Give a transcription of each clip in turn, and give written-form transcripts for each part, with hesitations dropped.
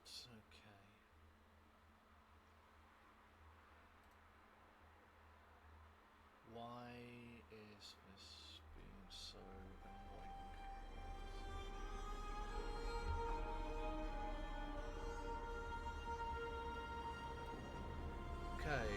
Okay. Why is this being so annoying? Okay.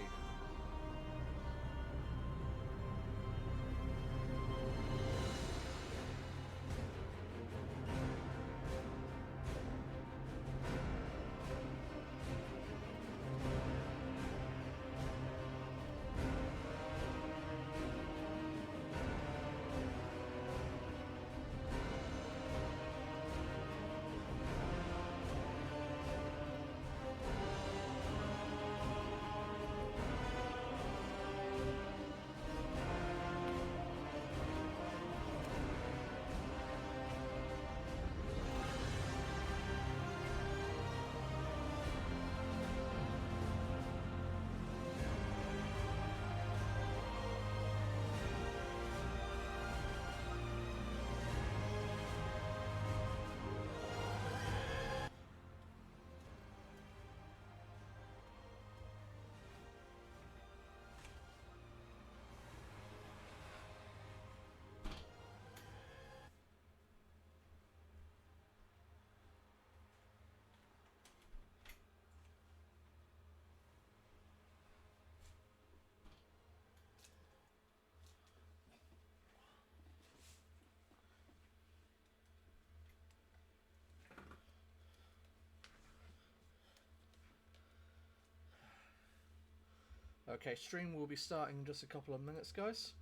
Okay, stream will be starting in just a couple of minutes, guys.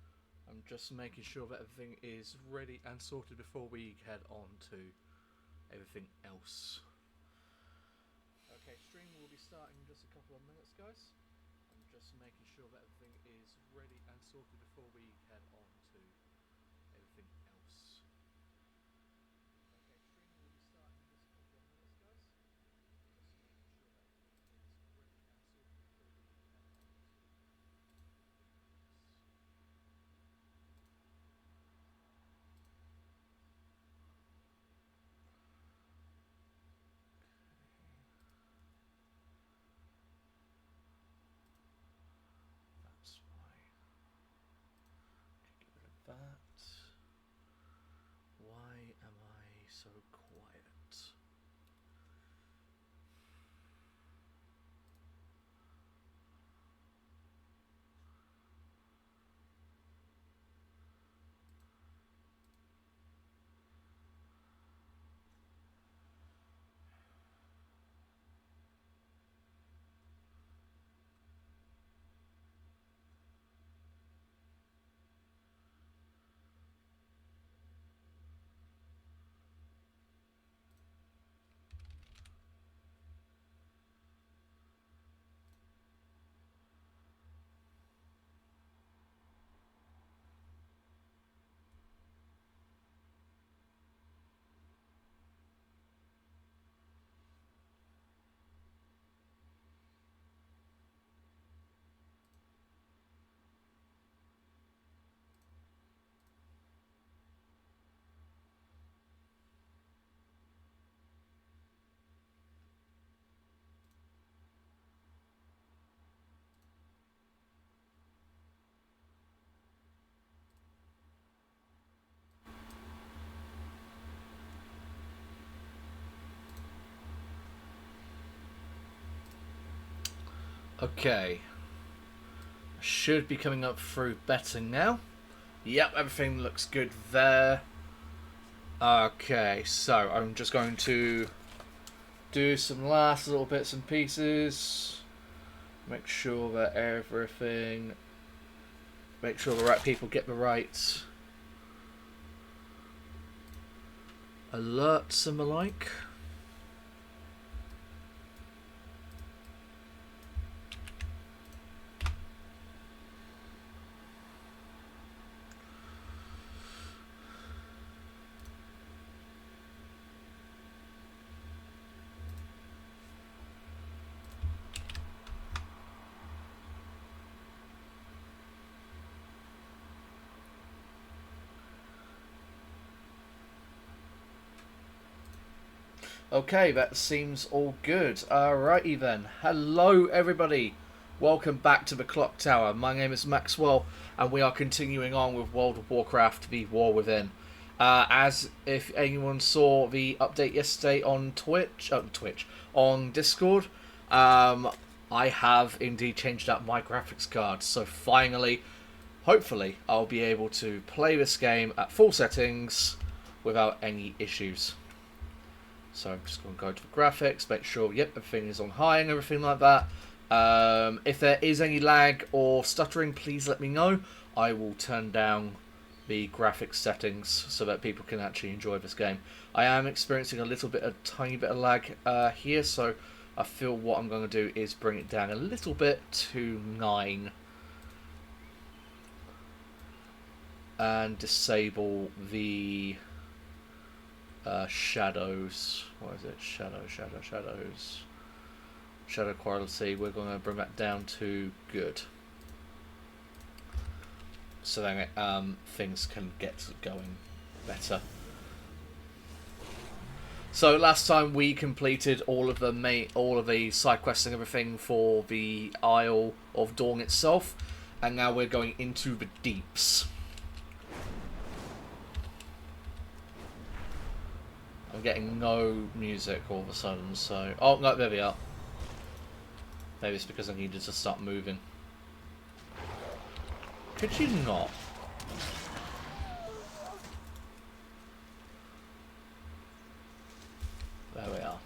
I'm just making sure that everything is ready and sorted before we head on to everything else. Okay, stream will be starting in just a couple of minutes, guys. I'm just making sure that everything is ready and sorted before we head on to everything else. Okay, stream will be starting in just a couple of minutes, guys. Just making sure that everything is ready and sorted before we head on to everything else. That's why. Get rid of that. Why am I so quiet? Okay. Should be coming up through better now. Yep, everything looks good there. Okay, so I'm just going to do some last little bits and pieces. Make sure that everything. Make sure the right people get the right alerts and the like. Okay, that seems all good. Alrighty then. Hello, everybody. Welcome back to the Clocktower. My name is Maxwell, and we are continuing on with World of Warcraft: The War Within. As if anyone saw the update yesterday on on Discord, I have indeed changed out my graphics card. So finally, hopefully, I'll be able to play this game at full settings without any issues. So I'm just going to go to the graphics, make sure, yep, everything is on high and everything like that. If there is any lag or stuttering, please let me know. I will turn down the graphics settings so that people can actually enjoy this game. I am experiencing a tiny bit of lag here, so I feel what I'm going to do is bring it down a little bit to 9. And disable the shadows. What is it? Shadows. Shadow quality. We're going to bring that down to good. So then things can get going better. So last time we completed all of the side quests and everything for the Isle of Dawn itself, and now we're going into the deeps. I'm getting no music all of a sudden, so... Oh, no, there we are. Maybe it's because I needed to start moving. Could you not? There we are.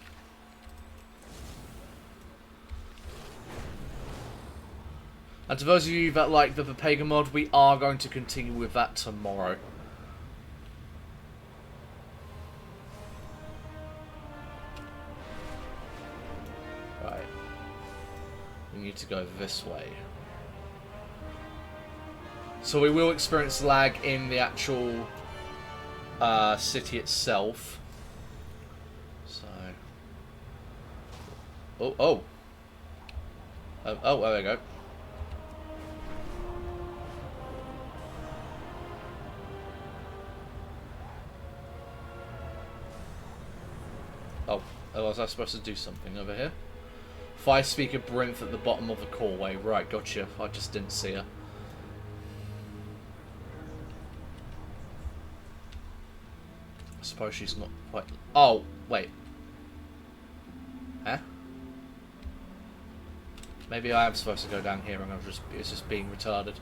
And to those of you that like the Pagan mod, we are going to continue with that tomorrow. To go this way. So we will experience lag in the actual city itself. So... Oh, there we go. Oh, was I supposed to do something over here? Fire speaker Brinth at the bottom of the causeway. Right, gotcha. I just didn't see her. I suppose she's not quite... Oh, wait. Huh? Maybe I am supposed to go down here and it's just being retarded.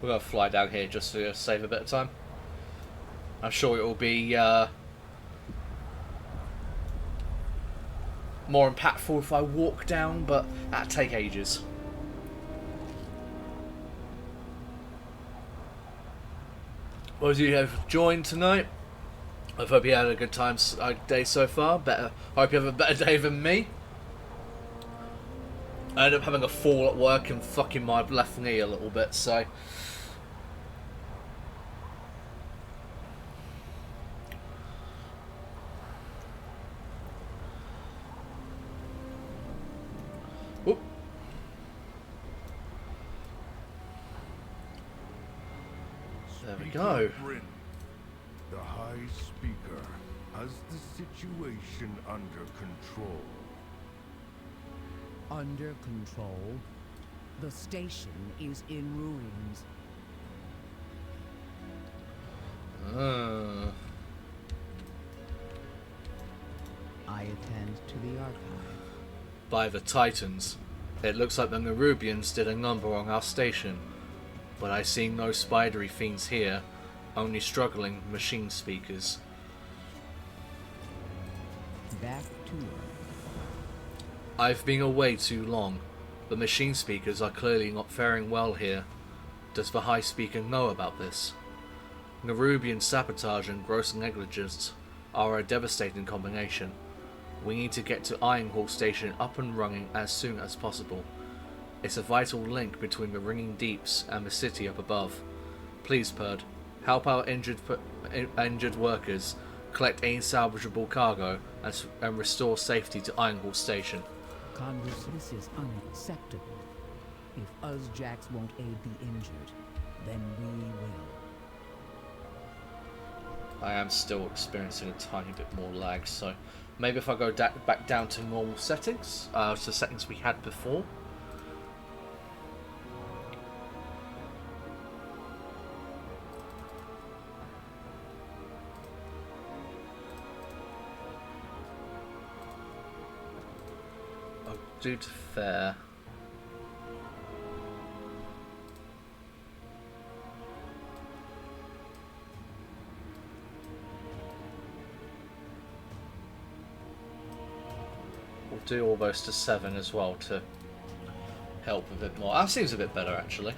We're going to fly down here just to save a bit of time. I'm sure it will be more impactful if I walk down, but that'd take ages. Those of you who have joined tonight, I hope you had a good day so far. I hope you have a better day than me. I ended up having a fall at work and fucking my left knee a little bit, so... Go. The High Speaker has the situation under control. Under control? The station is in ruins. I attend to the archive. By the Titans, it looks like the Nerubians did a number on our station. But I see no spidery fiends here, only struggling machine speakers. Back to work. I've been away too long. The machine speakers are clearly not faring well here. Does the High Speaker know about this? Nerubian sabotage and gross negligence are a devastating combination. We need to get to Iron Hall Station up and running as soon as possible. It's a vital link between the ringing deeps and the city up above. Please, Perd, help our injured workers, collect any salvageable cargo, and restore safety to Iron Hall Station. This is unacceptable. If us Jacks won't aid the injured, then we will. I am still experiencing a tiny bit more lag, so maybe if I go back down to normal settings, to settings we had before. Oh, due to fair. Do all those to 7 as well to help a bit more. That seems a bit better actually.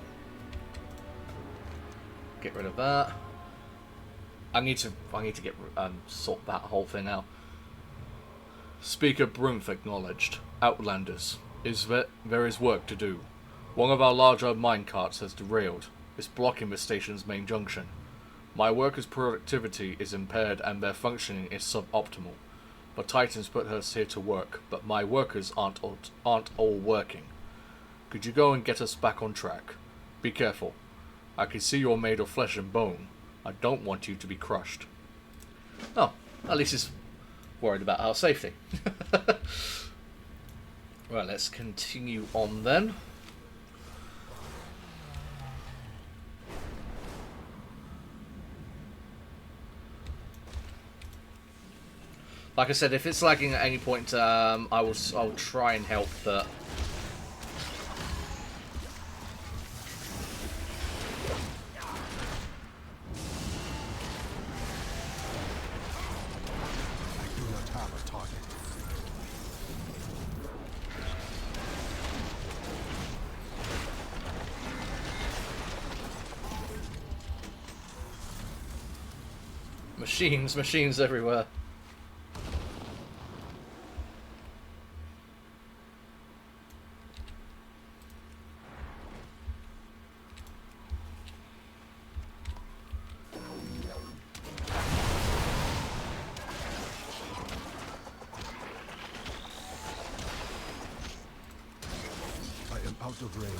Get rid of that. I need to get sort that whole thing out. Speaker Brumph acknowledged. Outlanders, there is work to do. One of our larger minecarts has derailed. It's blocking the station's main junction. My workers' productivity is impaired and their functioning is suboptimal. The Titans put us here to work, but my workers aren't all working. Could you go and get us back on track? Be careful. I can see you're made of flesh and bone. I don't want you to be crushed. Oh, at least he's worried about our safety. Right, let's continue on then. Like I said, if it's lagging at any point, I'll try and help, but I do not have a target. machines everywhere. Out of range.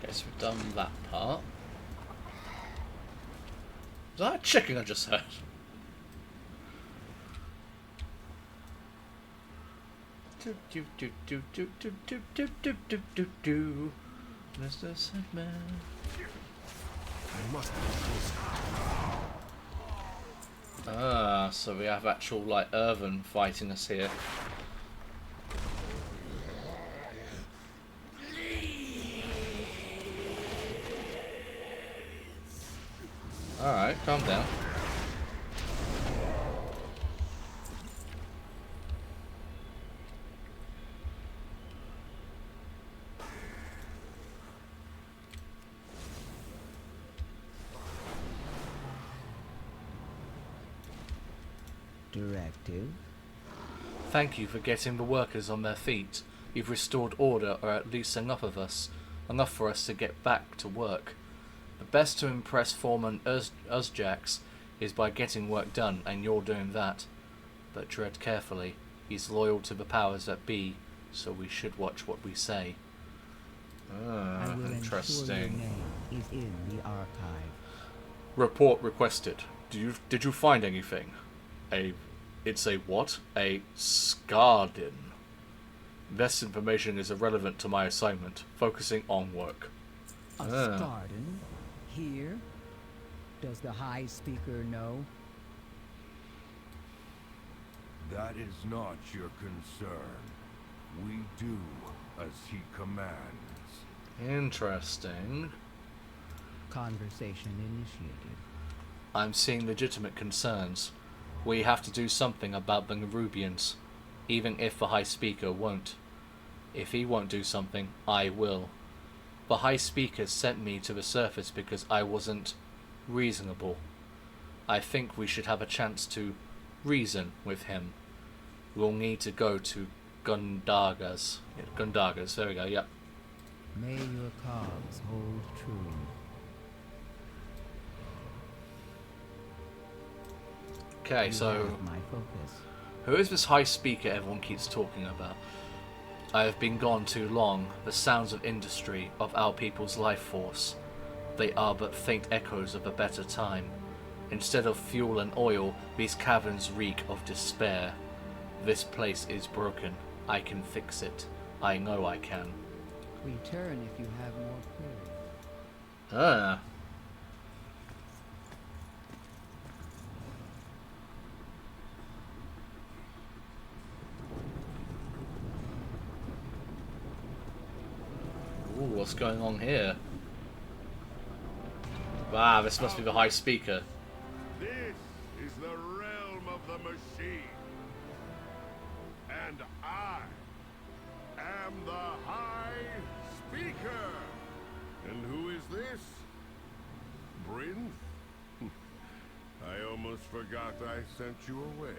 So we've done that part. Was that a chicken I just heard? Mr. Sandman. I must be close. Ah, so we have actual like Irvin fighting us here. Alright, calm down. Directive. Thank you for getting the workers on their feet. You've restored order, or at least enough for us to get back to work. The best to impress Foreman Uzjax is by getting work done, and you're doing that. But tread carefully. He's loyal to the powers that be, so we should watch what we say. I will ensure your Interesting. name is in the archive. Report requested. Did you find anything? It's a what? A Skardin. This information is irrelevant to my assignment, focusing on work. A Skardin? Here? Does the High Speaker know? That is not your concern. We do as he commands. Interesting. Conversation initiated. I'm seeing legitimate concerns. We have to do something about the Nerubians, even if the High Speaker won't. If he won't do something, I will. The High Speaker sent me to the surface because I wasn't reasonable. I think we should have a chance to reason with him. We'll need to go to Gundagas. Yeah, Gundagas, there we go, yep. May your cause hold true. Okay, You so have my focus. who is this High Speaker everyone keeps talking about? I have been gone too long. The sounds of industry, of our people's life force, they are but faint echoes of a better time. Instead of fuel and oil, these caverns reek of despair. This place is broken. I can fix it. I know I can. Return if you have more queries. Ah. Ooh, what's going on here? Wow, this must be the High Speaker. This is the realm of the machine. And I am the High Speaker. And who is this? Bryn? I almost forgot I sent you away.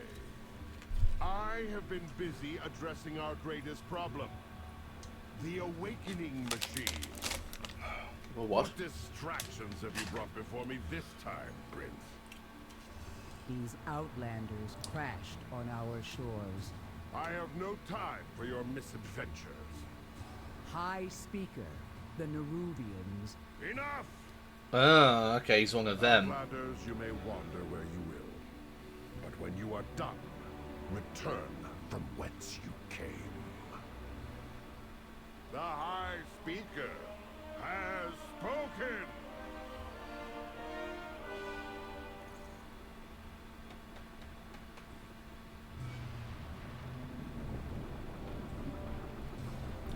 I have been busy addressing our greatest problem. The awakening machine. Well, what? What distractions have you brought before me this time, Prince? These outlanders crashed on our shores. I have no time for your misadventures. High Speaker, the Nerubians. Enough! Ah, okay, he's one of them. Outlanders, you may wander where you will. But when you are done, return from whence you came. The High Speaker has spoken!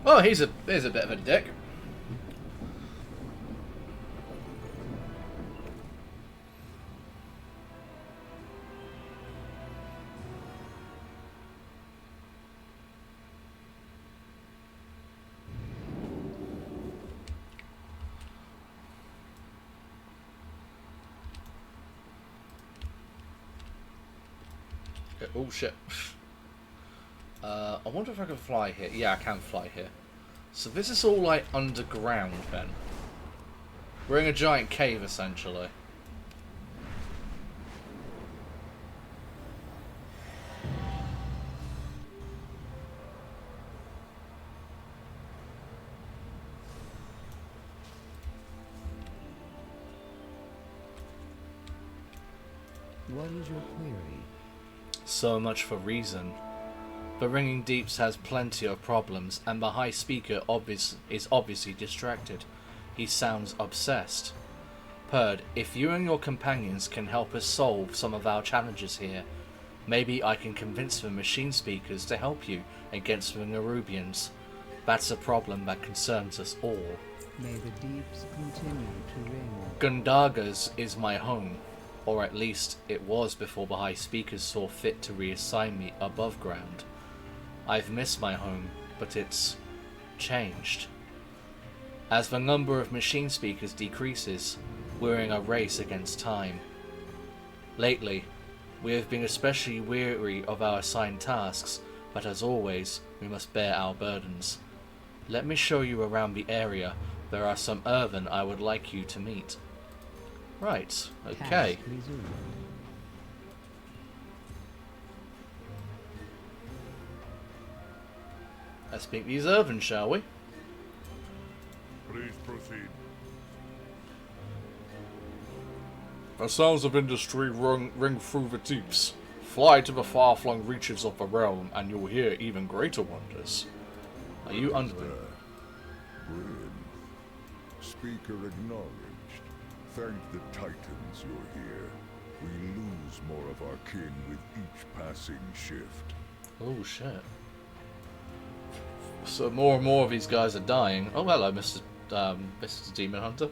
Oh, he's a bit of a dick. Oh shit. I wonder if I can fly here. Yeah, I can fly here. So this is all like underground then. We're in a giant cave essentially. What is your query? So much for reason. The Ringing Deeps has plenty of problems, and the High Speaker is obviously distracted. He sounds obsessed. Perd, if you and your companions can help us solve some of our challenges here, maybe I can convince the Machine Speakers to help you against the Nerubians. That's a problem that concerns us all. May the deeps continue to ring. Gundagas is my home, or at least it was before the High Speakers saw fit to reassign me above ground. I've missed my home, but it's changed. As the number of machine speakers decreases, we're in a race against time. Lately, we have been especially weary of our assigned tasks, but as always, we must bear our burdens. Let me show you around the area. There are some Earthen I would like you to meet. Right, okay. Task resumed. Let's meet these Earthen, shall we? Please proceed. The sounds of industry ring through the deeps. Fly to the far-flung reaches of the realm, and you'll hear even greater wonders. Are you under it? Bryn. Speaker acknowledged. Thank the Titans you're here. We lose more of our kin with each passing shift. Oh shit. So more and more of these guys are dying. Oh hello, Mr. Demon Hunter.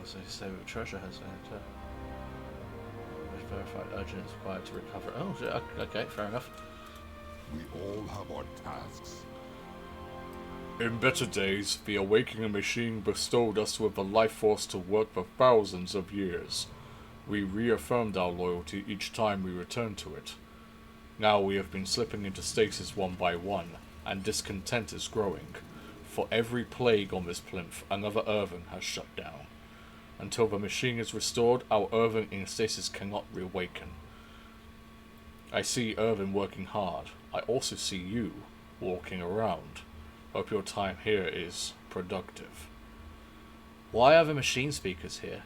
So you say the treasure has been verified. Urgent is required to recover. Oh, shit, okay, fair enough. We all have our tasks. In better days, the awakening machine bestowed us with the life force to work for thousands of years. We reaffirmed our loyalty each time we returned to it. Now we have been slipping into stasis one by one, and discontent is growing. For every plague on this plinth, another Irving has shut down. Until the machine is restored, our Irving in stasis cannot reawaken. I see Irving working hard. I also see you walking around. Hope your time here is productive. Why are the machine speakers here?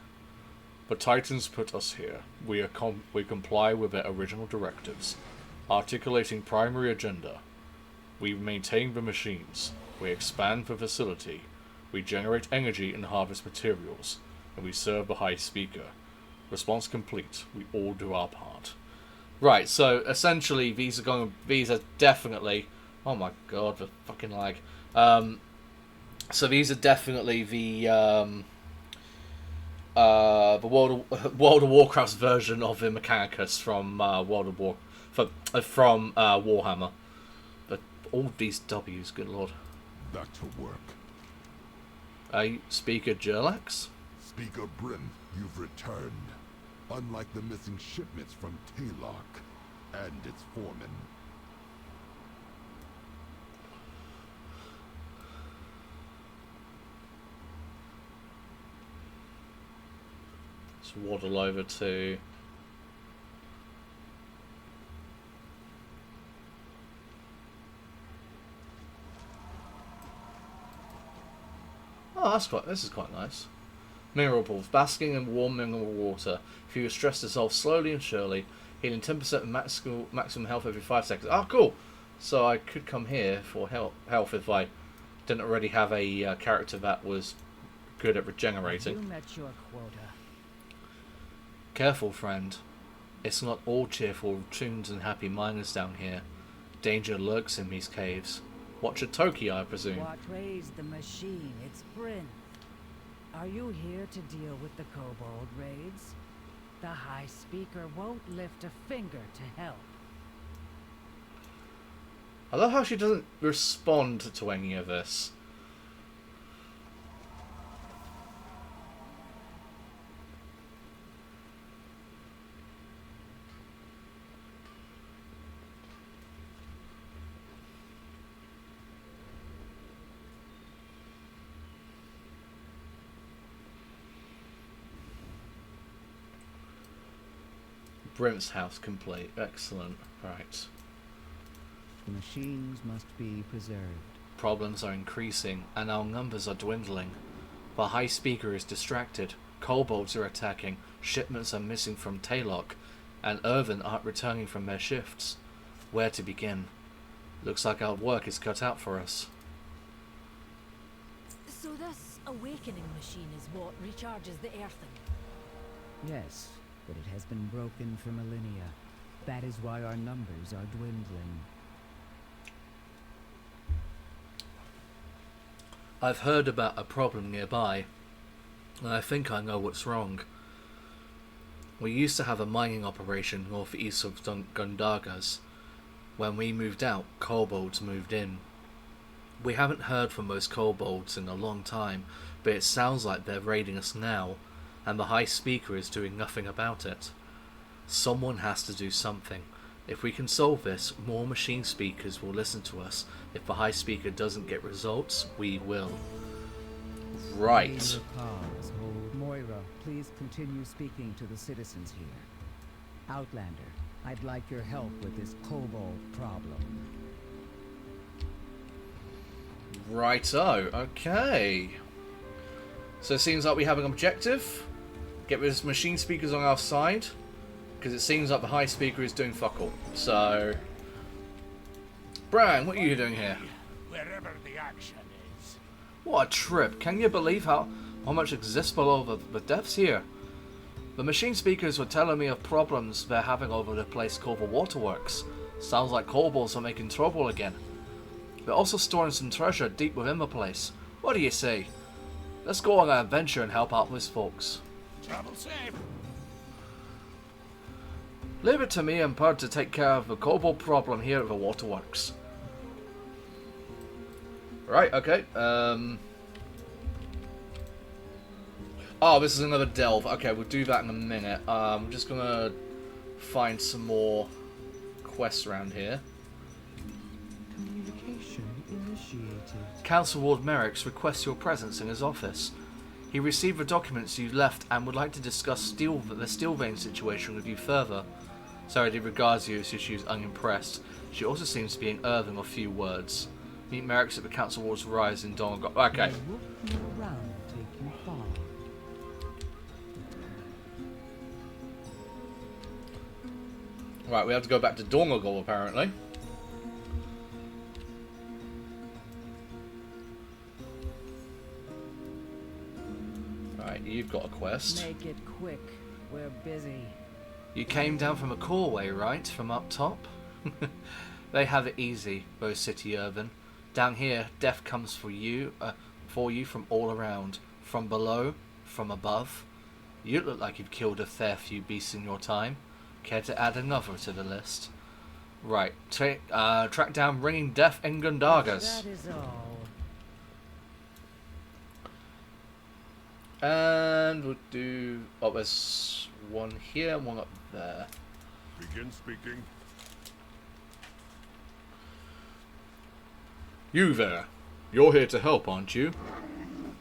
The Titans put us here. We comply with their original directives, articulating primary agenda. We maintain the machines. We expand the facility. We generate energy and harvest materials. And we serve the High Speaker. Response complete. We all do our part. Right, so essentially these are definitely, oh my god, the fucking lag. So these are definitely the World of Warcraft's version of the Mechanicus from Warhammer. But all these W's, good lord. Back to work. Speaker Gerlax? Speaker Bryn, you've returned. Unlike the missing shipments from Taylock and its foreman. Let's waddle over to... Oh, this is quite nice. Mineral pools, basking in warm mineral water. If you stress dissolve slowly and surely, healing 10% of maximum health every 5 seconds. Oh, cool! So I could come here for health if I didn't already have a character that was good at regenerating. You met your quota. Careful, friend. It's not all cheerful tunes and happy miners down here. Danger lurks in these caves. Watch a Toki, I presume. What raised the machine? It's Bryn. Are you here to deal with the kobold raids? The High Speaker won't lift a finger to help. I love how she doesn't respond to any of this. Brent's house complete. Excellent. Right. The machines must be preserved. Problems are increasing, and our numbers are dwindling. The High Speaker is distracted. Kobolds are attacking. Shipments are missing from Taylock, and Irvin aren't returning from their shifts. Where to begin? Looks like our work is cut out for us. So this awakening machine is what recharges the earthing? Yes, but it has been broken for millennia. That is why our numbers are dwindling. I've heard about a problem nearby, and I think I know what's wrong. We used to have a mining operation northeast of Gundagas. When we moved out, kobolds moved in. We haven't heard from those kobolds in a long time, but it sounds like they're raiding us now, and the High Speaker is doing nothing about it. Someone has to do something. If we can solve this, more machine speakers will listen to us. If the High Speaker doesn't get results, we will. Right. Pause. Hold. Moira, please continue speaking to the citizens here. Outlander, I'd like your help with this kobold problem. Righto. Okay. So it seems like we have an objective. Get those machine speakers on our side. Because it seems like the High Speaker is doing fuck all. So... Bran, what are you doing here? Wherever the action is. What a trip. Can you believe how much exists below the depths here? The machine speakers were telling me of problems they're having over the place called the Waterworks. Sounds like kobolds are making trouble again. They're also storing some treasure deep within the place. What do you say? Let's go on an adventure and help out these folks. Travel safe. Leave it to me and Pud to take care of the kobold problem here at the waterworks. Right, okay. Oh, this is another delve. Okay, we'll do that in a minute. I'm just gonna find some more quests around here. Communication initiated. Council Ward Merrick's requests your presence in his office. He received the documents you left and would like to discuss the steel vein situation with you further. Sarah regards you as if she is unimpressed. She also seems to be in Irving a few words. Meet Merrick's at the Council Ward's rise in Donegal. Okay. Look you around, take you far. Right, we have to go back to Donegal apparently. Right, you've got a quest. Make it quick. We're busy. You came down from a causeway, right? From up top? They have it easy, Rose City Irvin. Down here, death comes for you from all around. From below, from above. You look like you've killed a fair few beasts in your time. Care to add another to the list? Right, track down ringing death in Gundagas. That is all. And we'll do... Oh, there's one here, one up there. Begin speaking. You there. You're here to help, aren't you?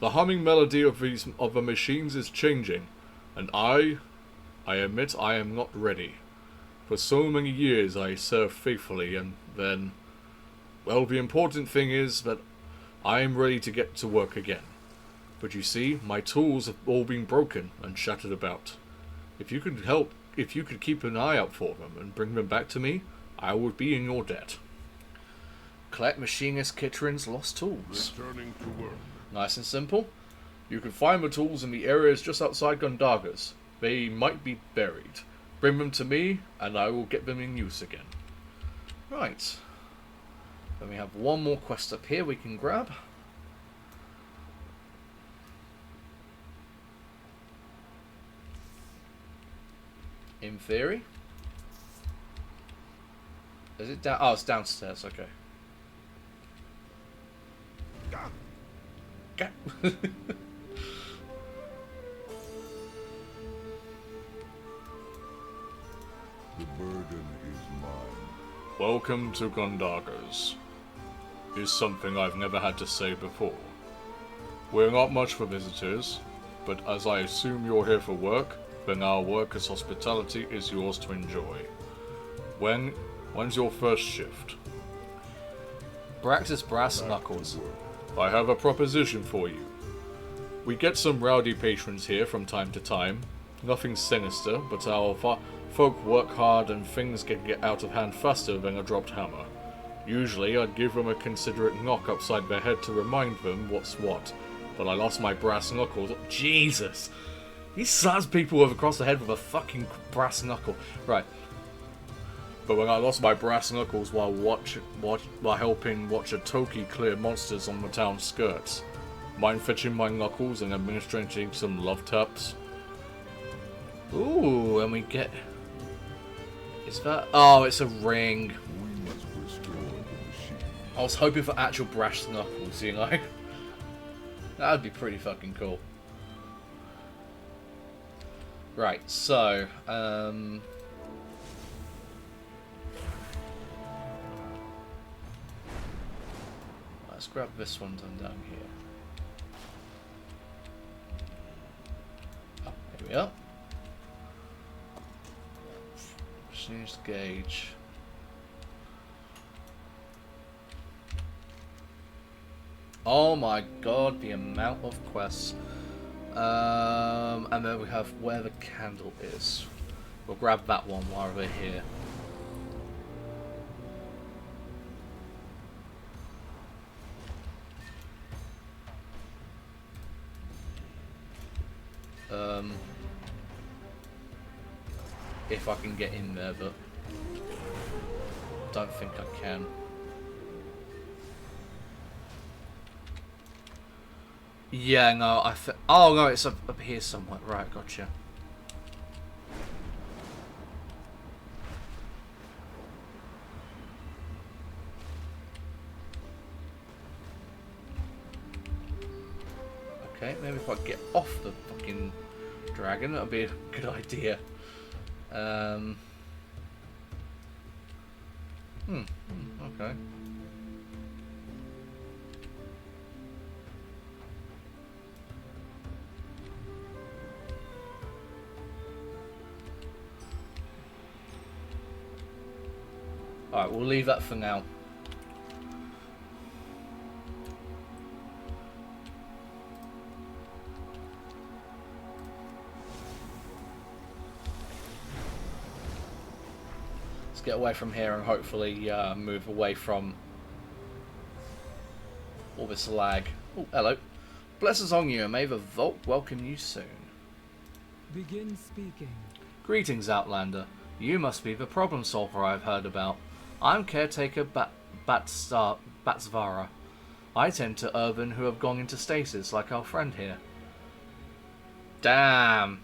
The humming melody of the machines is changing, and I admit I am not ready. For so many years I served faithfully, and then... Well, the important thing is that I am ready to get to work again. But you see, my tools have all been broken and shattered about. If you could keep an eye out for them and bring them back to me, I would be in your debt. Collect Machinist Kittrin's lost tools. Returning to work. Nice and simple. You can find the tools in the areas just outside Gundagas. They might be buried. Bring them to me, and I will get them in use again. Right. Then we have one more quest up here we can grab. In theory. Is it down? Oh, it's downstairs. Okay. Okay. The burden is mine. Welcome to Gundagas. Is something I've never had to say before. We're not much for visitors, but as I assume you're here for work, then our workers' hospitality is yours to enjoy. When's your first shift? Brax's Brass Knuckles. I have a proposition for you. We get some rowdy patrons here from time to time. Nothing sinister, but our folk work hard and things can get out of hand faster than a dropped hammer. Usually I'd give them a considerate knock upside their head to remind them what's what, but I lost my brass knuckles. Jesus! He slaps people across the head with a fucking brass knuckle. Right. But when I lost my brass knuckles while helping watch a Toki clear monsters on the town's skirts. Mind fetching my knuckles and administrating some love taps? Ooh, and we get... Is that... Oh, it's a ring. We must restore the machine. I was hoping for actual brass knuckles, you know? That would be pretty fucking cool. Right, so... let's grab this one down here. Oh, here we are. Change the gauge. Oh my god, the amount of quests. And then we have where the candle is. We'll grab that one while we're here. If I can get in there, but don't think I can. Yeah, no, oh no, it's up here somewhere. Right, gotcha. Okay, maybe if I get off the fucking dragon, that'll be a good idea. Okay. Alright, we'll leave that for now. Let's get away from here and hopefully move away from all this lag. Oh, hello. Blessings on you, and may the Vault welcome you soon. Begin speaking. Greetings, Outlander. You must be the problem solver I've heard about. I'm caretaker Batsvara. I tend to Urban who have gone into stasis, like our friend here. Damn.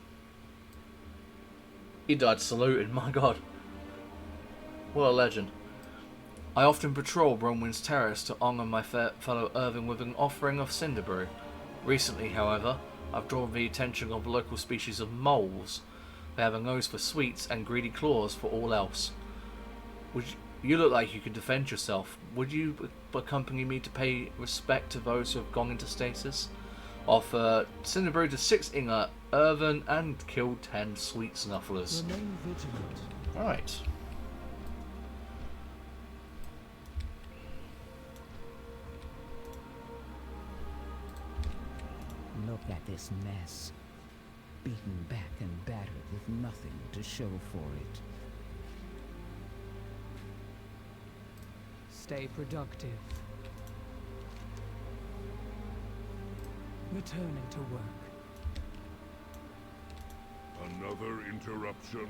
He died saluted, my god. What a legend. I often patrol Bronwyn's Terrace to honour my fellow Irving with an offering of cinder brew. Recently, however, I've drawn the attention of a local species of moles. They have a nose for sweets and greedy claws for all else. You look like you could defend yourself. Would you accompany me to pay respect to those who have gone into stasis? Offer cinder brew to 6 Inga, Irvin, and kill 10 sweet snufflers. Remain vigilant. Alright. Look at this mess. Beaten back and battered with nothing to show for it. Stay productive. Returning to work. Another interruption.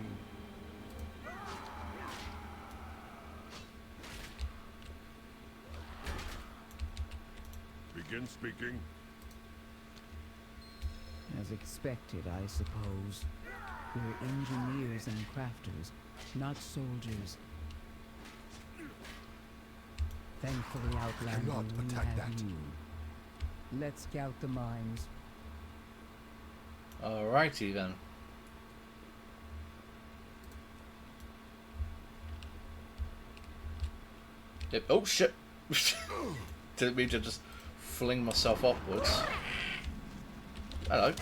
Begin speaking. As expected, I suppose. We're engineers and crafters, not soldiers. Thankfully, Outlander, Cannot we attack have that. you. Let's scout the mines. Alrighty then. Yep. Oh shit! Didn't mean to just fling myself upwards. Hello.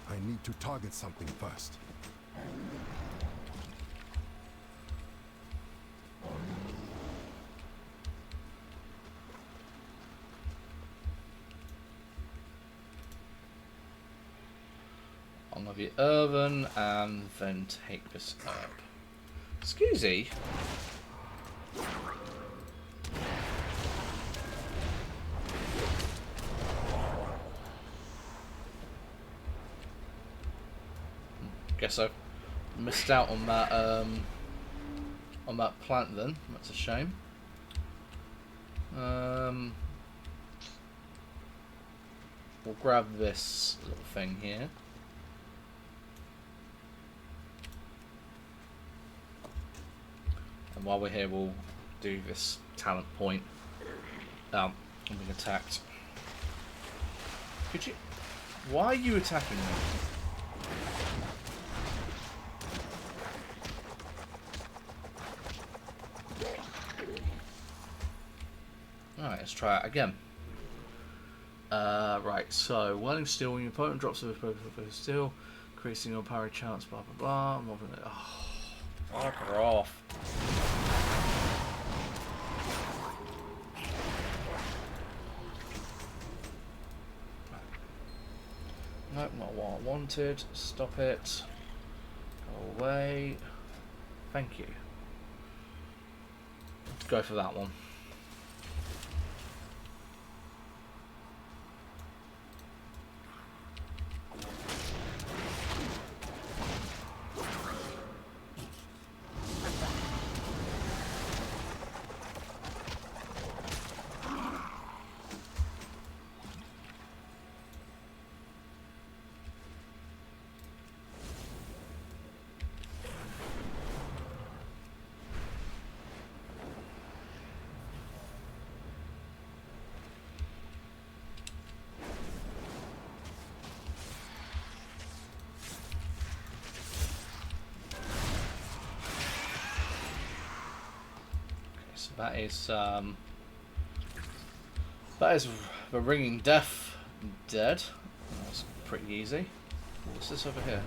I need to target something first. I'll have the Irvin and then take this up. Excusey. Guess I missed out on that plant then. That's a shame. We'll grab this little thing here. And while we're here, we'll do this talent point. I'm being attacked. Could you? Why are you attacking me? Alright, let's try it again. Right, so welding steel when your opponent drops a steel, increasing your parry chance, blah blah blah. Oh, fuck her off. Nope, not what I wanted. Stop it. Go away. Thank you. Let's go for that one. So that is the ringing death dead. That's pretty easy. What's this over here?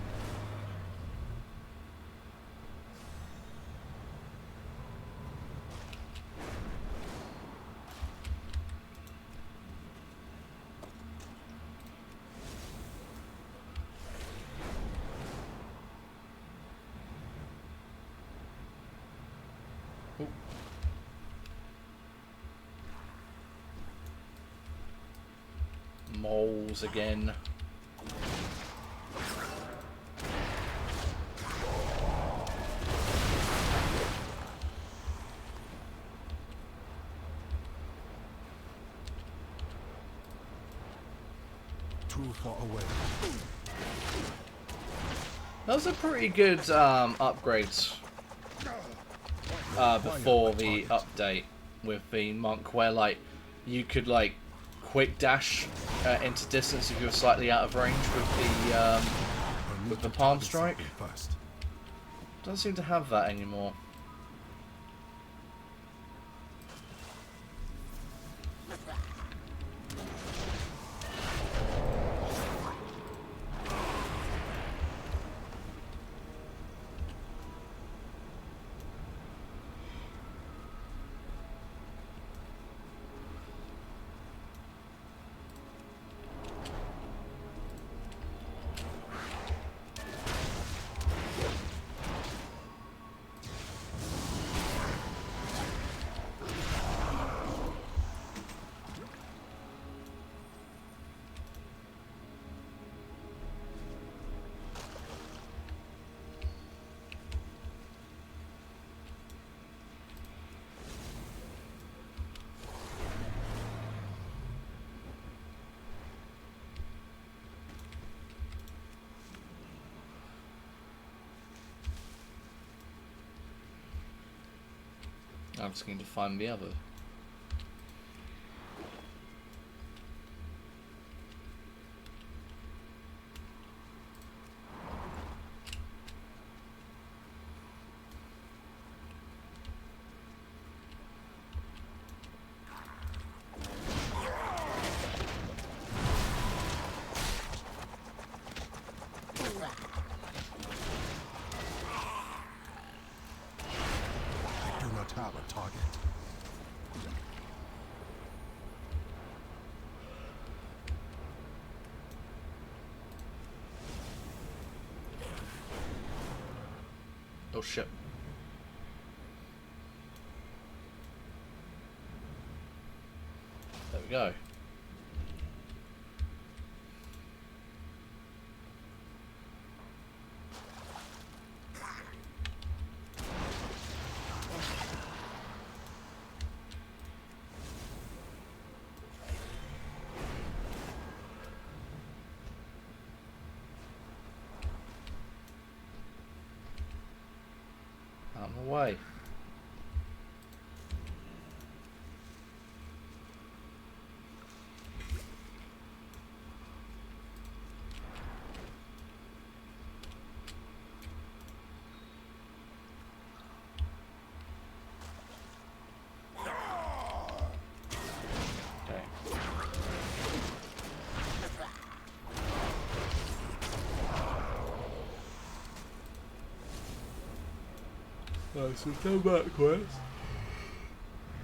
Ooh. Moles again. Too far away. Those are pretty good upgrades before the update with the monk, where like you could like quick dash into distance if you were slightly out of range with the palm strike. Doesn't seem to have that anymore. I'm just going to find the other. Have a target. Oh shit. There we go. Out of the way. Right, so come back, quest.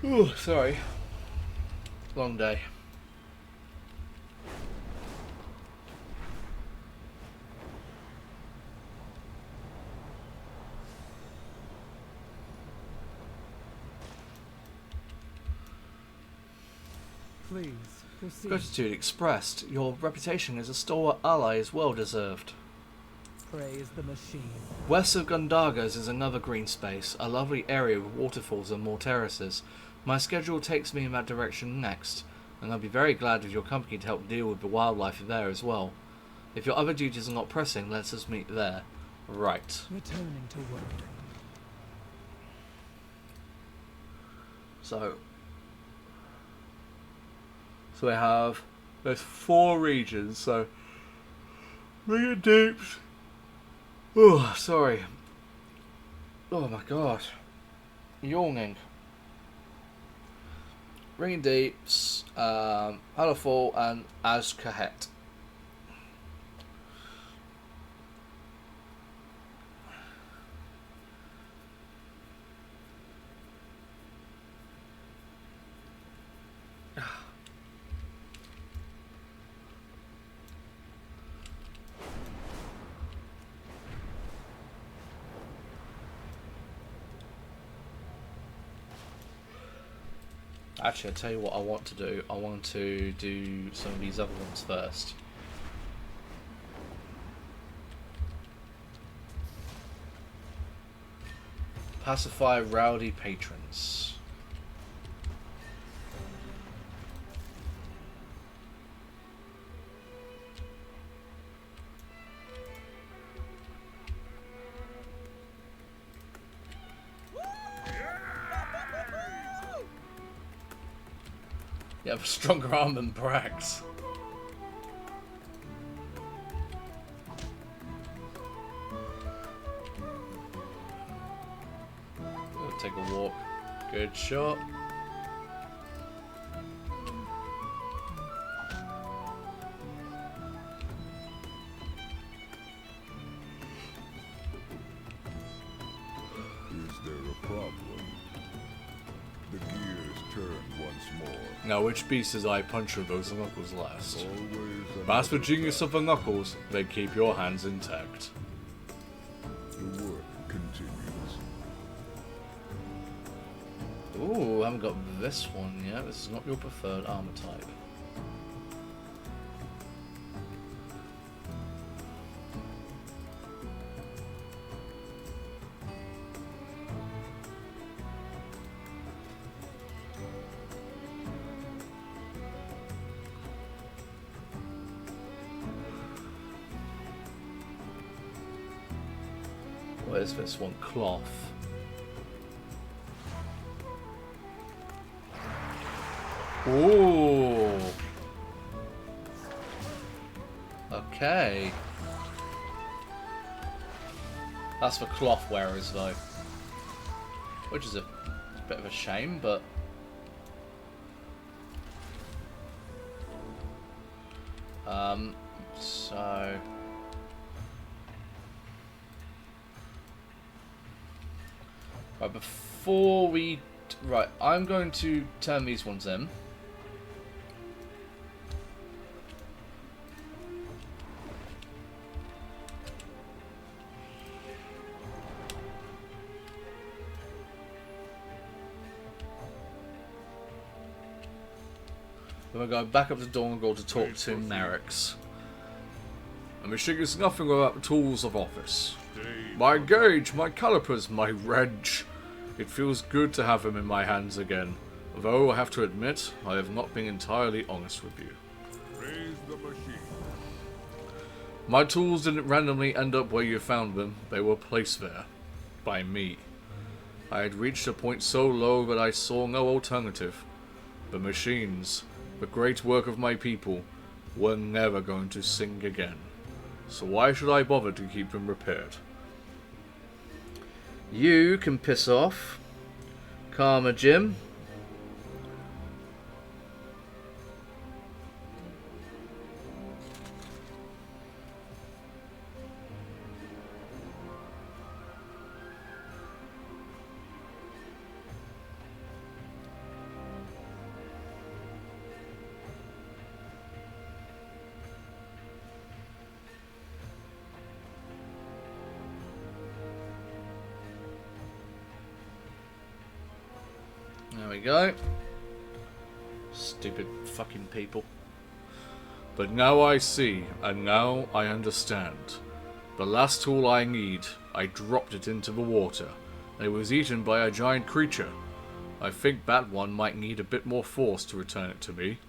Oh, sorry. Long day. Please, proceed. Gratitude expressed. Your reputation as a stalwart ally is well deserved. Praise the machine. West of Gundagas is another green space, a lovely area with waterfalls and more terraces. My schedule takes me in that direction next, and I'll be very glad of your company to help deal with the wildlife there as well. If your other duties are not pressing, let us meet there. Right. Returning to work. So we have, there's 4 regions, so bring it deep. Oh, sorry. Oh my god. Yawning. Ringing Deeps, Halafall, and Azkahet. Actually, I'll tell you what I want to do. I want to do some of these other ones first. Pacify rowdy patrons. You have a stronger arm than Brax. We'll take a walk. Good shot. Is there a problem? The gears turn once more. Now, which beast's eye punch of those knuckles last? Always As for another genius step. of the knuckles, they keep your hands intact. The work continues. Ooh, I haven't got this one yet. This is not your preferred armor type. Where's this one? Cloth. Ooh. Okay. That's for cloth wearers though. Which is a bit of a shame, but so right before we right, I'm going to turn these ones in. Then we're going back up to Dorngold to talk to Merrick's. A machine is nothing without the tools of office. My gauge, my calipers, my wrench. It feels good to have them in my hands again. Though I have to admit, I have not been entirely honest with you. Raise the machine. My tools didn't randomly end up where you found them. They were placed there. By me. I had reached a point so low that I saw no alternative. The machines, the great work of my people, were never going to sing again. So why should I bother to keep them repaired? You can piss off. Karma Jim. we go. Stupid fucking people. But now I see, and now I understand. The last tool I need, I dropped it into the water, and it was eaten by a giant creature. I think that one might need a bit more force to return it to me.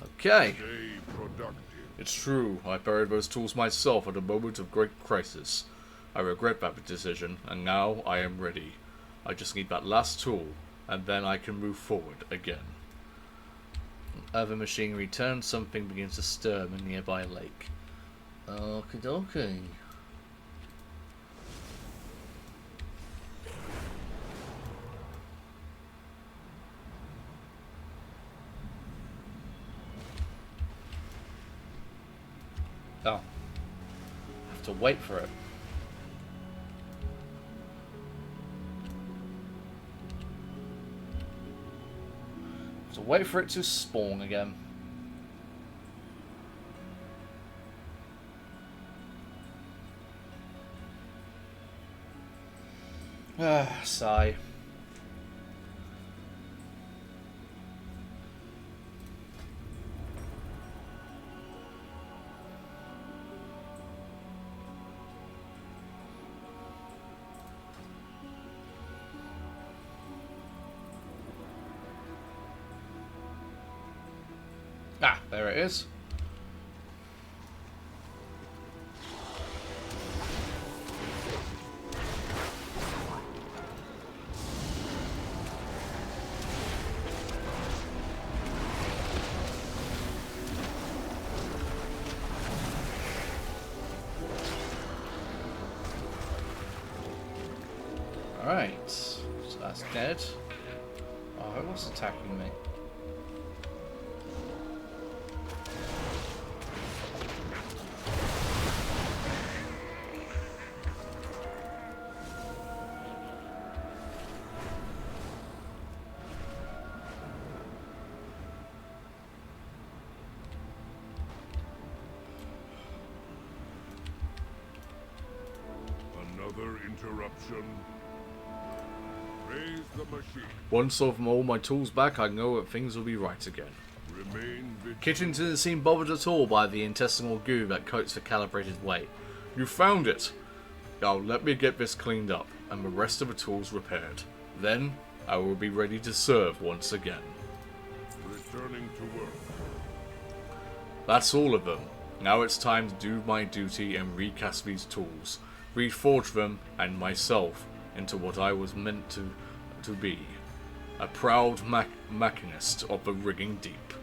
Okay. Stay productive. It's true, I buried those tools myself at a moment of great crisis. I regret that decision, and now I am ready. I just need that last tool, and then I can move forward again. Other machinery turns, something begins to stir in a nearby lake. Okie dokie. Oh. Have to wait for it. So wait for it to spawn again. Sigh. Ah, there it is. Alright, so that's dead. Oh, who was attacking me? Another interruption. Raise the machine. Once I've all my tools back, I know that things will be right again. Remain vigilant. Kitchen didn't seem bothered at all by the intestinal goo that coats the calibrated weight. You found it! Now let me get this cleaned up, and the rest of the tools repaired. Then, I will be ready to serve once again. Returning to work. That's all of them. Now it's time to do my duty and recast these tools. Reforge them, and myself, into what I was meant to be. A proud machinist of the rigging deep.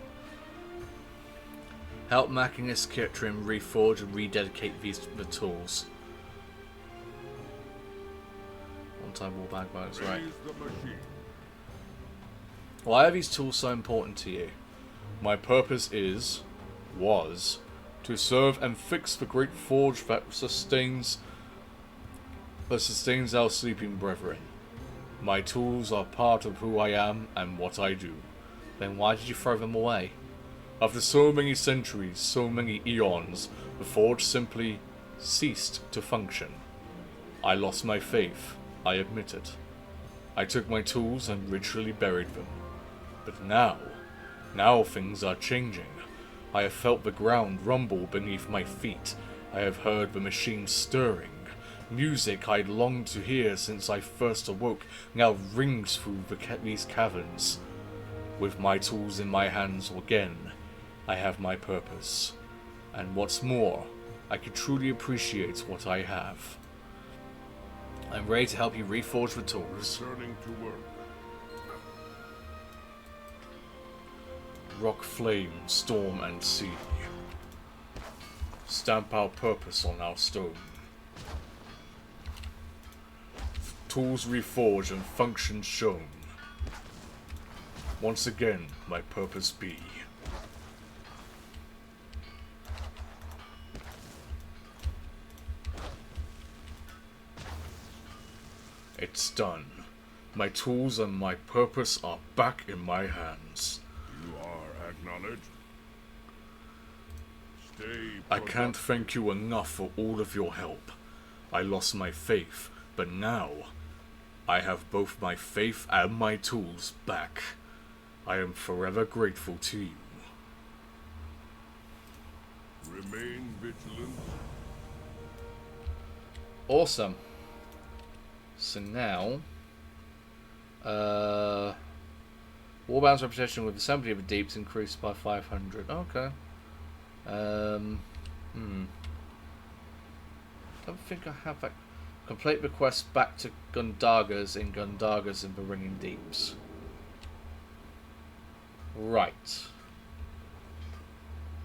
Help machinist Kitrin reforge and rededicate the tools. One time more bag that's right. Raise the machine. Why are these tools so important to you? My purpose was, to serve and fix the great forge that sustains our sleeping brethren. My tools are part of who I am and what I do. Then why did you throw them away? After so many centuries, so many eons, the forge simply ceased to function. I lost my faith, I admit it. I took my tools and ritually buried them. But now things are changing. I have felt the ground rumble beneath my feet. I have heard the machine stirring. Music I'd longed to hear since I first awoke now rings through these caverns. With my tools in my hands again, I have my purpose. And what's more, I can truly appreciate what I have. I'm ready to help you reforge the tools. Returning to work. Rock, flame, storm, and sea. Stamp our purpose on our stone. Tools reforged and function shown. Once again, my purpose be. It's done. My tools and my purpose are back in my hands. You are acknowledged. Stay I can't thank you enough for all of your help. I lost my faith, but now I have both my faith and my tools back. I am forever grateful to you. Remain vigilant. Awesome. So now, Warbound's reputation with Assembly of the Deeps increased by 500. Okay. I don't think I have that. Complete request back to Gundagas in the Ringing Deeps. Right.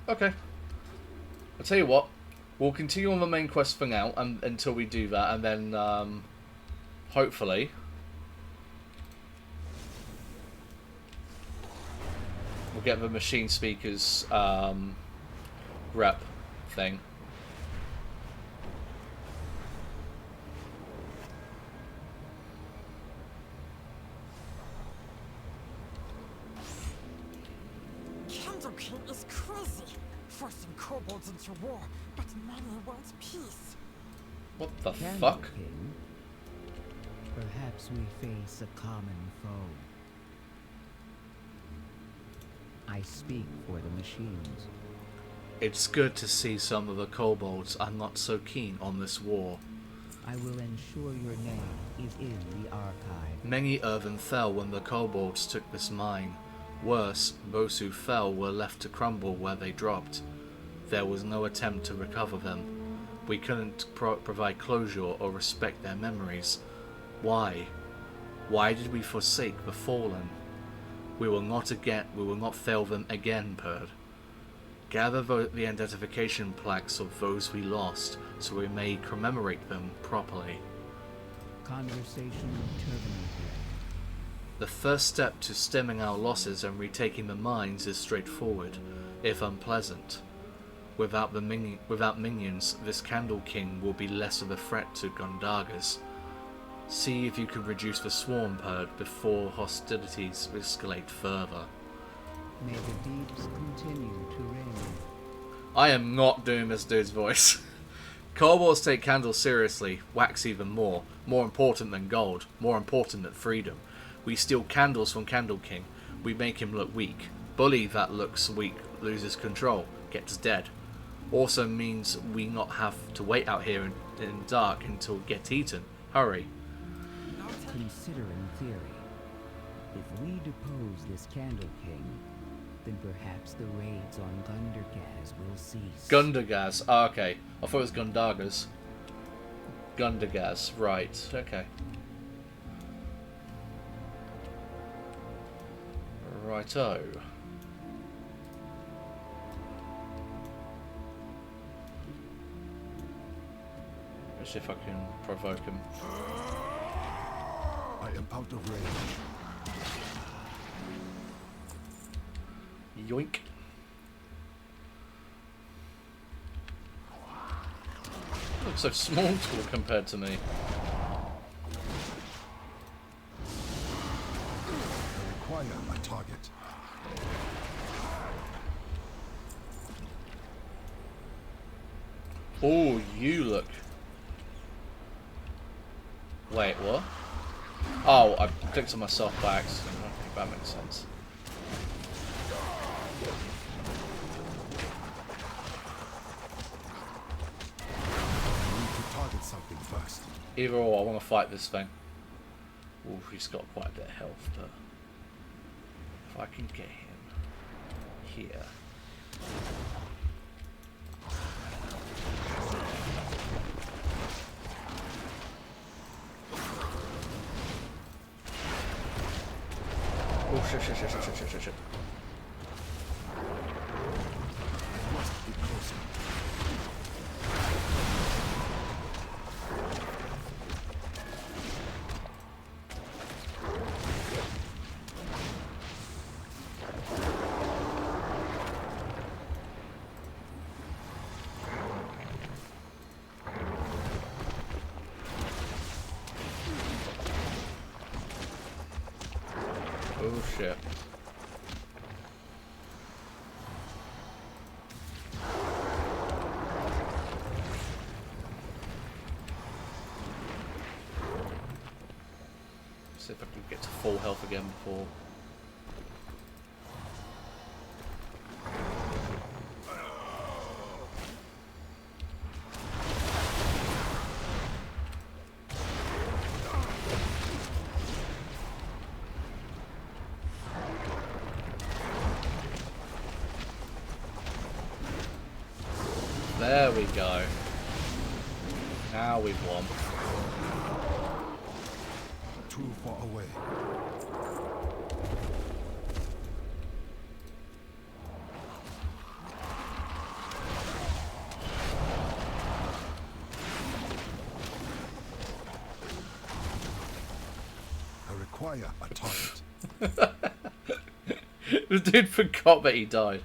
Okay. I'll tell you what. We'll continue on the main quest for now until we do that, and then hopefully we'll get the machine speakers rep thing. Candle King is crazy, forcing kobolds into war, but many want peace. What the Candle fuck? King? Perhaps we face a common foe. I speak for the machines. It's good to see some of the kobolds are not so keen on this war. I will ensure your name is in the archive. Many earthen fell when the kobolds took this mine. Worse, those who fell were left to crumble where they dropped. There was no attempt to recover them. We couldn't provide closure or respect their memories. Why? Why did we forsake the fallen? We will not fail them again, Perd. Gather the identification plaques of those we lost, so we may commemorate them properly. Conversation terminated. The first step to stemming our losses and retaking the mines is straightforward, if unpleasant. Without minions, this Candle King will be less of a threat to Gundagas. See if you can reduce the swarm, Perd, before hostilities escalate further. May the deeps continue to reign. I am not doing this dude's voice. Kobolds take candles seriously, wax even more. More important than gold, more important than freedom. We steal candles from Candle King. We make him look weak. Bully that looks weak loses control, gets dead. Also means we not have to wait out here in dark until get eaten. Hurry. Considering theory, if we depose this Candle King, then perhaps the raids on Gundergaz will cease. Gundergaz. Ah, okay. I thought it was Gundagas. Gundergaz. Right. Okay. Righto. Let's see if I can provoke him. I am out of range. Yoink. Looks so small tall compared to me. I require a target. Oh, you look. Wait, what? Oh, I clicked on myself by accident. Okay, that makes sense. I need to target something first. Either or, I want to fight this thing. Oh, he's got quite a bit of health, but if I can get him here. Oh shit. I must get closer. Oh shit. See if I can get to full health again before. There we go. Now we've won. Too far away. I require a target. The dude forgot that he died.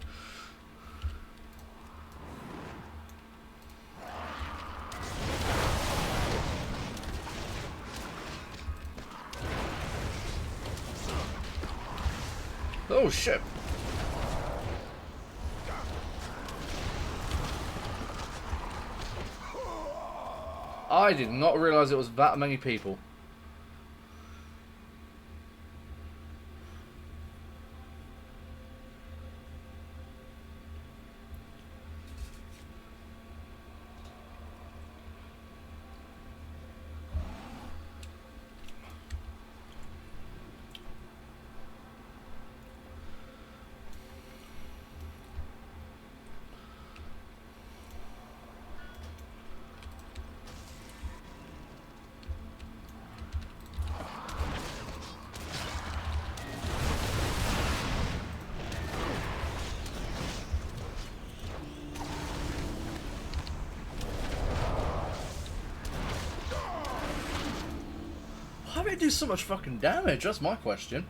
Oh shit. I did not realise it was that many people. How did it do so much fucking damage? That's my question.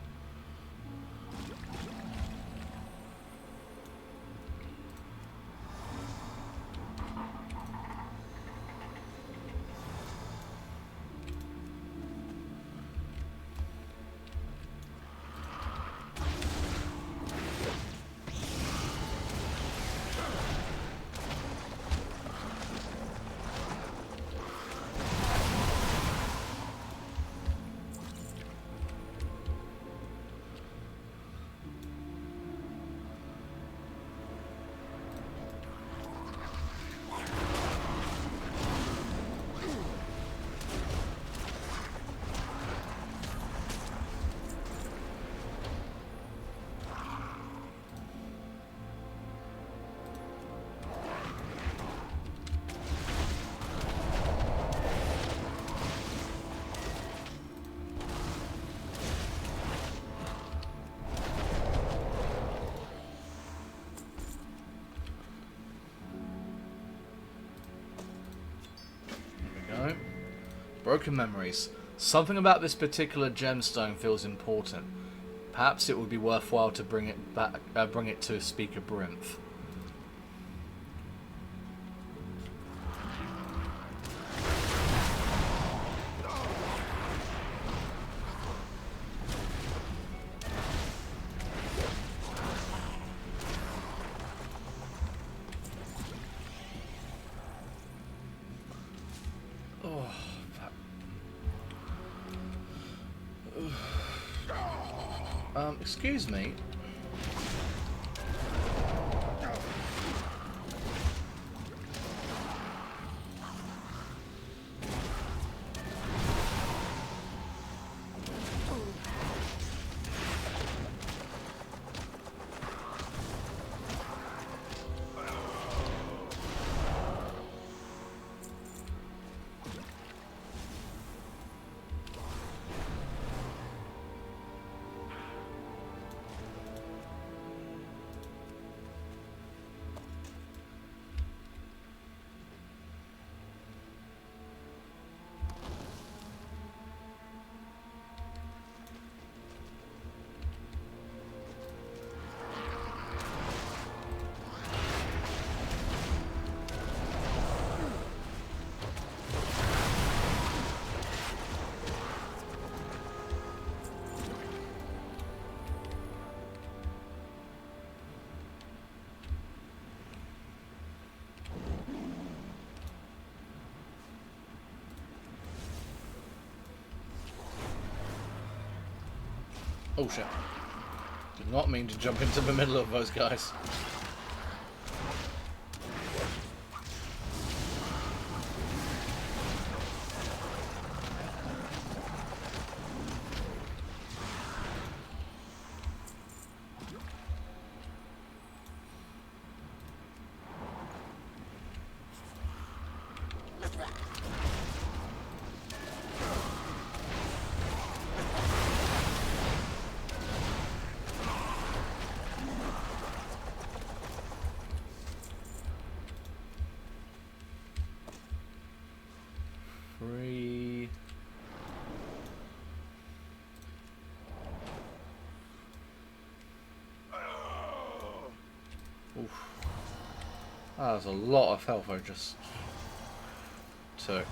Broken memories. Something about this particular gemstone feels important. Perhaps it would be worthwhile to bring it back, bring it to Speaker Brinth. Excuse me. Oh shit. Did not mean to jump into the middle of those guys. Three. Oof. That was a lot of health I just took.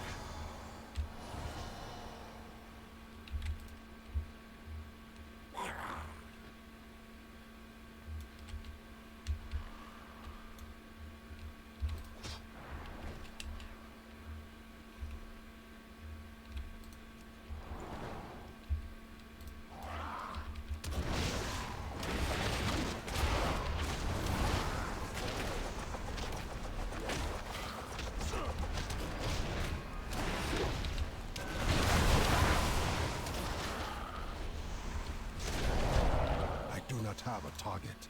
Have a target.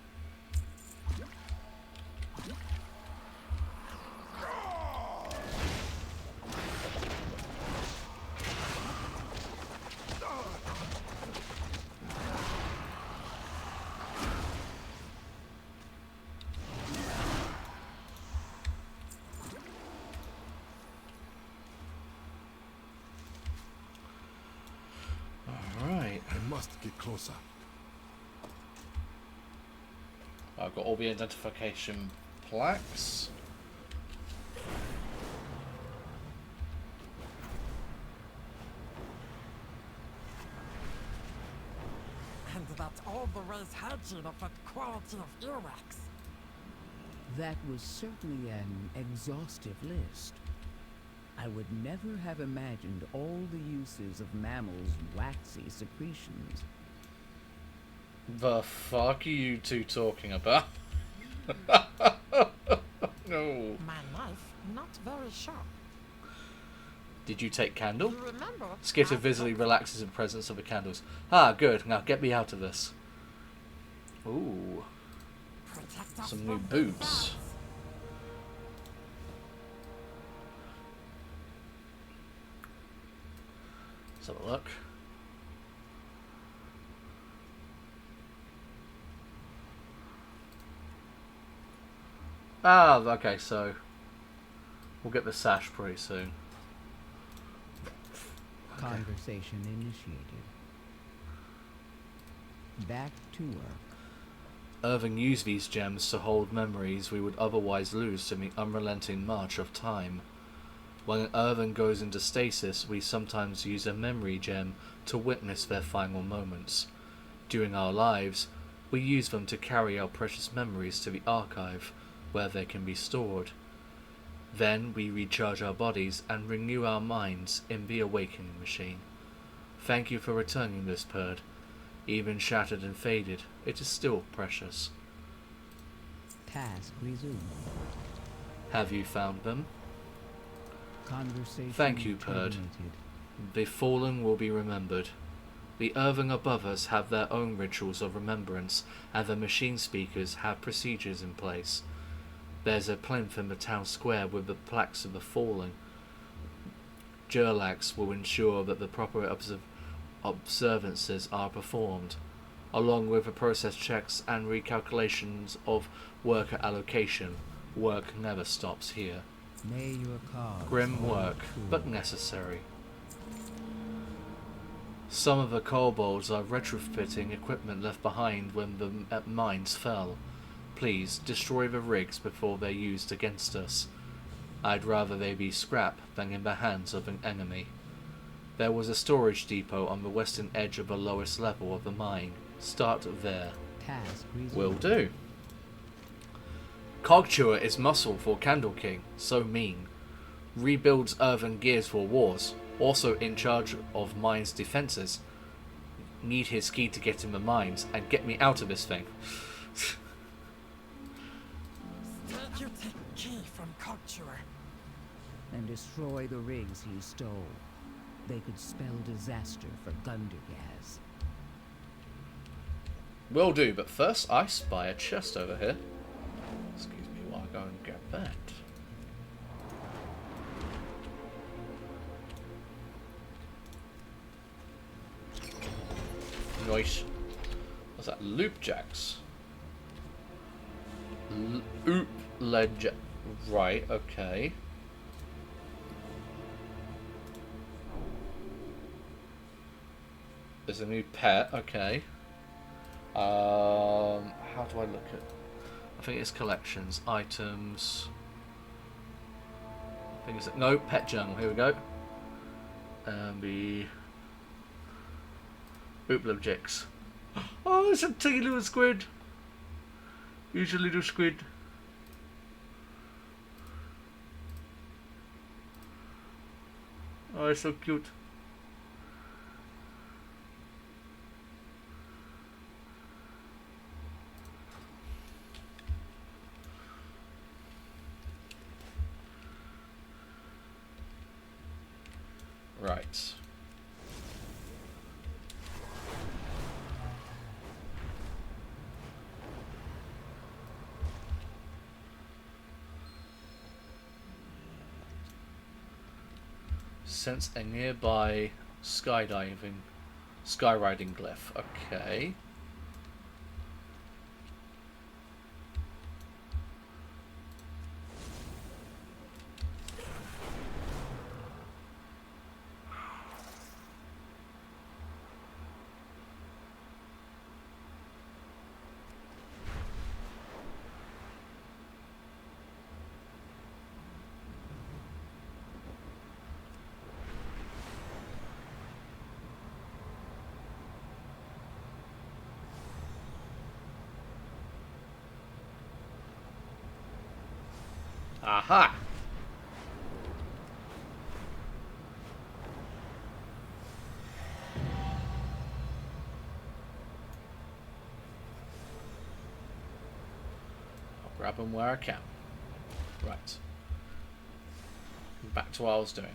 All right. I must get closer. I've got all the identification plaques. And that's all the race had you of that quality of earwax. That was certainly an exhaustive list. I would never have imagined all the uses of mammals' waxy secretions. The fuck are you two talking about? No. My knife, not very sharp. Did you take candle? You remember? Skitter I visibly took- relaxes in presence of the candles. Ah, good. Now get me out of this. Ooh. Protect us Some new from boots. bats. Let's have a look. Ah, okay, so we'll get the sash pretty soon. Conversation initiated. Back to work. Irving used these gems to hold memories we would otherwise lose to the unrelenting march of time. When Irving goes into stasis, we sometimes use a memory gem to witness their final moments. During our lives, we use them to carry our precious memories to the archive, where they can be stored. Then we recharge our bodies and renew our minds in the awakening machine. Thank you for returning this, Perd. Even shattered and faded, it is still precious. Task resumed. Have you found them? Conversation Thank you, Perd. terminated. The fallen will be remembered. The Irving above us have their own rituals of remembrance, and the machine speakers have procedures in place. There's a plinth in the town square with the plaques of the fallen. Gerlax will ensure that the proper observances are performed, along with the process checks and recalculations of worker allocation. Work never stops here. May your cause Grim hold work, true. but necessary. Some of the kobolds are retrofitting equipment left behind when the mines fell. Please, destroy the rigs before they're used against us. I'd rather they be scrap than in the hands of an enemy. There was a storage depot on the western edge of the lowest level of the mine. Start there. Task resumed. Will do. Cogchewer is muscle for Candle King, so mean. Rebuilds earthen gears for wars, also in charge of mine's defences. need his key to get in the mines and get me out of this thing. Still you take key from Clocktower. And destroy the rigs he stole. They could spell disaster for Gundergaz. Will do, but first I spy a chest over here. Excuse me while I go and get that. Nice. What's that? Loop jacks. Oop ledge. Right, okay. There's a new pet, okay. How do I look at? I think it's collections, items. I think it's no pet journal. Here we go. And the Oop objects. Oh, it's a tiny little squid. Here's a little squid. Oh, it's so cute. Right. Sense a nearby skydiving, skyriding glyph. Okay. Aha! I'll grab them where I can. Right. Back to what I was doing.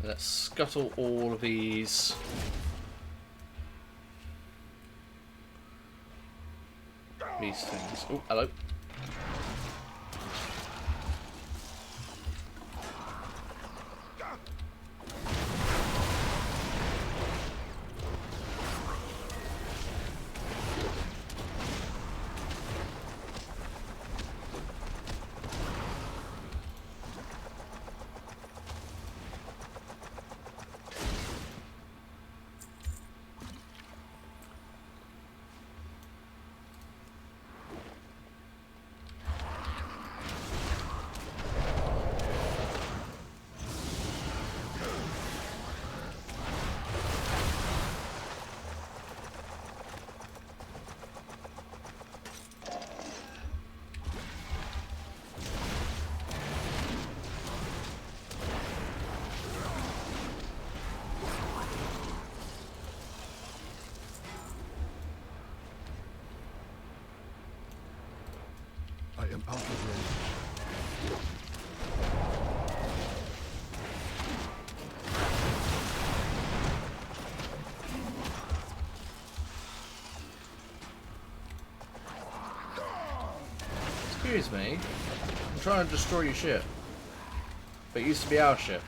Let's scuttle all of these. These things. Oh, hello. I am out of range. Excuse me. I'm trying to destroy your ship. But it used to be our ship.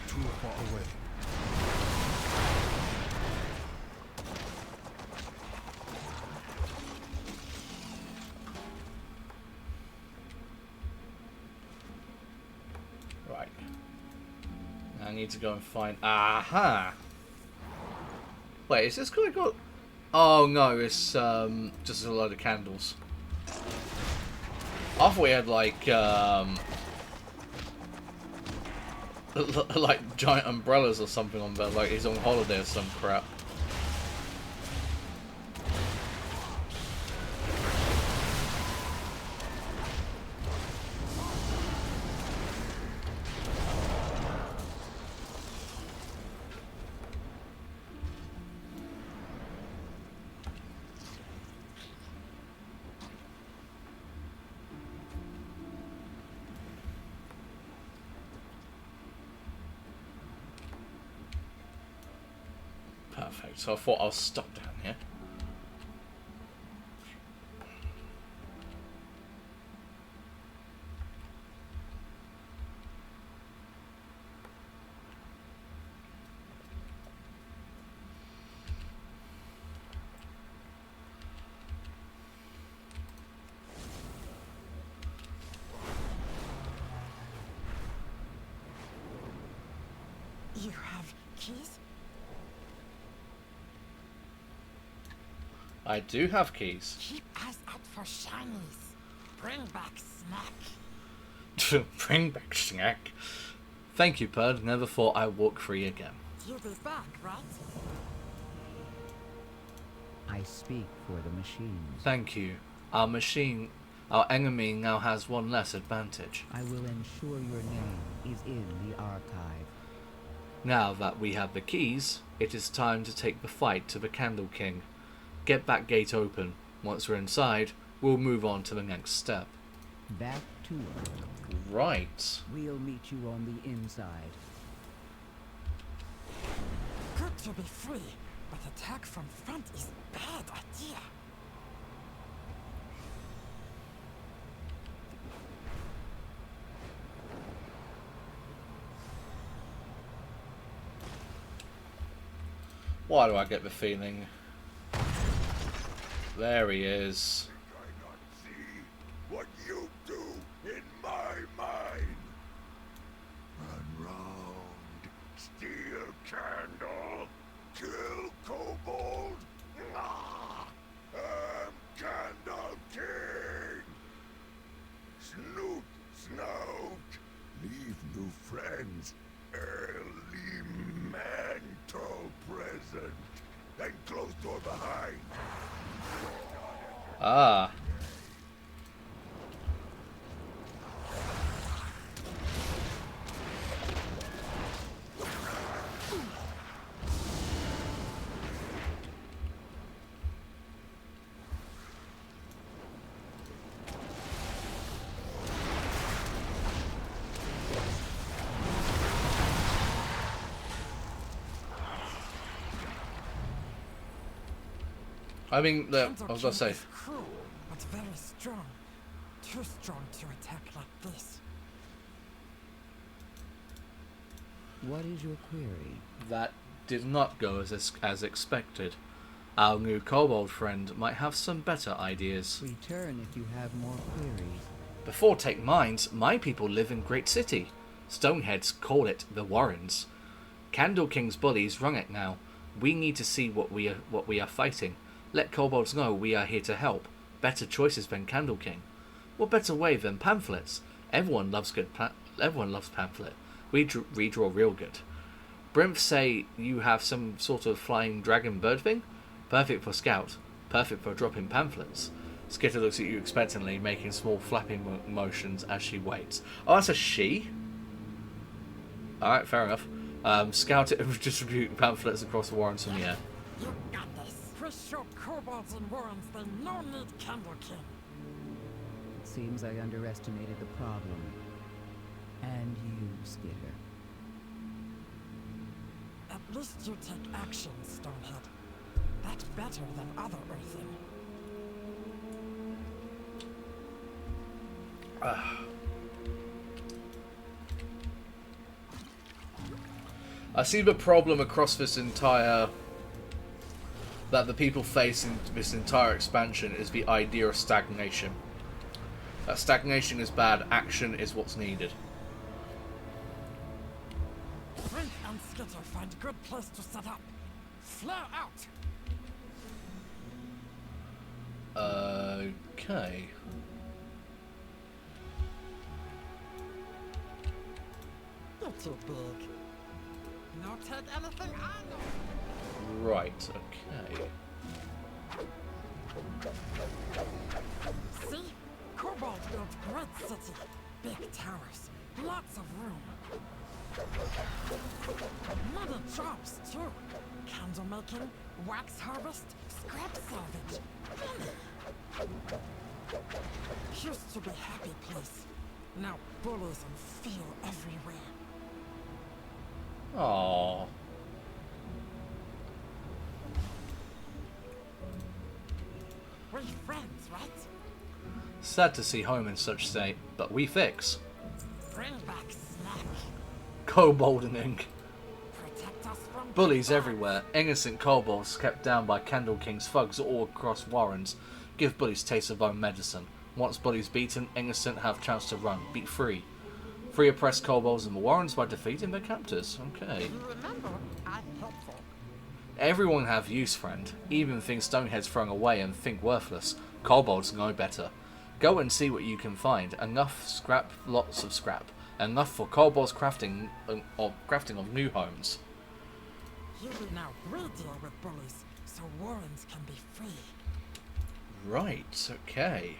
Too far away. I need to go and find... Aha! Wait, is this guy got... Oh no, it's just a load of candles. I thought we had like like giant umbrellas or something on there, like he's on holiday or some crap. Perfect. So I thought I was stuck down here. You have keys? I do have keys. Keep eyes out for shinies. Bring back snack. Bring back snack. Thank you, Bird. Never thought I'd walk free again. You'll be back, right? I speak for the machines. Thank you. Our enemy now has one less advantage. I will ensure your name is in the archive. Now that we have the keys, it is time to take the fight to the Candle King. Get that gate open. Once we're inside, we'll move on to the next step. Back to work. Right. We'll meet you on the inside. Good to be free, but attack from front is a bad idea. Why do I get the feeling? There he is. I not see what you do in my mind. Run round, steal candle, kill kobold. I'm Candle King. Snoot, snout, leave new friends. Early mantle present. And close door behind. Ah. I mean, I was gonna say, Is cruel, but very strong. Too strong to attack like this. What is your query? that did not go as expected. Our new kobold friend might have some better ideas. Return if you have more queries. Before take mines, my people live in Great City. Stoneheads call it the Warrens. Candle King's bodies run it now. We need to see what we are fighting. Let kobolds know we are here to help. Better choices than Candle King. What better way than pamphlets? Everyone loves pamphlet. We redraw real good. Brimps say you have some sort of flying dragon bird thing? Perfect for scout. Perfect for dropping pamphlets. Skitter looks at you expectantly, making small flapping motions as she waits. Oh, that's a she? Alright, fair enough. Scout it and distribute pamphlets across the Warrens from the air. You got this. Chris showed kobolds and warrens they no need Candle King. It seems I underestimated the problem. And you, Skitter. At least you take action, Stonehead. That's better than other Earthing. I see the problem across this entire... that the people face in this entire expansion is the idea of stagnation. That stagnation is bad, action is what's needed. Free better find a good place to set up. Flare out! Okay. Not too big. No take anything I know. Right, okay. See? Kobold built great city. Big towers. Lots of room. Many jobs, too. Candle making, wax harvest, scrap salvage. Money. Used to be happy place. Now bullies and fear everywhere. Aww. We're friends, right? Sad to see home in such state, but we fix. Bring back snack. Koboldening. Protect us from Bullies bad everywhere. Innocent kobolds kept down by Candle King's thugs all across Warrens. Give bullies taste of own medicine. Once bullies beaten, innocent have chance to run. Beat free. Free oppressed kobolds in the Warrens by defeating their captors. Okay. You remember, I'm helpful. Everyone have use, friend. Even things stoneheads throwing away and think worthless. Kobolds know better. Go and see what you can find. Enough scrap, lots of scrap. Enough for kobolds crafting of new homes. You will now deal with bullies, so Warrens can be free. Right, okay.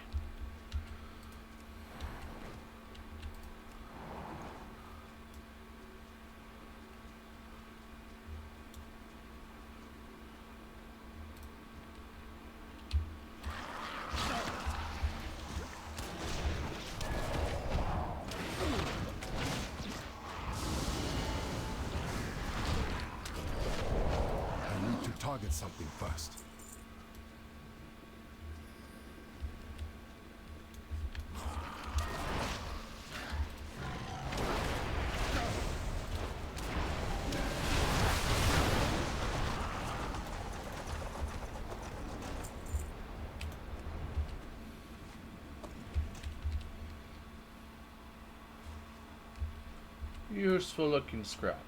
I need to target something first. Useful looking scrap.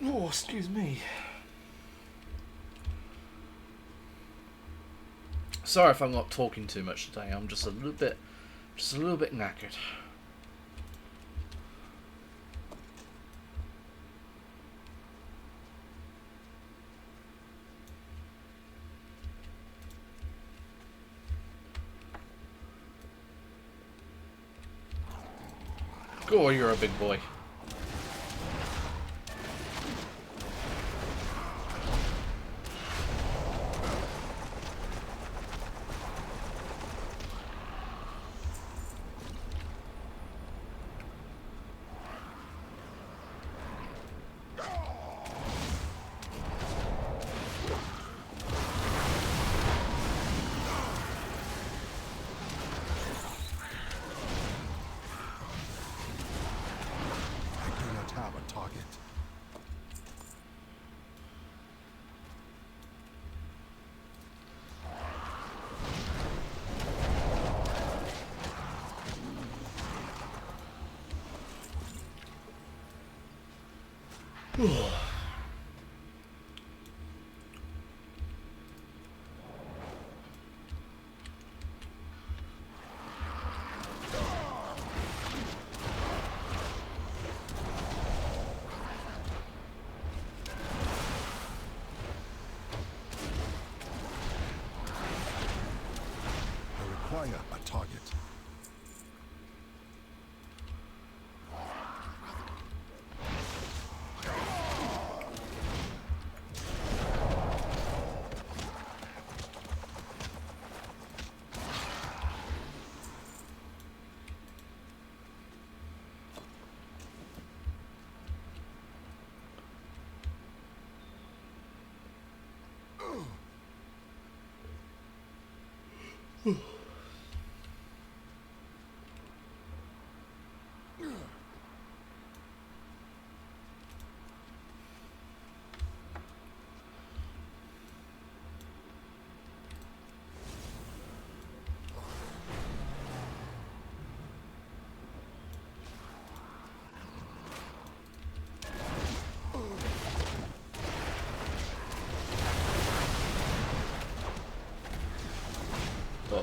Oh, excuse me. Sorry if I'm not talking too much today. I'm just a little bit knackered. Go, you're a big boy. I do not have a target. I require a target. What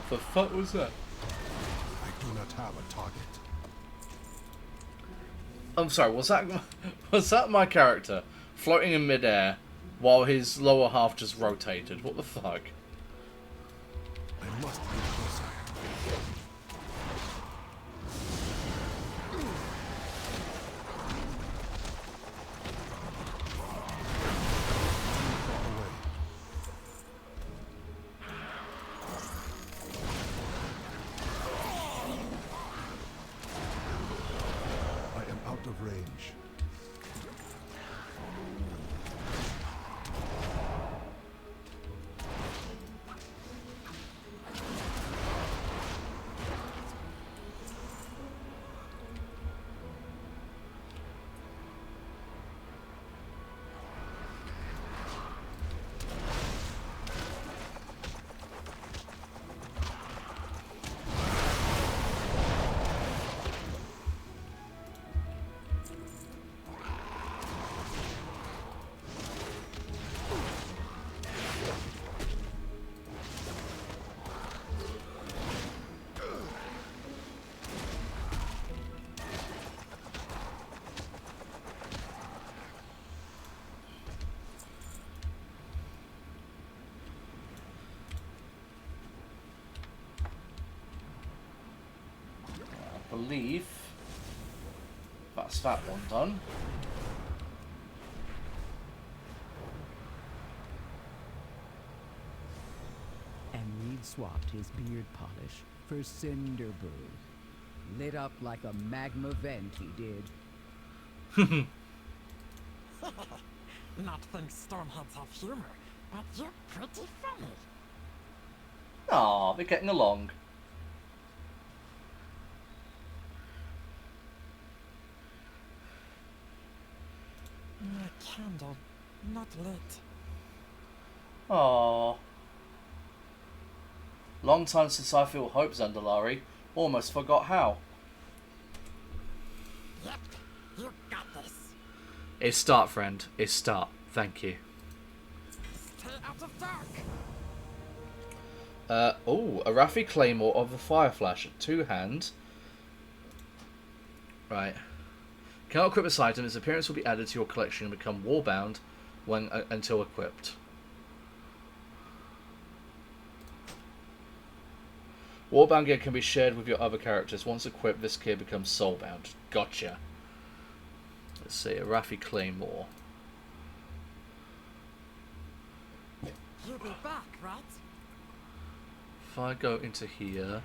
the fuck was that? I do not have a target. I'm sorry, was that my character floating in midair while his lower half just rotated? What the fuck? I must be closer. Too far away. I am out of range. Believe that's that one done. And Reed swapped his beard polish for Cinderbrew. Lit up like a magma vent, he did. Not think Stormheads have humor, but you're pretty funny. Aw, they're getting along. My candle, not lit. Aw. Long time since I feel hope, Zandalari. Almost forgot how. Yep, you got this. It's start, friend. It's start. Thank you. Stay out of dark. Oh, a Raffi Claymore of the Fire Flash. 2 hands. Right. Cannot equip this item. Its appearance will be added to your collection and become warbound when until equipped. Warbound gear can be shared with your other characters. Once equipped, this gear becomes soulbound. Gotcha. Let's see, a Raffi Claymore. You'll be back, right? If I go into here...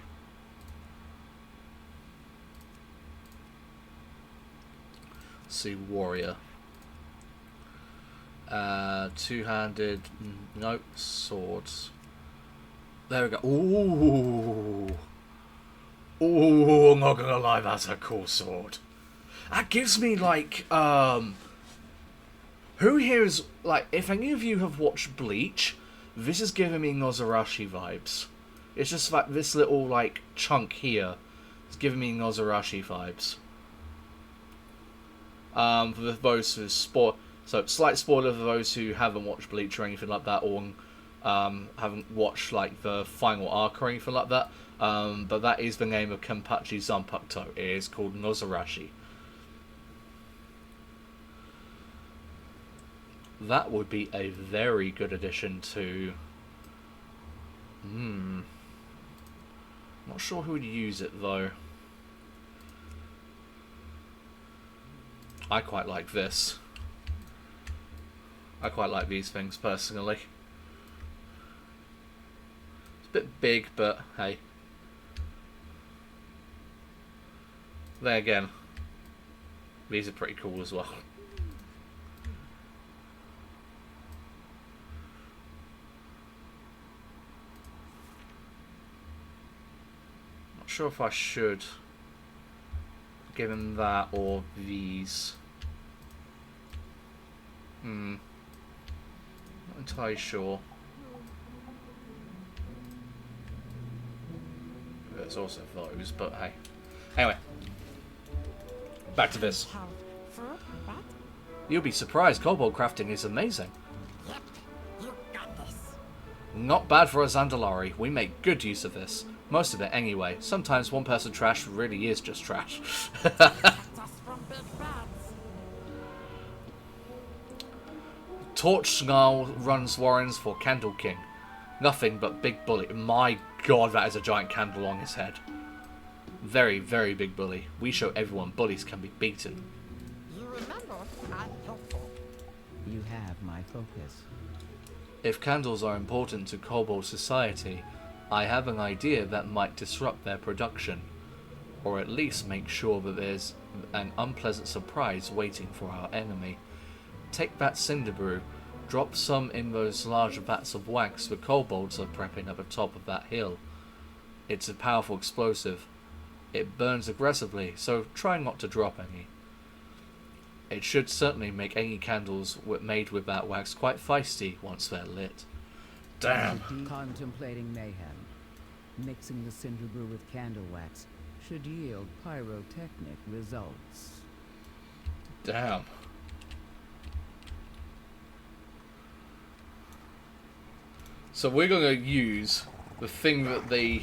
see, warrior. Two-handed, nope, swords. There we go. Ooh, ooh! I'm not gonna lie, that's a cool sword. That gives me like, who here is like? If any of you have watched Bleach, this is giving me Nozarashi vibes. It's just like this little like chunk here. It's giving me Nozarashi vibes. For those who so slight spoiler for those who haven't watched Bleach or anything like that, or haven't watched like the final arc or anything like that. But that is the name of Kenpachi Zanpakuto. It is called Nozarashi. That would be a very good addition to. Not sure who would use it though. I quite like this. I quite like these things personally. It's a bit big, but hey. There again. These are pretty cool as well. sure if I should give him that or these. Not entirely sure. There's also those, but hey. Anyway, back to this. Have food, but You'll be surprised, kobold crafting is amazing. yep, you got this. Not bad for a Zandalari. We make good use of this. Most of it anyway. Sometimes one person trash really is just trash. Protect us from big bads. Torch Snarl runs warrens for Candle King. Nothing but big bully. My god, that is a giant candle on his head. Very, very big bully. We show everyone bullies can be beaten. You remember, I'm helpful. You have my focus. If candles are important to kobold society, I have an idea that might disrupt their production. Or at least make sure that there's an unpleasant surprise waiting for our enemy. Take that cinder brew. Drop some in those large vats of wax the kobolds are prepping at the top of that hill. It's a powerful explosive. It burns aggressively, so try not to drop any. It should certainly make any candles made with that wax quite feisty once they're lit. Damn. Contemplating mayhem. Mixing the cinder brew with candle wax should yield pyrotechnic results. Damn. So we're going to use the thing that the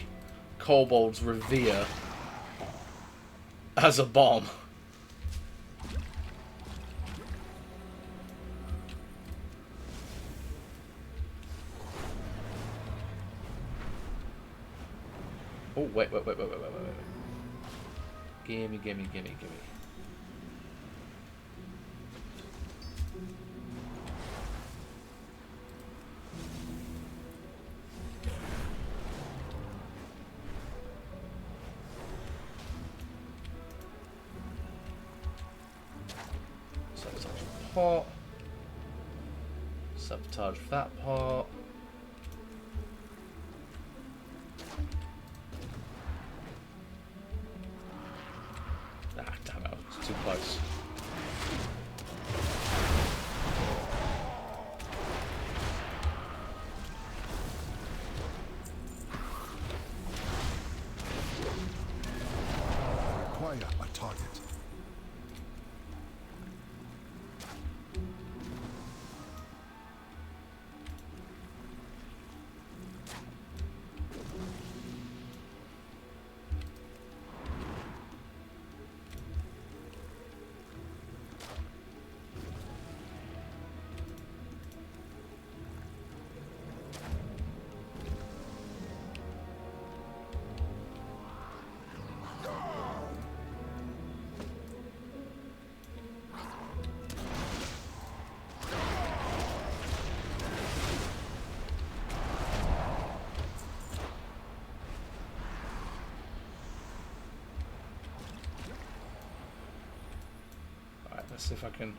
kobolds revere as a bomb. Oh, wait. Gimme. Sabotage pot. Sabotage that pot. Ah, damn it, I was too close. Acquire a target. Alright, let's see if I can...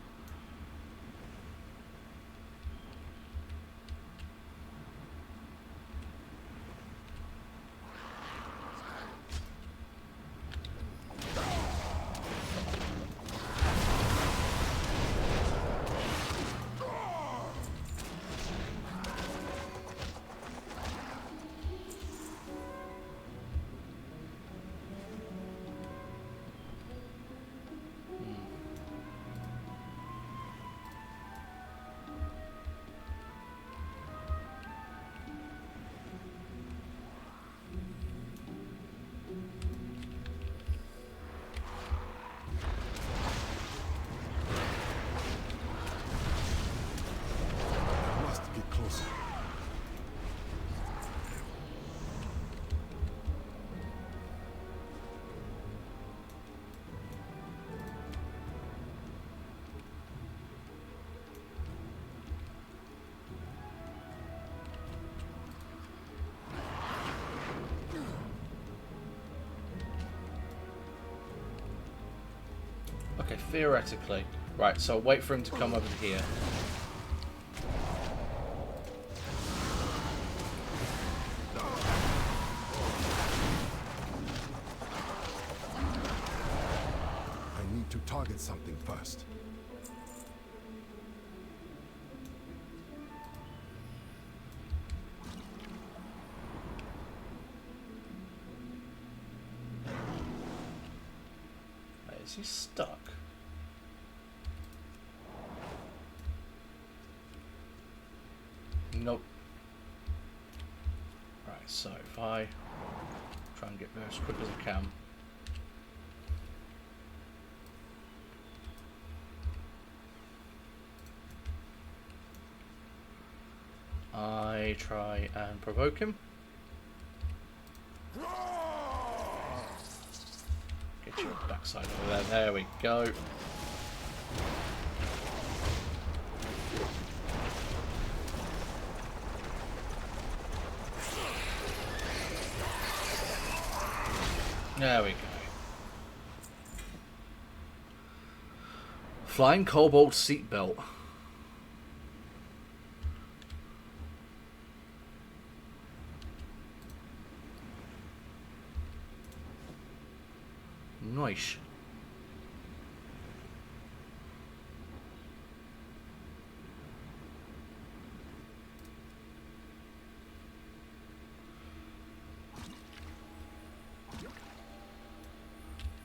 Must get closer. Okay, theoretically. Right, so I'll wait for him to come over here. get something first. Wait, is he stuck? Nope. Right, so if I try and get there as quick as I can. I try and provoke him. Get your backside over there. There we go. There we go. Flying Cobalt seatbelt. Nice.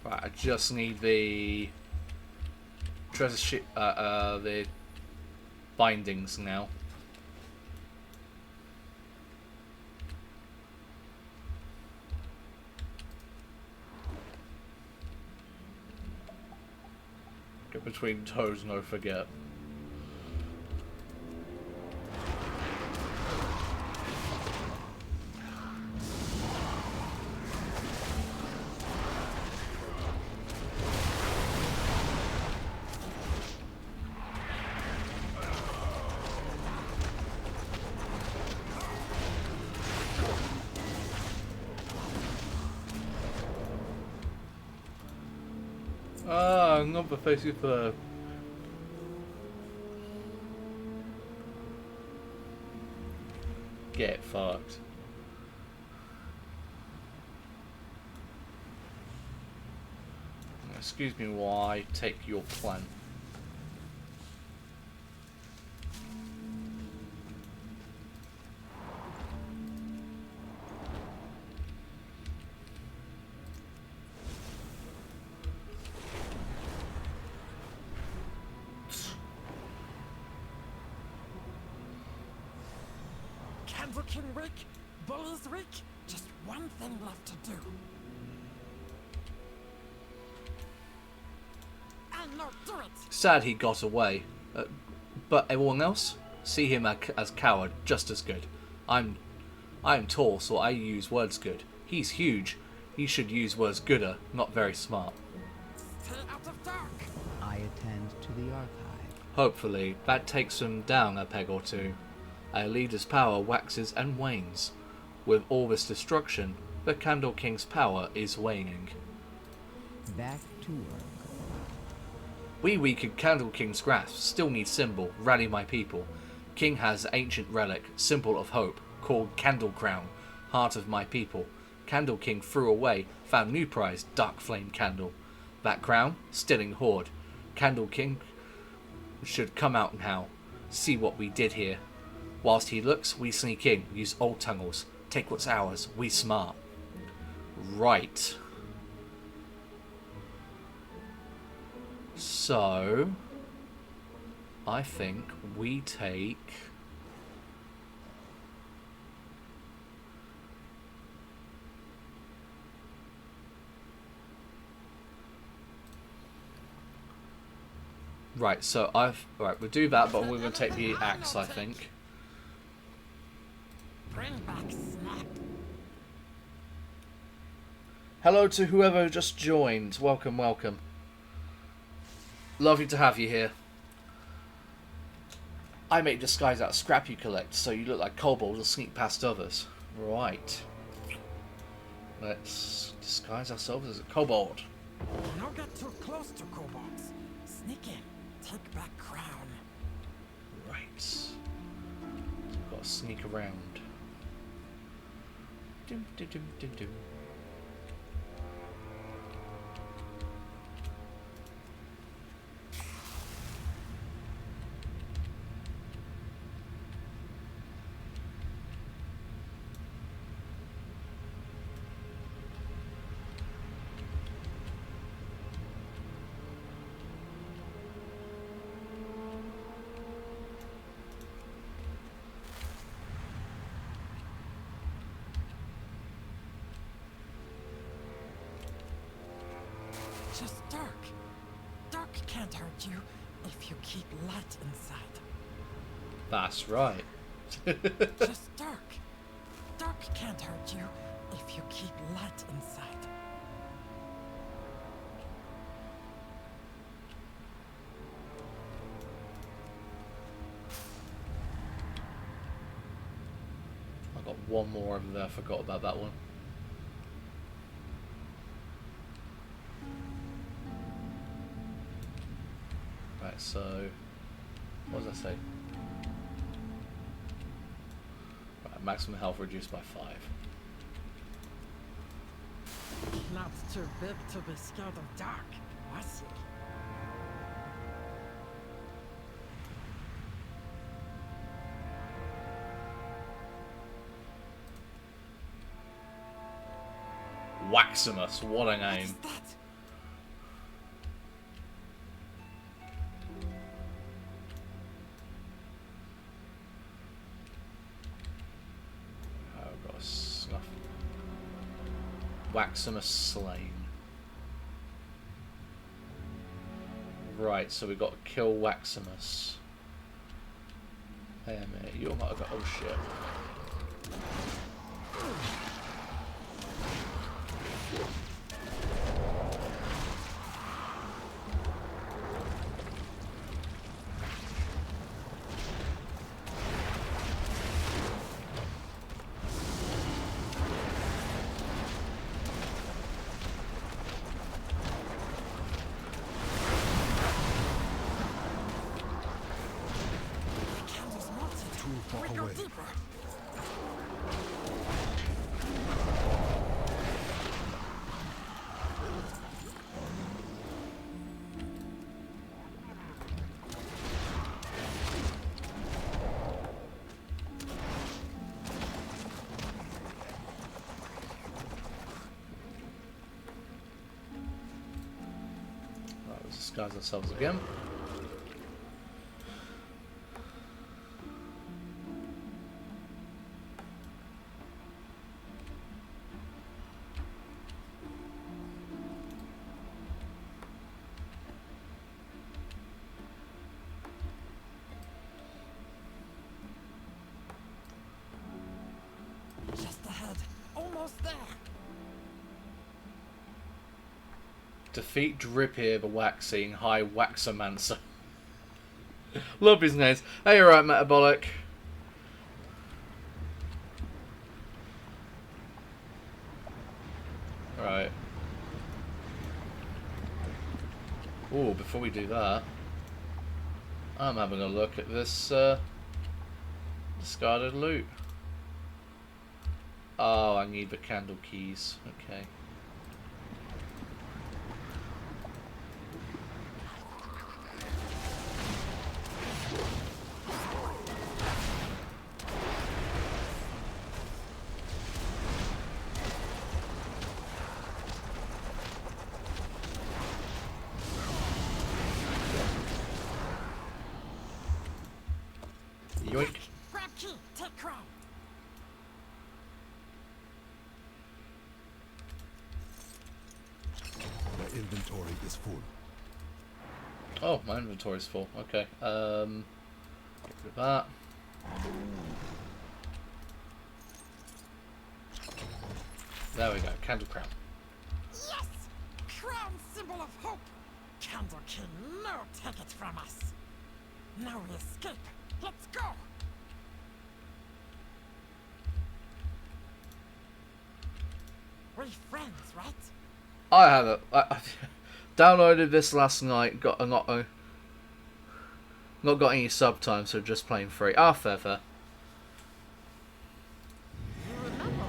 Right, I just need the treasure ship, the bindings now. Get between toes, no forget. Ah, not the face of the... Get fucked. Excuse me while I take your plant. Candle King weak, Bully's weak. Just one thing left to do. And not do it. Sad he got away, but everyone else see him as coward just as good. I'm tall, so I use words good. He's huge. He should use words gooder, not very smart. Stay out of dark. I attend to the archive. Hopefully, that takes him down a peg or two. Our leader's power waxes and wanes. With all this destruction, the Candle King's power is waning. Back to work. We weakened Candle King's grasp, still need symbol, rally my people. King has ancient relic, symbol of hope, called Candle Crown, heart of my people. Candle King threw away, found new prize, dark flame candle. That crown, still in hoard. Candle King should come out now, see what we did here. Whilst he looks, we sneak in, use old tunnels, take what's ours, we smart. Right. So, I think we take... Right, so we'll do that, but we're going to take the axe, I think. Bring back Snap. Hello to whoever just joined. Welcome, welcome. Lovely to have you here. I make disguise out of scrap you collect, so you look like kobolds and sneak past others. Right. Let's disguise ourselves as a kobold. Don't get too close to kobolds. Sneak in. Take back crown. Right. Gotta sneak around. Dum, dum, dum, dum, dum. just dark. Dark can't hurt you if you keep light inside. That's right. Just dark. Dark can't hurt you if you keep light inside. I got one more over there. I forgot about that one. Right, so what does that say? Right, maximum health reduced by 5. Not too big to be scared of dark, was he? Waximus, what a name. What's that? Oh, I've got a snuff. Waximus slain. Right, so we've got to kill Waximus. Hey, mate, you might have got. Oh shit. The candle's melted. Too far We go away. deeper. Right, let's disguise ourselves again. Just ahead. Almost there. Defeat Dripir the Waxing High Waxomancer. Love his names. Hey, you're right, Metabolic. Right. Oh, before we do that, I'm having a look at this discarded loot. Oh, I need the candle keys. Okay. Yoink. Grab key. Take crown. The inventory is full. Oh, my inventory's full. Okay. Get rid of that. There we go. Candle crown. Yes! Crown symbol of hope! Candle can no take it from us. Now we escape. Let's go! We're friends, right? I have it. I downloaded this last night. Not got any subtitles, so just plain free. Ah, fair. You remember?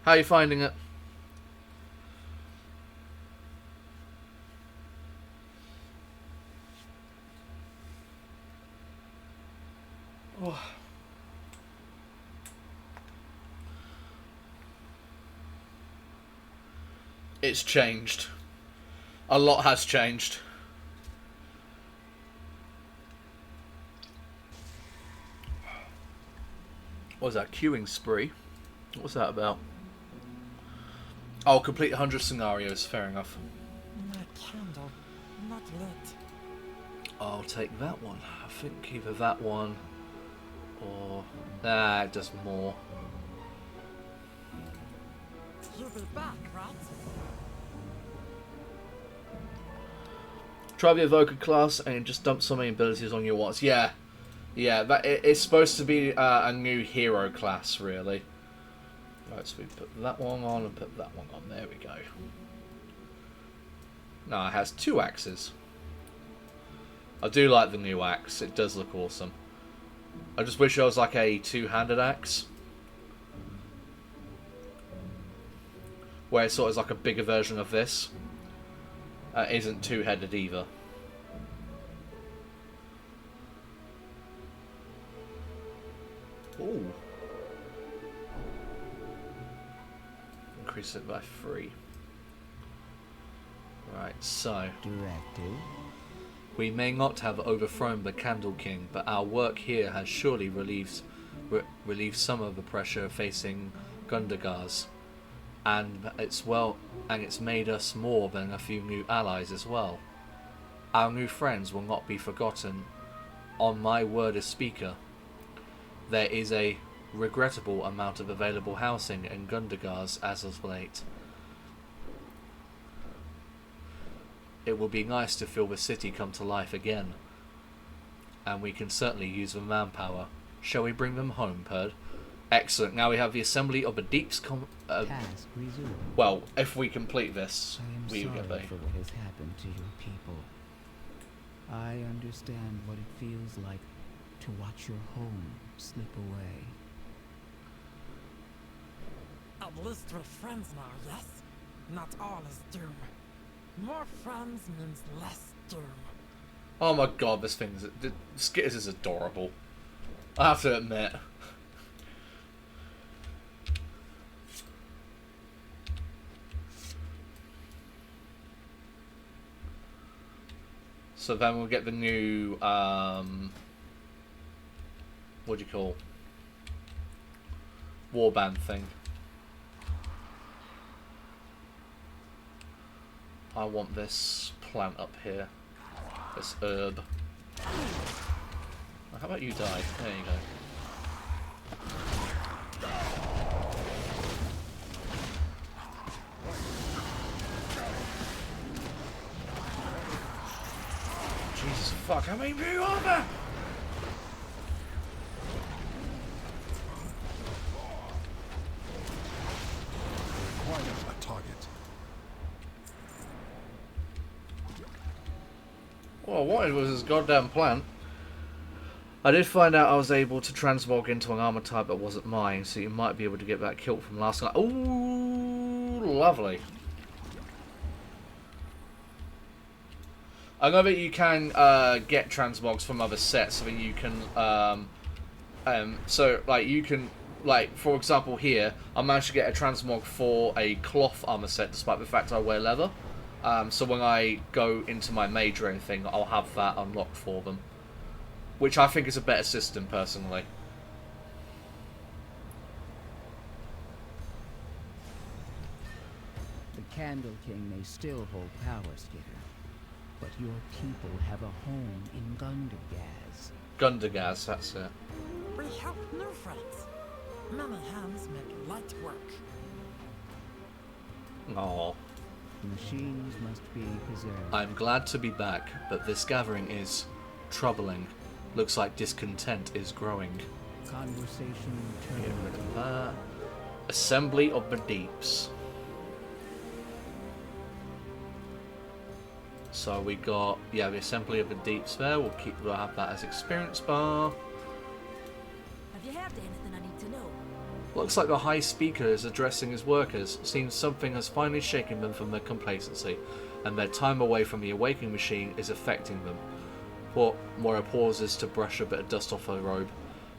How are you finding it? Oh. It's changed. A lot has changed. What was that? Queuing spree? What was that about? I'll complete 100 scenarios, fair enough. My candle, not lit. I'll take that one. I think either that one or... Nah, it does more. You'll be back, right? Try the Evoker class and just dump so many abilities on your watts. Yeah. Yeah, it's supposed to be a new hero class, really. Right, so we put that one on and put that one on. There we go. Now it has 2 axes. I do like the new axe. It does look awesome. I just wish it was like a 2-handed axe. Where it's sort of like a bigger version of this. Isn't 2-headed either. Ooh. Increase it by 3. Right, so... Directive. We may not have overthrown the Candle King, but our work here has surely relieved some of the pressure facing Gundagars. And it's made us more than a few new allies as well. Our new friends will not be forgotten. On my word as speaker, there is a regrettable amount of available housing in Gundagars as of late. It will be nice to feel the city come to life again. And we can certainly use the manpower. Shall we bring them home, Perd? Excellent. Now we have the assembly of the Deep's Task resumed. well, if we complete this, I am we will sorry get for what has happened to your people. I understand what it feels like to watch your home slip away. At least we're friends now, yes? Not all is doom. More friends means less doom. Oh my god, this thing is... Skitters is adorable. I have to admit. So then we'll get the new, what do you call? Warband thing. I want this plant up here. This herb. How about you die? There you go. Jesus fuck, how many people are there? Acquire a target. All I wanted was this goddamn plant. I did find out I was able to transmog into an armor type that wasn't mine, so you might be able to get that kilt from last night. Ooh, lovely. I know that you can get transmogs from other sets, so that you can, so like you can, like for example here, I managed to get a transmog for a cloth armor set, despite the fact I wear leather. So when I go into my mage or anything, I'll have that unlocked for them, which I think is a better system personally. The Candle King may still hold power, Skitter, but your people have a home in Gundagaz. Gundagaz, that's it. We help new friends. Many hands make light work. Aww. Machines must be preserved. I'm glad to be back, but this gathering is troubling. Looks like discontent is growing. Conversation Get turned. rid of that. Assembly of the Deeps. So we got, yeah, the Assembly of the Deeps there. We'll have that as experience bar. Have you heard anything I need to know? Looks like the High Speaker is addressing his workers. Seems something has finally shaken them from their complacency, and their time away from the awakening machine is affecting them. Mora pauses to brush a bit of dust off her robe.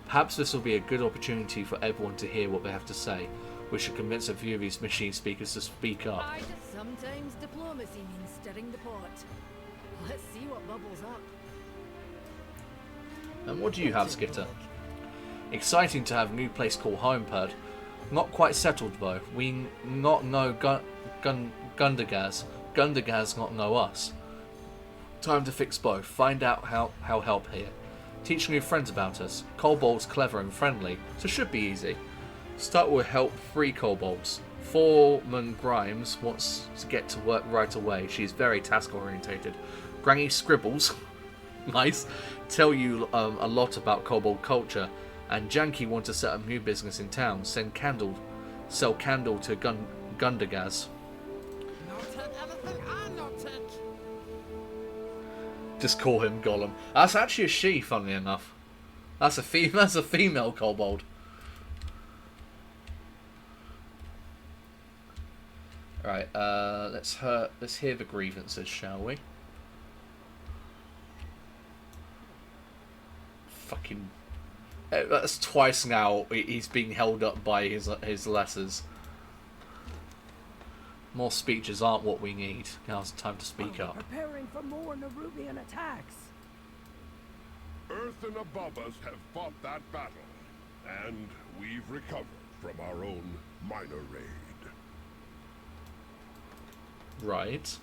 Perhaps this will be a good opportunity for everyone to hear what they have to say. We should convince a few of these machine speakers to speak up. Sometimes diplomacy means stirring the pot. Let's see what bubbles up. And what do you have, Skitter? Exciting to have a new place called home, Perd. Not quite settled though. We not know Gundagaz. Gundagaz not know us. Time to fix both. Find out how help here. Teach new friends about us. Kobold's clever and friendly, so should be easy. Start with help 3 kobolds. Foreman Grimes wants to get to work right away. She's very task orientated. Granny Scribbles, nice, tell you a lot about kobold culture. And Janky wants to set up new business in town. Sell candle to Gundagaz. No take anything I no take. Just call him Gollum. That's actually a she, funnily enough. That's a female kobold. Right, let's hear the grievances, shall we? Fucking, that's twice now he's being held up by his letters. More speeches aren't what we need. Now's the time to speak up. Preparing for more Nerubian attacks. Earth and above us have fought that battle, and we've recovered from our own minor raid. Right.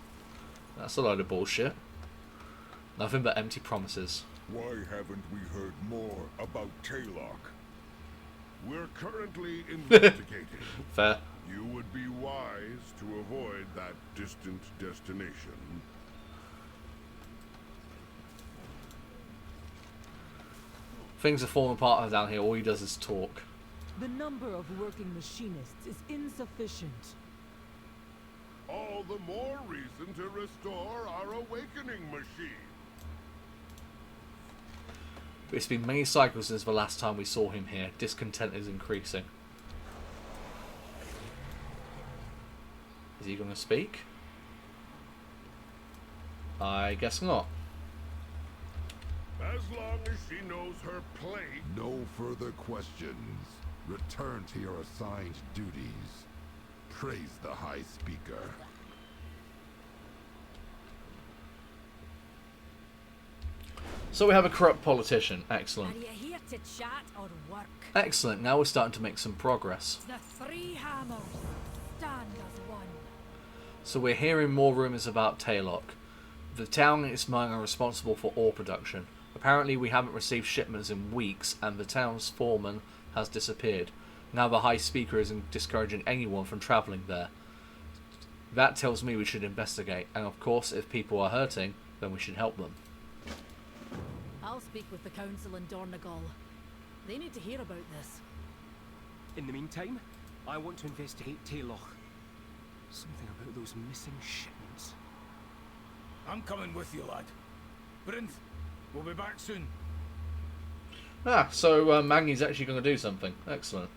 That's a load of bullshit. Nothing but empty promises. Why haven't we heard more about Taylock? We're currently investigating. Fair. You would be wise to avoid that distant destination. Things are falling apart down here. All he does is talk. The number of working machinists is insufficient. All the more reason to restore our awakening machine. It's been many cycles since the last time we saw him here. Discontent is increasing. Is he going to speak? I guess not. As long as she knows her place. No further questions. Return to your assigned duties. Praise the High Speaker. So we have a corrupt politician. Excellent. Are you here to chat or work? Excellent. Now we're starting to make some progress. The 3 hammers stand as one. So we're hearing more rumours about Taylock. The town and its mine are responsible for ore production. Apparently we haven't received shipments in weeks, and the town's foreman has disappeared. Now the High Speaker is discouraging anyone from travelling there. That tells me we should investigate, and of course if people are hurting, then we should help them. I'll speak with the council in Dornegal. They need to hear about this. In the meantime, I want to investigate Taylock. Something about those missing shipments. I'm coming with you, lad. Brinth, we'll be back soon. Ah, so Maggie's actually going to do something. Excellent.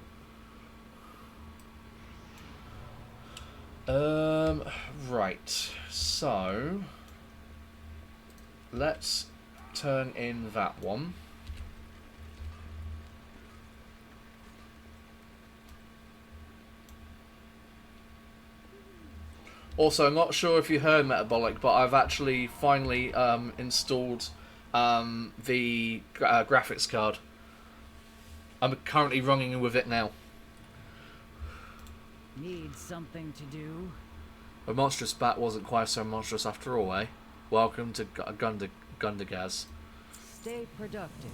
Right. So let's turn in that one. Also, I'm not sure if you heard, Metabolic, but I've actually finally installed the graphics card. I'm currently running with it now. Need something to do? A monstrous bat wasn't quite so monstrous after all, eh? Welcome to Gundagaz. Stay productive.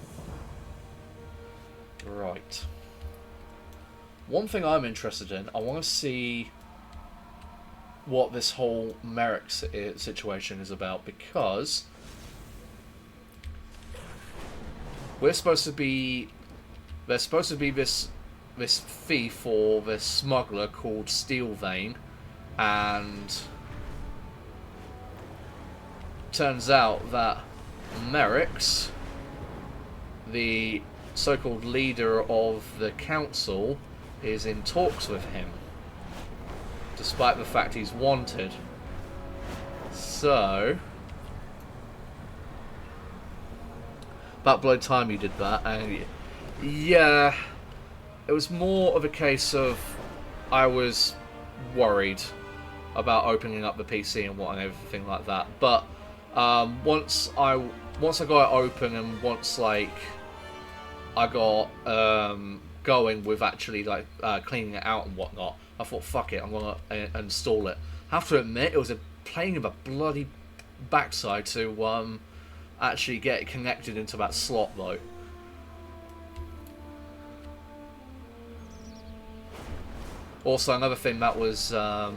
Right. One thing I'm interested in, I want to see what this whole Merrick situation is about, because there's supposed to be this thief or this smuggler called Steelvein, and turns out that Merrick's, the so-called leader of the council, is in talks with him, despite the fact he's wanted. So about bloody time you did that. And yeah, it was more of a case of I was worried about opening up the PC and what and everything like that. But once I got it open, and once like I got going with actually like cleaning it out and whatnot, I thought, fuck it, I'm gonna install it. have to admit, it was a pain of a bloody backside to actually get connected into that slot, though. Also, another thing that was that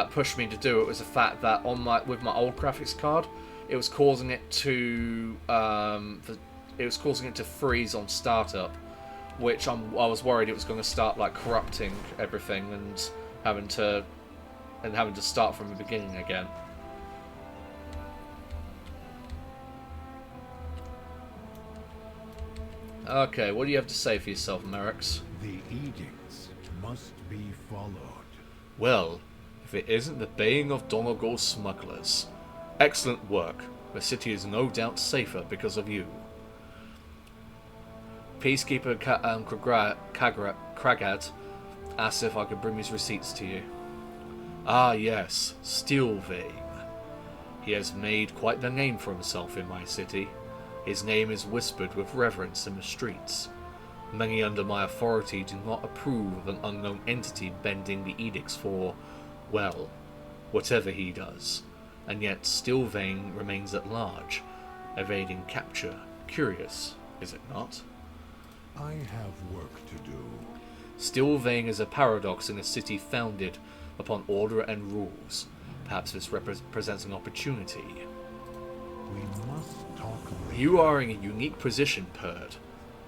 pushed me to do it was the fact that with my old graphics card, it was causing it to freeze on startup, which I was worried it was going to start like corrupting everything and having to start from the beginning again. Okay, what do you have to say for yourself, Merrick's? The edicts must be followed. Well, if it isn't the baying of Donagor's smugglers. Excellent work. The city is no doubt safer because of you. Peacekeeper Kragad asked if I could bring his receipts to you. Ah yes, Steelvane. He has made quite the name for himself in my city. His name is whispered with reverence in the streets. Many under my authority do not approve of an unknown entity bending the edicts for, well, whatever he does. And yet Steelvane remains at large, evading capture. Curious, is it not? I have work to do. Steelvane is a paradox in a city founded upon order and rules. Perhaps this represents an opportunity. We must talk later. You are in a unique position, Perd.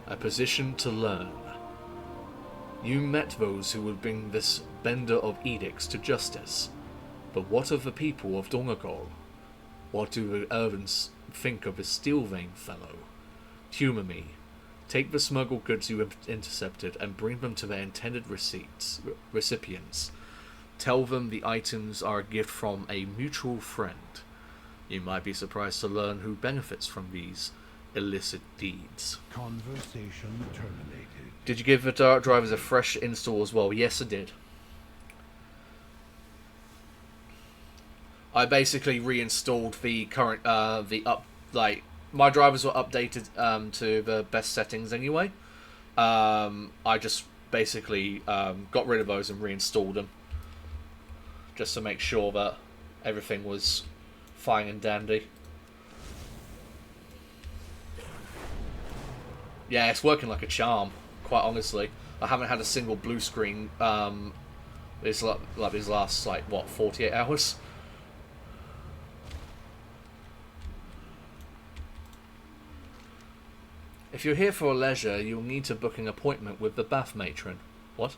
A position to learn. You met those who would bring this bender of edicts to justice. But what of the people of Donagor? What do the Irvins think of this Steelvane fellow? Humour me. Take the smuggled goods you have intercepted and bring them to their intended recipients. Tell them the items are a gift from a mutual friend. You might be surprised to learn who benefits from these illicit deeds. Conversation terminated. Did you give the Dark Drivers a fresh install as well? Yes, I did. I basically reinstalled the current, my drivers were updated to the best settings anyway. I just basically got rid of those and reinstalled them, just to make sure that everything was fine and dandy. Yeah, it's working like a charm, quite honestly. I haven't had a single blue screen these last, 48 hours? If you're here for leisure, you'll need to book an appointment with the bath matron. What?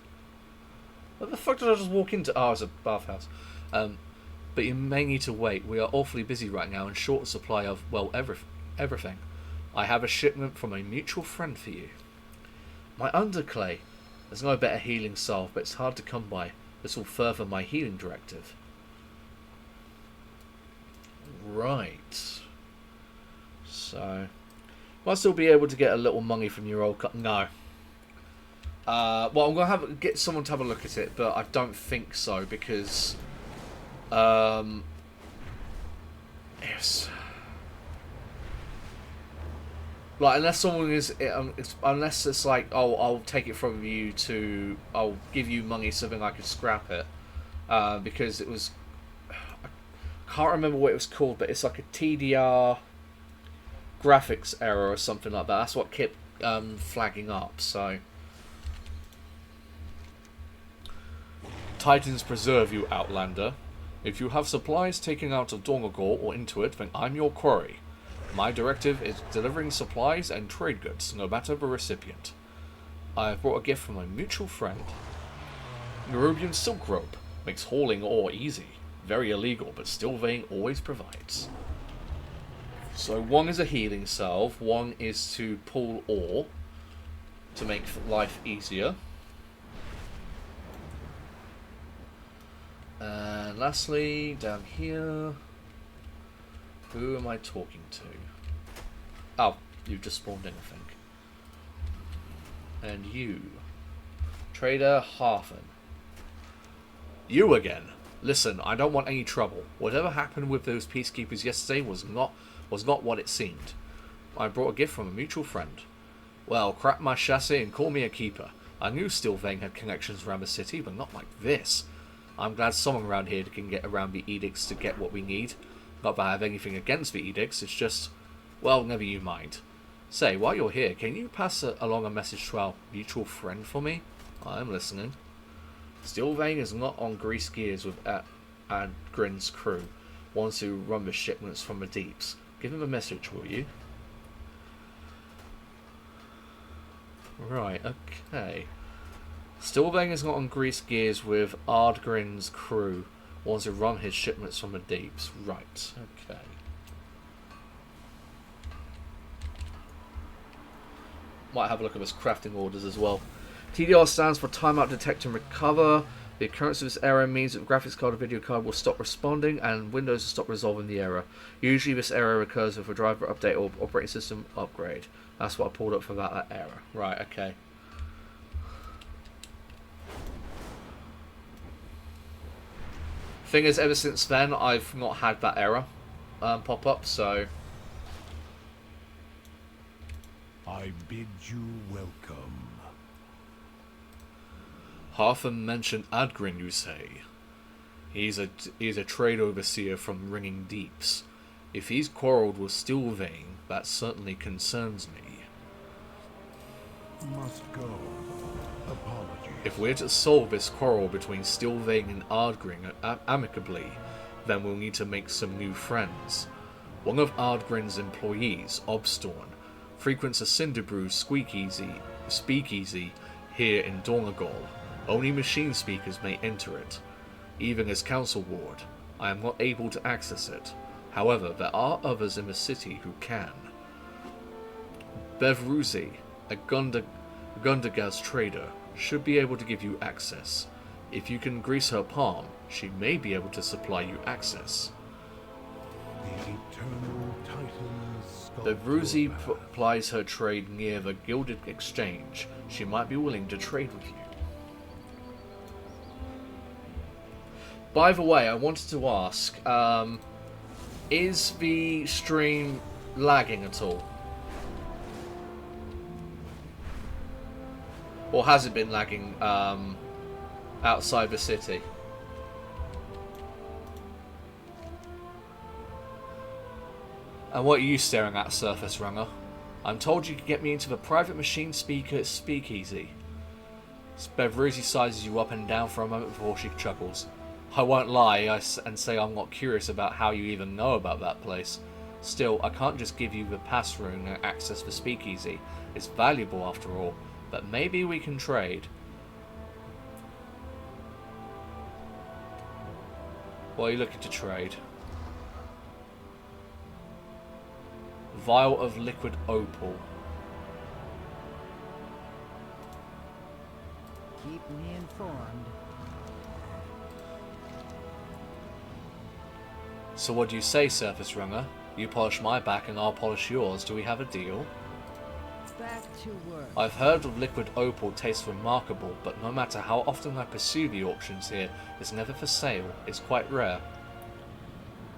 What the fuck did I just walk into? Oh, it's a bathhouse. But you may need to wait. We are awfully busy right now and short of supply of, well, everything. I have a shipment from a mutual friend for you. My underclay. There's no better healing salve, but it's hard to come by. This will further my healing directive. Right. So, might still be able to get a little money from your old no. Well, I'm gonna get someone to have a look at it, but I don't think so because, yes. Like, unless someone is, unless it's like, oh, I'll take it from you to, I'll give you money so then I could scrap it, because it was, I can't remember what it was called, but it's like a TDR graphics error or something like that. That's what kept flagging up. So, Titans preserve you, Outlander. If you have supplies taken out of Donagor or into it, then I'm your quarry. My directive is delivering supplies and trade goods, no matter the recipient. I have brought a gift from a mutual friend. Nerubian silk rope makes hauling ore easy. Very illegal, but Steelvane always provides. So one is a healing salve, one is to pull ore to make life easier. And lastly, down here, who am I talking to? Oh, you've just spawned in, I think. And you, Trader Harfin. You again. Listen, I don't want any trouble. Whatever happened with those peacekeepers yesterday was not what it seemed. I brought a gift from a mutual friend. Well, crap my chassis and call me a keeper. I knew Steelvane had connections around the city, but not like this. I'm glad someone around here can get around the edicts to get what we need. Not that I have anything against the edicts, it's just... well, never you mind. Say, while you're here, can you pass along a message to our mutual friend for me? I'm listening. Steelvane is not on grease gears with Adgrin's crew. Wants to run the shipments from the deeps. Give him a message, will you? Right, okay. Steelvane is not on grease gears with Ardgrin's crew. Wants to run his shipments from the deeps. Right, okay. Might have a look at his crafting orders as well. TDR stands for Timeout Detect and Recover. The occurrence of this error means that the graphics card or video card will stop responding and Windows will stop resolving the error. Usually this error occurs with a driver update or operating system upgrade. That's what I pulled up for that error. Right, okay. Thing is, ever since then, I've not had that error pop up, so... I bid you welcome. Hartham mentioned Adgrin, you say? He's a trade overseer from Ringing Deeps. If he's quarrelled with Steelvane, that certainly concerns me. Must go. Apologies. If we're to solve this quarrel between Steelvane and Ardgrin amicably, then we'll need to make some new friends. One of Ardgrin's employees, Obstorn, frequents a Cinderbrew speakeasy here in Dornagol. Only machine speakers may enter it. Even as council ward, I am not able to access it. However, there are others in the city who can. Bevruzi, a Gundagaz trader, should be able to give you access. If you can grease her palm, she may be able to supply you access. The eternal Titans. Bevruzi plies her trade near the Gilded Exchange. She might be willing to trade with you. By the way, I wanted to ask, is the stream lagging at all? Or has it been lagging outside the city? And what are you staring at, Surface Runner? I'm told you can get me into the private machine speaker speakeasy. Bevruzi sizes you up and down for a moment before she chuckles. I won't lie and say I'm not curious about how you even know about that place. Still, I can't just give you the pass rune and access the speakeasy. It's valuable after all, but maybe we can trade. What are you looking to trade? Vial of liquid opal. Keep me informed. So what do you say, Surface Runner? You polish my back and I'll polish yours. Do we have a deal? Back to work. I've heard of liquid opal tastes remarkable, but no matter how often I pursue the auctions here, it's never for sale. It's quite rare.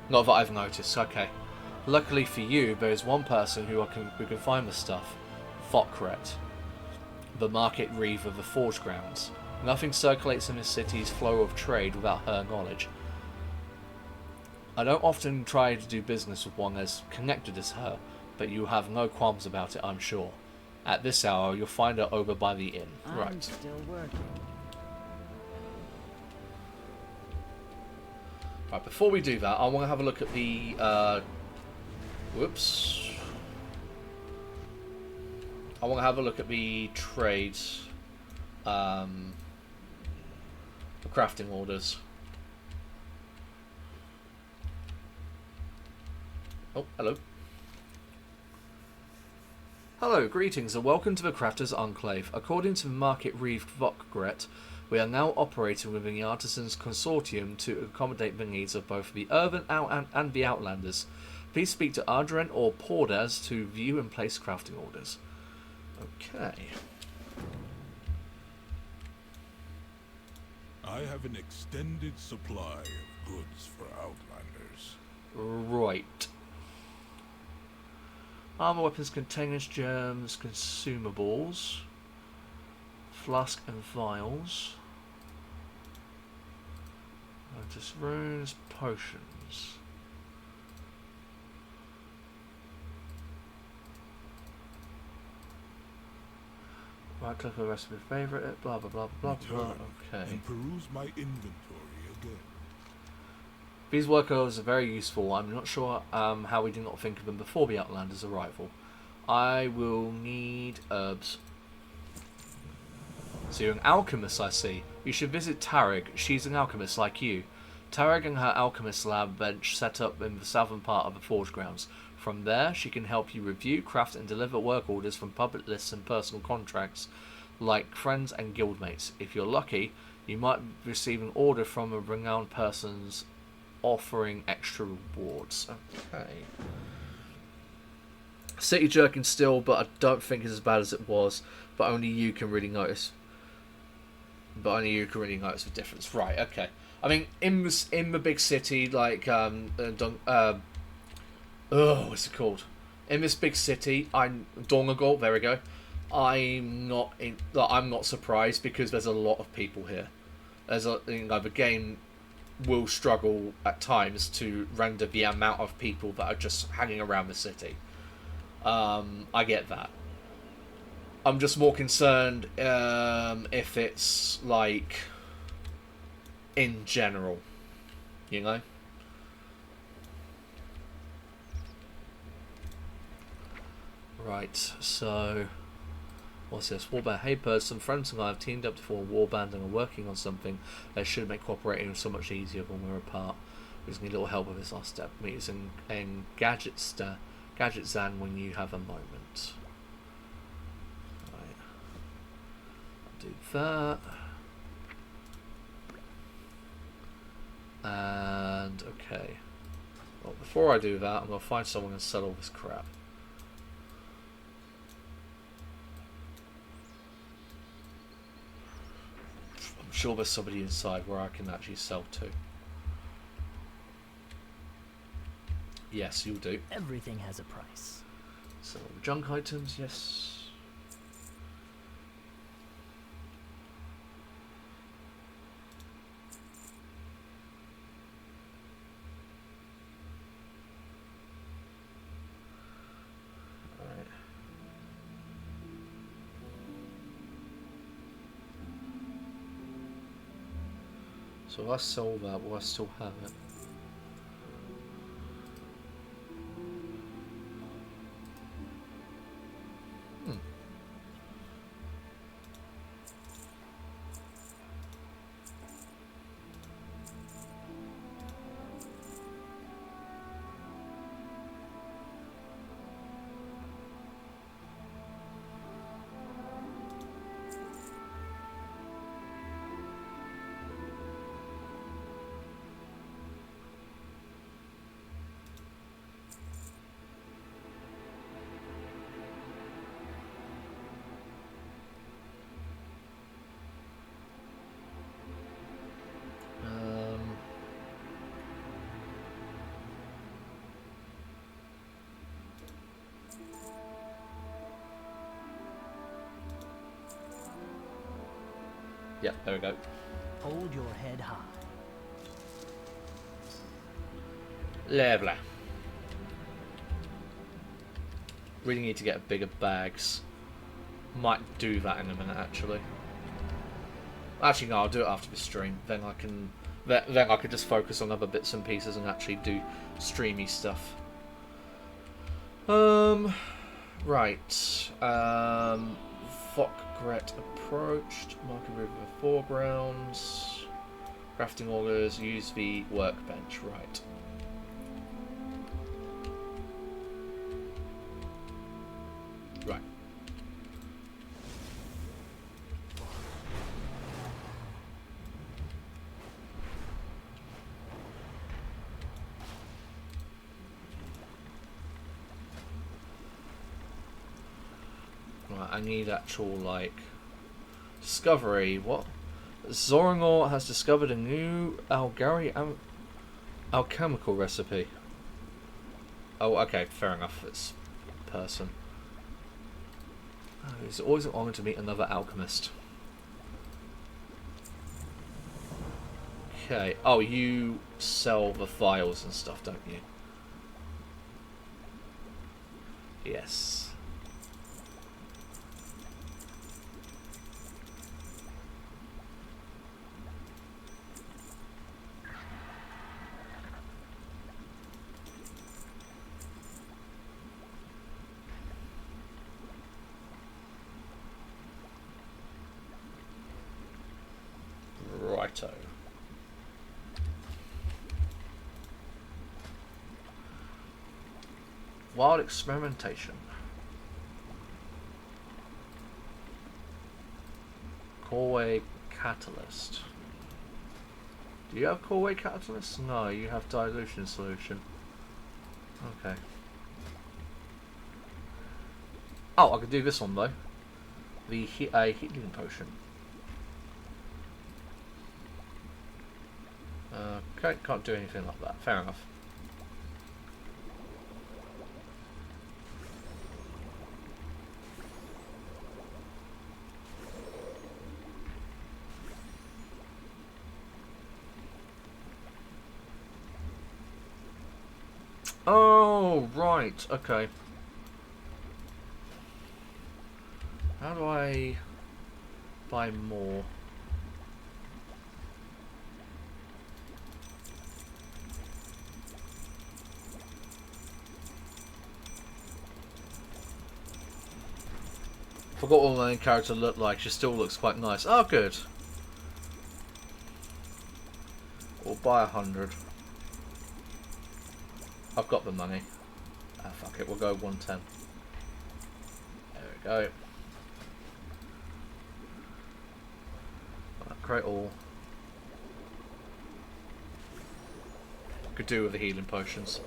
Not that I've noticed, okay. Luckily for you, there is one person who can find the stuff. Fokret, the market reeve of the Forge Grounds. Nothing circulates in the city's flow of trade without her knowledge. I don't often try to do business with one as connected as her, but you have no qualms about it, I'm sure. At this hour, you'll find her over by the inn. I'm still working. Right, before we do that, I want to have a look at the... whoops. I want to have a look at the trades. The crafting orders. Oh, hello. Hello, greetings and welcome to the Crafters Enclave. According to the Market Reeve Vokgret, we are now operating within the Artisans Consortium to accommodate the needs of both the Urban and the Outlanders. Please speak to Ardren or Pordas to view and place crafting orders. Okay. I have an extended supply of goods for Outlanders. Right. Armor, weapons, containers, germs, consumables, flask and vials. Just runes, potions. Right click on the recipe, favorite it, blah blah blah blah blah. Okay. And peruse my inventory again. These workers are very useful. I'm not sure how we did not think of them before the Outlanders' arrival. I will need herbs. So you're an alchemist, I see. You should visit Tarek. She's an alchemist like you. Tarek and her alchemist lab bench set up in the southern part of the forge grounds. From there, she can help you review, craft and deliver work orders from public lists and personal contracts, like friends and guildmates. If you're lucky, you might receive an order from a renowned person's offering extra rewards. Okay. City jerking still, but I don't think it's as bad as it was. But only you can really notice. The difference. Right, okay. I mean, in the big city, like, what's it called? In this big city, Dongagol, there we go. I'm not surprised because there's a lot of people here. The game will struggle at times to render the amount of people that are just hanging around the city. I get that. I'm just more concerned if it's like in general, you know. Right, so what's this? Warband. Hey birds, some friends and I have teamed up to form a warband and are working on something that should make cooperating so much easier when we're apart. We just need a little help with this last step. Meet us in Gadgetzan when you have a moment. Right. I'll do that. And okay. Well, before I do that, I'm gonna find someone and sell all this crap. I'm sure there's somebody inside where I can actually sell to. Yes, you'll do. Everything has a price. So, junk items, yes. Alright. So if I sell that, will I still have it? Yeah, there we go. Hold your head high. Lovely. Really need to get bigger bags. Might do that in a minute, actually. Actually, no, I'll do it after the stream. Then I can, then I could just focus on other bits and pieces and actually do streamy stuff. Right. Fokgret approached. Market River foregrounds. Crafting orders. Use the workbench. Right. Right. Right, I need actual, like, discovery. What? Zorangor has discovered a new alchemical recipe. Oh, okay, fair enough. It's a person. Oh, it's always an honor to meet another alchemist. Okay. Oh, you sell the files and stuff, don't you? Yes. Righto. Wild experimentation. Coreway catalyst. Do you have Coreway catalyst? No, you have dilution solution. Okay. Oh, I could do this one though. The healing potion. Okay, can't do anything like that. Fair enough. Oh, right. Okay. How do I buy more? Forgot what my main character looked like. She still looks quite nice. Oh, good. We'll buy 100. I've got the money. Ah, fuck it. We'll go 110. There we go. Create all. Could do with the healing potions.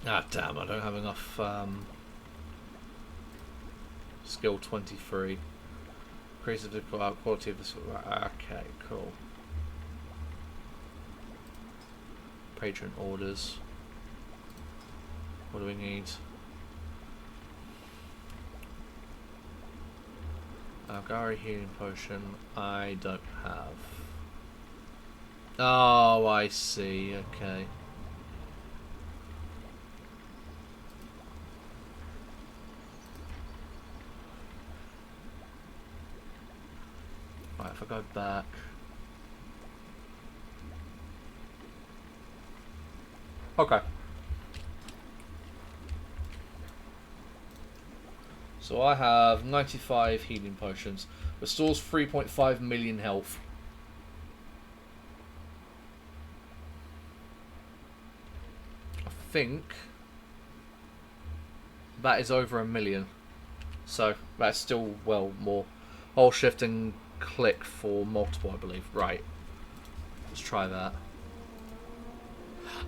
Ah, damn, I don't have enough skill 23. Increases the quality of this. Okay, cool. Patron orders. What do we need? Algari healing potion. I don't have. Oh, I see. Okay. Right, if I go back. Okay. So I have 95 healing potions. Restores 3.5 million health. I think that is over 1 million. So that's still well more. Hold shift and click for multiple, I believe. Right. Let's try that.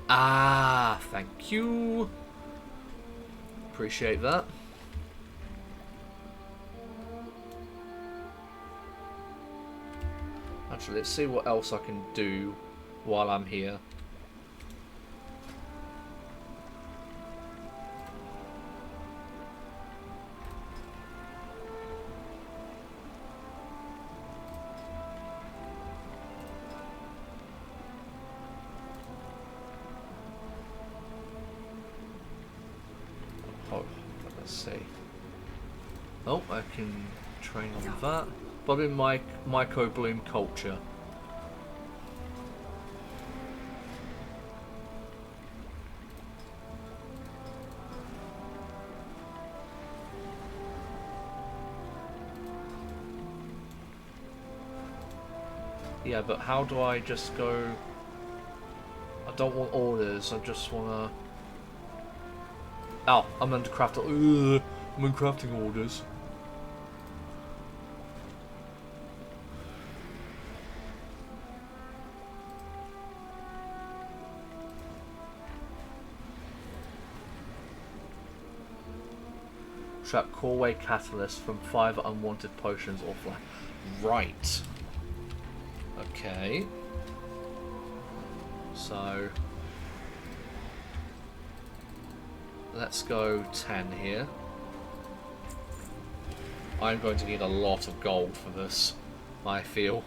Ah, thank you. Appreciate that. Actually, let's see what else I can do while I'm here. Oh, let's see. Oh, I can train on that. Probably micro bloom culture. Yeah, but how do I just go? I don't want orders. I just wanna. Oh, I'm under craft. I'm in crafting orders. Trap Coreway Catalyst from 5 unwanted potions or flat. Right. Okay. So let's go 10 here. I'm going to need a lot of gold for this, I feel.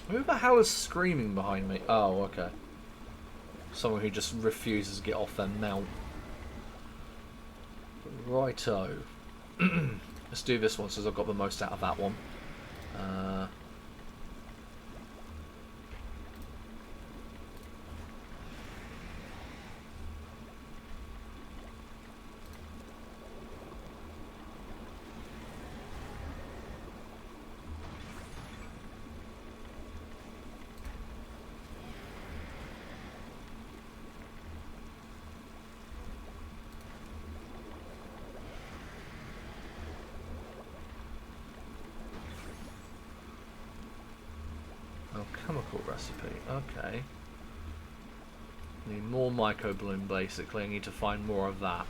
Who the hell is screaming behind me? Oh, okay. Someone who just refuses to get off their mount. Righto. Let's do this one since I've got the most out of that one. Chemical recipe, okay. Need more Myco Bloom basically, I need to find more of that.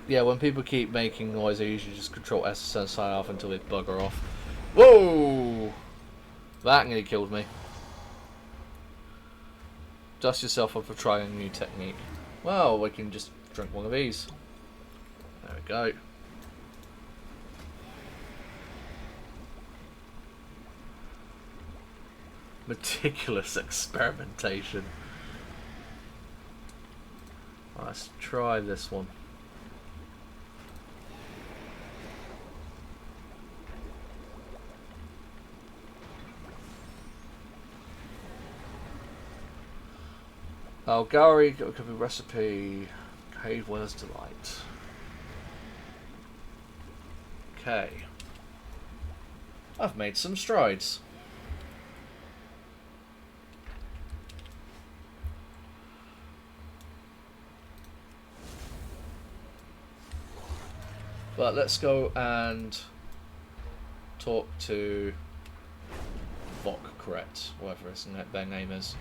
Yeah, when people keep making noise I usually just control S and sign off until they bugger off. Whoa! That nearly killed me. Dust yourself up for trying a new technique. Well, we can just drink one of these. There we go. Meticulous experimentation. Let's try this one. Oh, Gary, could be recipe. Cave Weller's Delight. Okay. I've made some strides. But let's go and talk to Vokret, whatever their name is.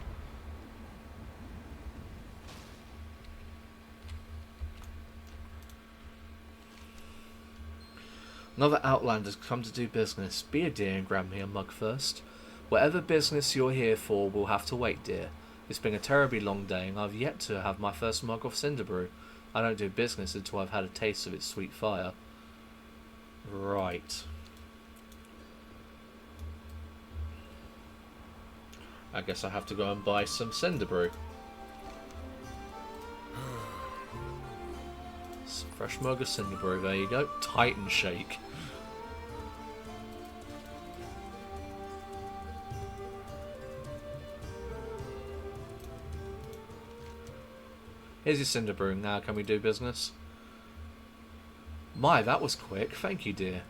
Another Outlander's come to do business. Be a dear and grab me a mug first. Whatever business you're here for will have to wait, dear. It's been a terribly long day and I've yet to have my first mug of Cinderbrew. I don't do business until I've had a taste of its sweet fire. Right. I guess I have to go and buy some Cinderbrew. Fresh mug of Cinderbrew, there you go. Titan Shake. Here's your Cinderbrew. Now can we do business? My, that was quick. Thank you, dear.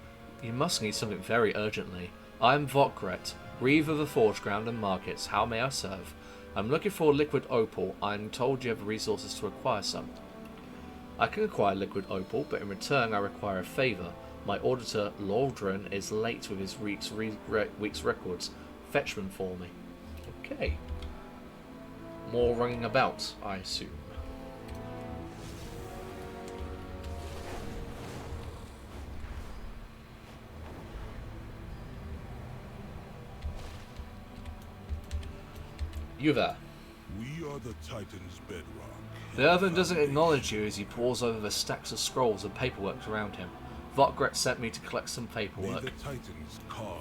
You must need something very urgently. I am Vokret, Reeve of the Forge Ground and Markets. How may I serve? I'm looking for liquid opal. I'm told you have the resources to acquire some. I can acquire liquid opal, but in return I require a favour. My auditor, Lordran, is late with his week's records. Fetch them for me. Okay. More running about, I assume. You there. We are the Titan's bedrock. The Earthen doesn't acknowledge you as he pores over the stacks of scrolls and paperwork around him. Vokret sent me to collect some paperwork.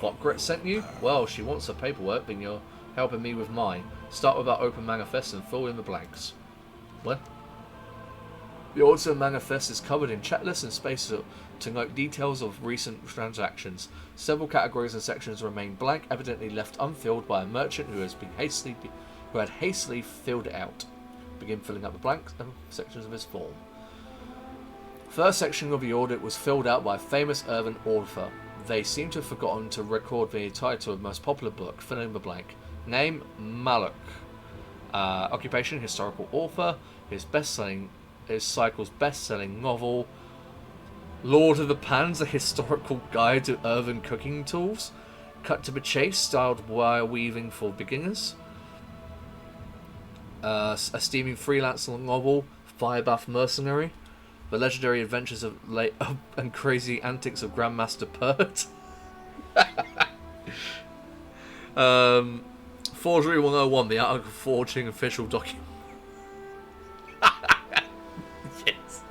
Vokret sent you? Well, she wants her paperwork, then you're helping me with mine. Start with our open manifest and fill in the blanks. What? The auto manifest is covered in checklists and spaces to note details of recent transactions. Several categories and sections remain blank, evidently left unfilled by a merchant who had hastily filled it out. Begin filling up the blank sections of his form. First section of the audit was filled out by a famous urban author. They seem to have forgotten to record the title of the most popular book, fill in the blank. Name, Maluk. Occupation, historical author. His cycle's best-selling novel, Lord of the Pans, a historical guide to earthen cooking tools. Cut to the chase, styled wire weaving for beginners. A steaming freelance novel, Firebath Mercenary. The legendary adventures of and crazy antics of Grandmaster Pert. Forgery 101, the art of forging official documents. Yes.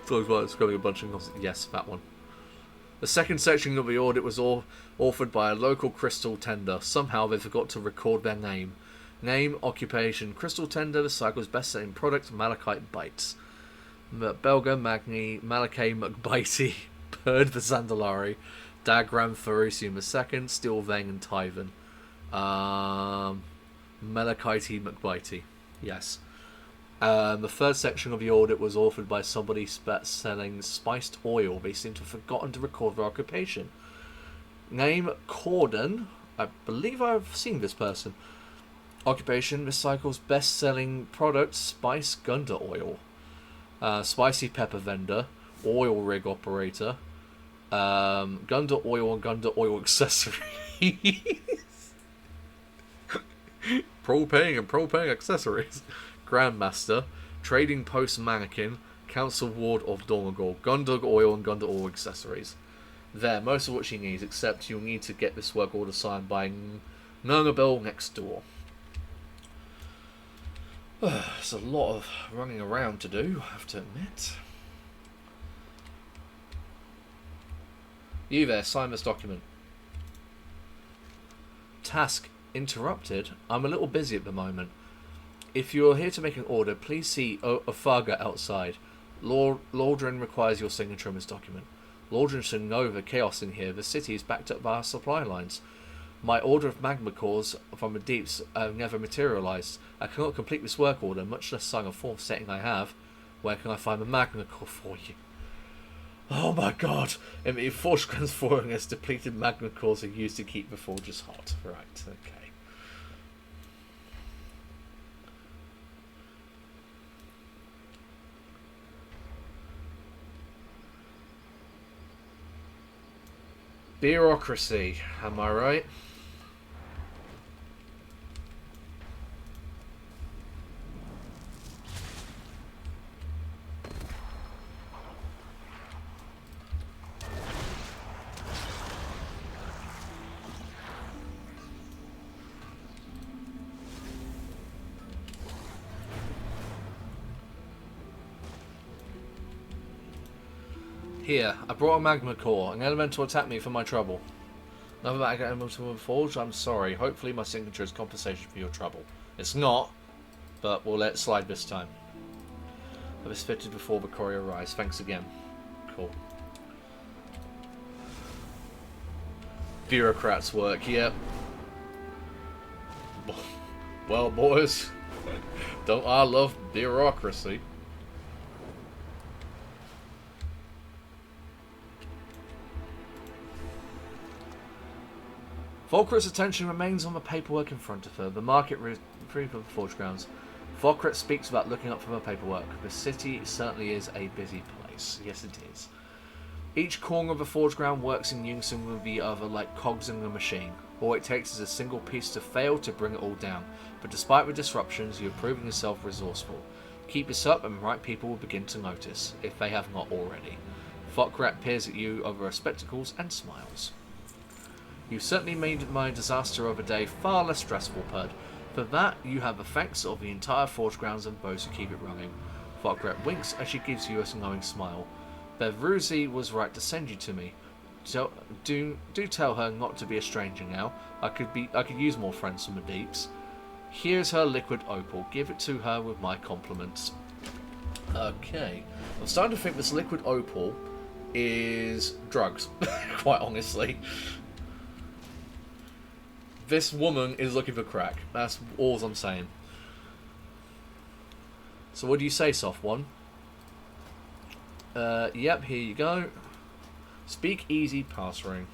Talks about describing a bunch of nonsense. Yes, that one. The second section of the audit was authored by a local crystal tender. Somehow they forgot to record their name. Name, occupation, crystal tender, the cycle's best-selling product, Malachite Bites. Belga, Magni, Malachi McBitey, Bird the Zandalari, Dagram Ferucium II, Steel Vang and Tyvan. Malachite McBitey. Yes. The third section of the audit was authored by somebody selling spiced oil. They seem to have forgotten to record their occupation. Name, Corden. I believe I've seen this person. Occupation, this cycle's best-selling product, Spice Gunda Oil. Spicy pepper vendor, oil rig operator, Gunda oil and Gunda oil accessories, propane and propane accessories, Grandmaster, trading post mannequin, council ward of Dormagol, Gunda oil and Gunda oil accessories. There, most of what she needs, except you'll need to get this work order signed by Nurnabel next door. There's a lot of running around to do, I have to admit. You there, sign this document. Task interrupted. I'm a little busy at the moment. If you're here to make an order, please see Ophaga outside. Lordran requires your signature on this document. Lordran should know the chaos in here. The city is backed up by our supply lines. My order of magma cores from the deeps have never materialized. I cannot complete this work order, much less sign a fourth setting I have. Where can I find the magma core for you? Oh my god! The forge transforming as depleted magma cores are used to keep the forges hot. Right, okay. Bureaucracy, am I right? Here, I brought a magma core. An elemental attacked me for my trouble. Another elemental forged. I'm sorry. Hopefully my signature is compensation for your trouble. It's not, but we'll let it slide this time. I was fitted before the courier arrives. Thanks again. Cool. Bureaucrats work, yep. Well, boys, don't I love bureaucracy? Volkret's attention remains on the paperwork in front of her. The market reprieve of the forge grounds. Volkret speaks about looking up from her paperwork. The city certainly is a busy place. Yes, it is. Each corner of the forge ground works in unison with the other like cogs in a machine. All it takes is a single piece to fail to bring it all down. But despite the disruptions, you're proving yourself resourceful. Keep this up and the right people will begin to notice, if they have not already. Volkret peers at you over her spectacles and smiles. You certainly made my disaster of a day far less stressful, Pud. For that, you have the thanks of the entire forge grounds and those who keep it running. Volkret winks as she gives you a knowing smile. Bevruzi was right to send you to me. So, do tell her not to be a stranger now. I could use more friends from the deeps. Here's her liquid opal. Give it to her with my compliments. Okay. I'm starting to think this liquid opal is drugs, quite honestly. This woman is looking for crack. That's all I'm saying. So what do you say, soft one? Yep, here you go. Speak easy, pass ring.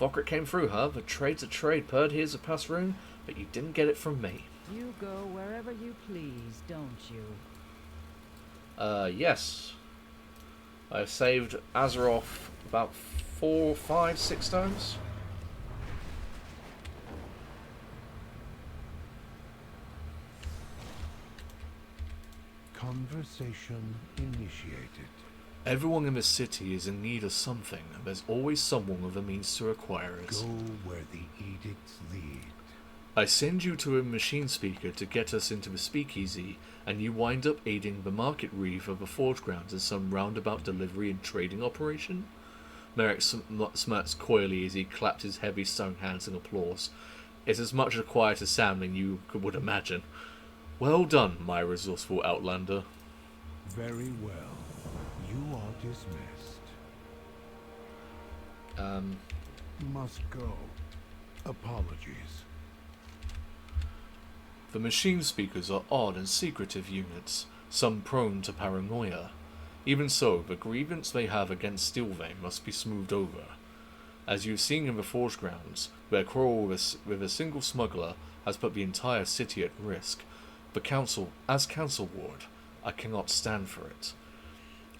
Vokrit came through, huh? The trade's a trade, Perd. Here's a pass rune, but you didn't get it from me. You go wherever you please, don't you? Yes. I've saved Azeroth about 4, 5, 6 times. Conversation initiated. Everyone in the city is in need of something, and there's always someone with the means to acquire it. Go where the edicts lead. I send you to a machine speaker to get us into the speakeasy, and you wind up aiding the market reef of the Forge Grounds in some roundabout delivery and trading operation? Merrick smirks coyly as he claps his heavy stone hands in applause. It's as much a quieter sound than you would imagine. Well done, my resourceful outlander. Very well. You are dismissed. Must go. Apologies. The machine speakers are odd and secretive units, some prone to paranoia. Even so, the grievance they have against Steelvein must be smoothed over. As you've seen in the Forge Grounds, their quarrel with a single smuggler has put the entire city at risk. As Council Ward, I cannot stand for it.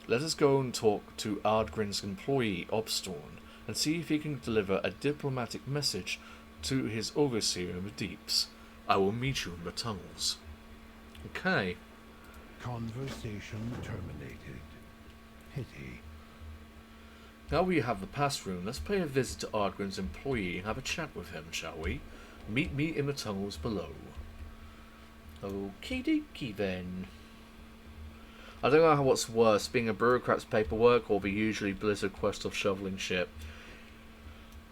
Let us go and talk to Ardgrin's employee, Obstorn, and see if he can deliver a diplomatic message to his overseer in the deeps. I will meet you in the tunnels. Okay. Conversation terminated. Pity. Now we have the pass room, let's pay a visit to Ardgrin's employee and have a chat with him, shall we? Meet me in the tunnels below. Okie dokie then. I don't know what's worse, being a bureaucrat's paperwork or the usually Blizzard quest of shoveling shit.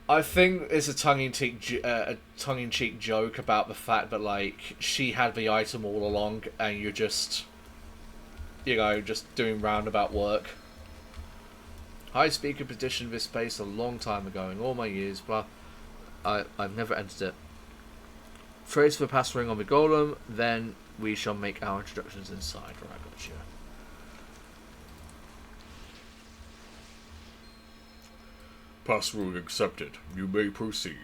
I think it's a tongue-in-cheek joke about the fact that, like, she had the item all along and you're just, you know, just doing roundabout work. High Speaker petitioned this space a long time ago in all my years, but I've never entered it. Trace the pass ring on the golem, then we shall make our introductions inside. Right, gotcha. Pass rule accepted. You may proceed.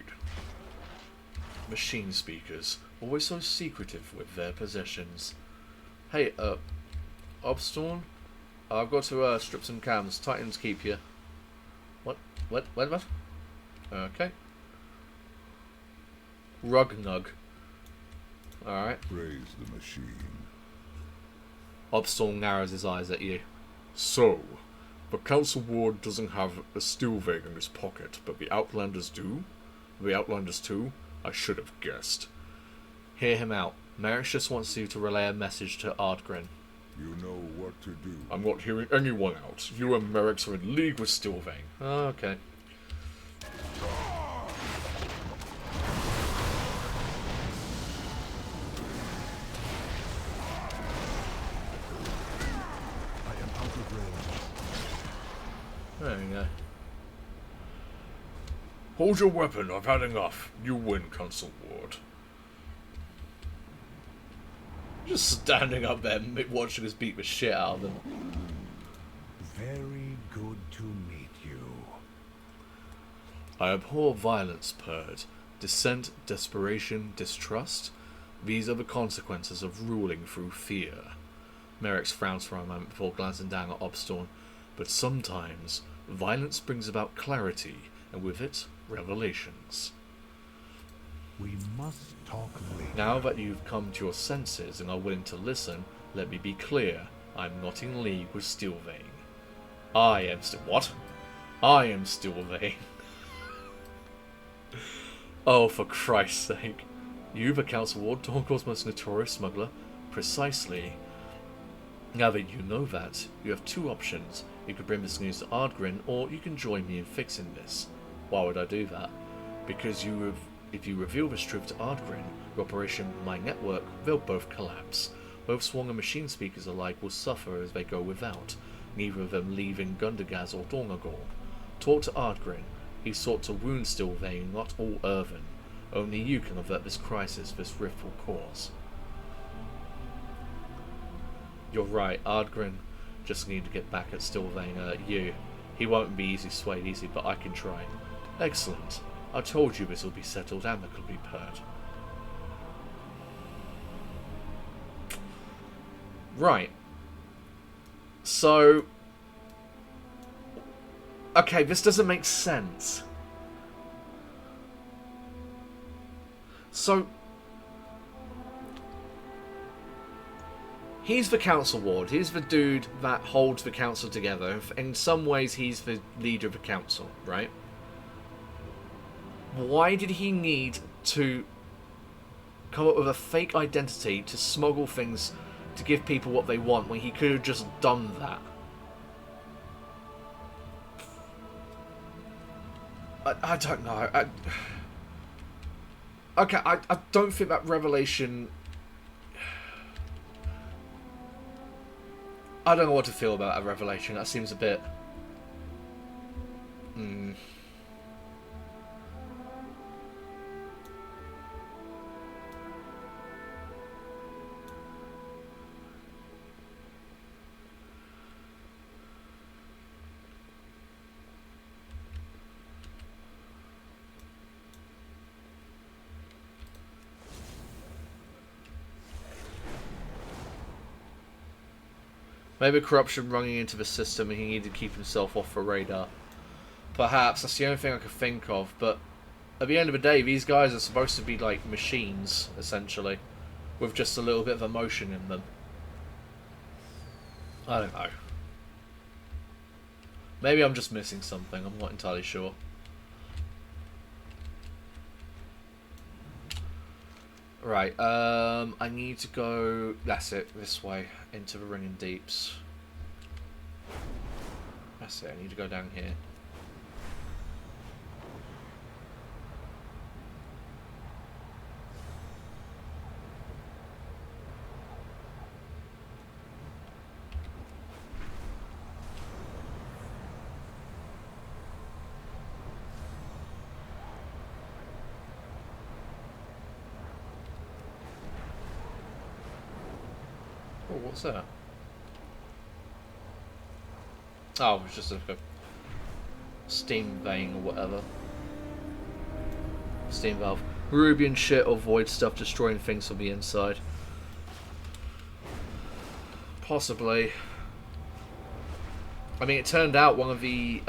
Machine speakers, always so secretive with their possessions. Hey, Obstorn? I've got to strip some cams. Titans keep you. What? Okay. Rugnug. Alright. Praise the machine. Obstorn narrows his eyes at you. So, the Council Ward doesn't have a Steelvein in his pocket, but the Outlanders do? The Outlanders too? I should have guessed. Hear him out. Merrick just wants you to relay a message to Ardgrin. You know what to do. I'm not hearing anyone out. You and Merrick are in league with Steelvein. Oh, okay. There we go. Hold your weapon, I've had enough. You win, Council Ward. Just standing up there, watching us beat the shit out of them. Very good to meet you. I abhor violence, Perd. Dissent, desperation, distrust. These are the consequences of ruling through fear. Merrick frowns for a moment before glancing down at Obstorn. But sometimes, violence brings about clarity, and with it, revelations. We must talk later. Now that you've come to your senses and are willing to listen, let me be clear. I'm not in league with Steelvein. I am Steelvein. Oh, for Christ's sake. You, the Council Ward, Dorncor's most notorious smuggler? Precisely. Now that you know that, you have two options. You could bring this news to Ardgrin, or you can join me in fixing this. Why would I do that? Because if you reveal this truth to Ardgrin, your operation, my network, they'll both collapse. Both Swan and machine speakers alike will suffer as they go without, neither of them leaving Gundergaz or Dornagor. Talk to Ardgrin. He sought to wound Stilvain, not all Irvin. Only you can avert this crisis this rift will cause. You're right, Ardgrin just need to get back at Stilvain. He won't be swayed easy, but I can try. Excellent. I told you this will be settled amicably, Pert. Right. So... okay, this doesn't make sense. So... he's the council ward. He's the dude that holds the council together. In some ways, he's the leader of the council, right? Why did he need to come up with a fake identity to smuggle things to give people what they want when he could have just done that? I don't know. Okay, I don't think that revelation... I don't know what to feel about a revelation. That seems a bit... maybe corruption running into the system and he needed to keep himself off the radar. Perhaps, that's the only thing I could think of, but at the end of the day, these guys are supposed to be like machines, essentially, with just a little bit of emotion in them. I don't know. Maybe I'm just missing something, I'm not entirely sure. Right, I need to go, that's it, this way, into the Ringing Deeps. That's it, I need to go down here. Oh, what's that? Oh, it's just a steam vein or whatever. Steam valve. Rubian shit or void stuff destroying things from the inside. Possibly. I mean, it turned out one of the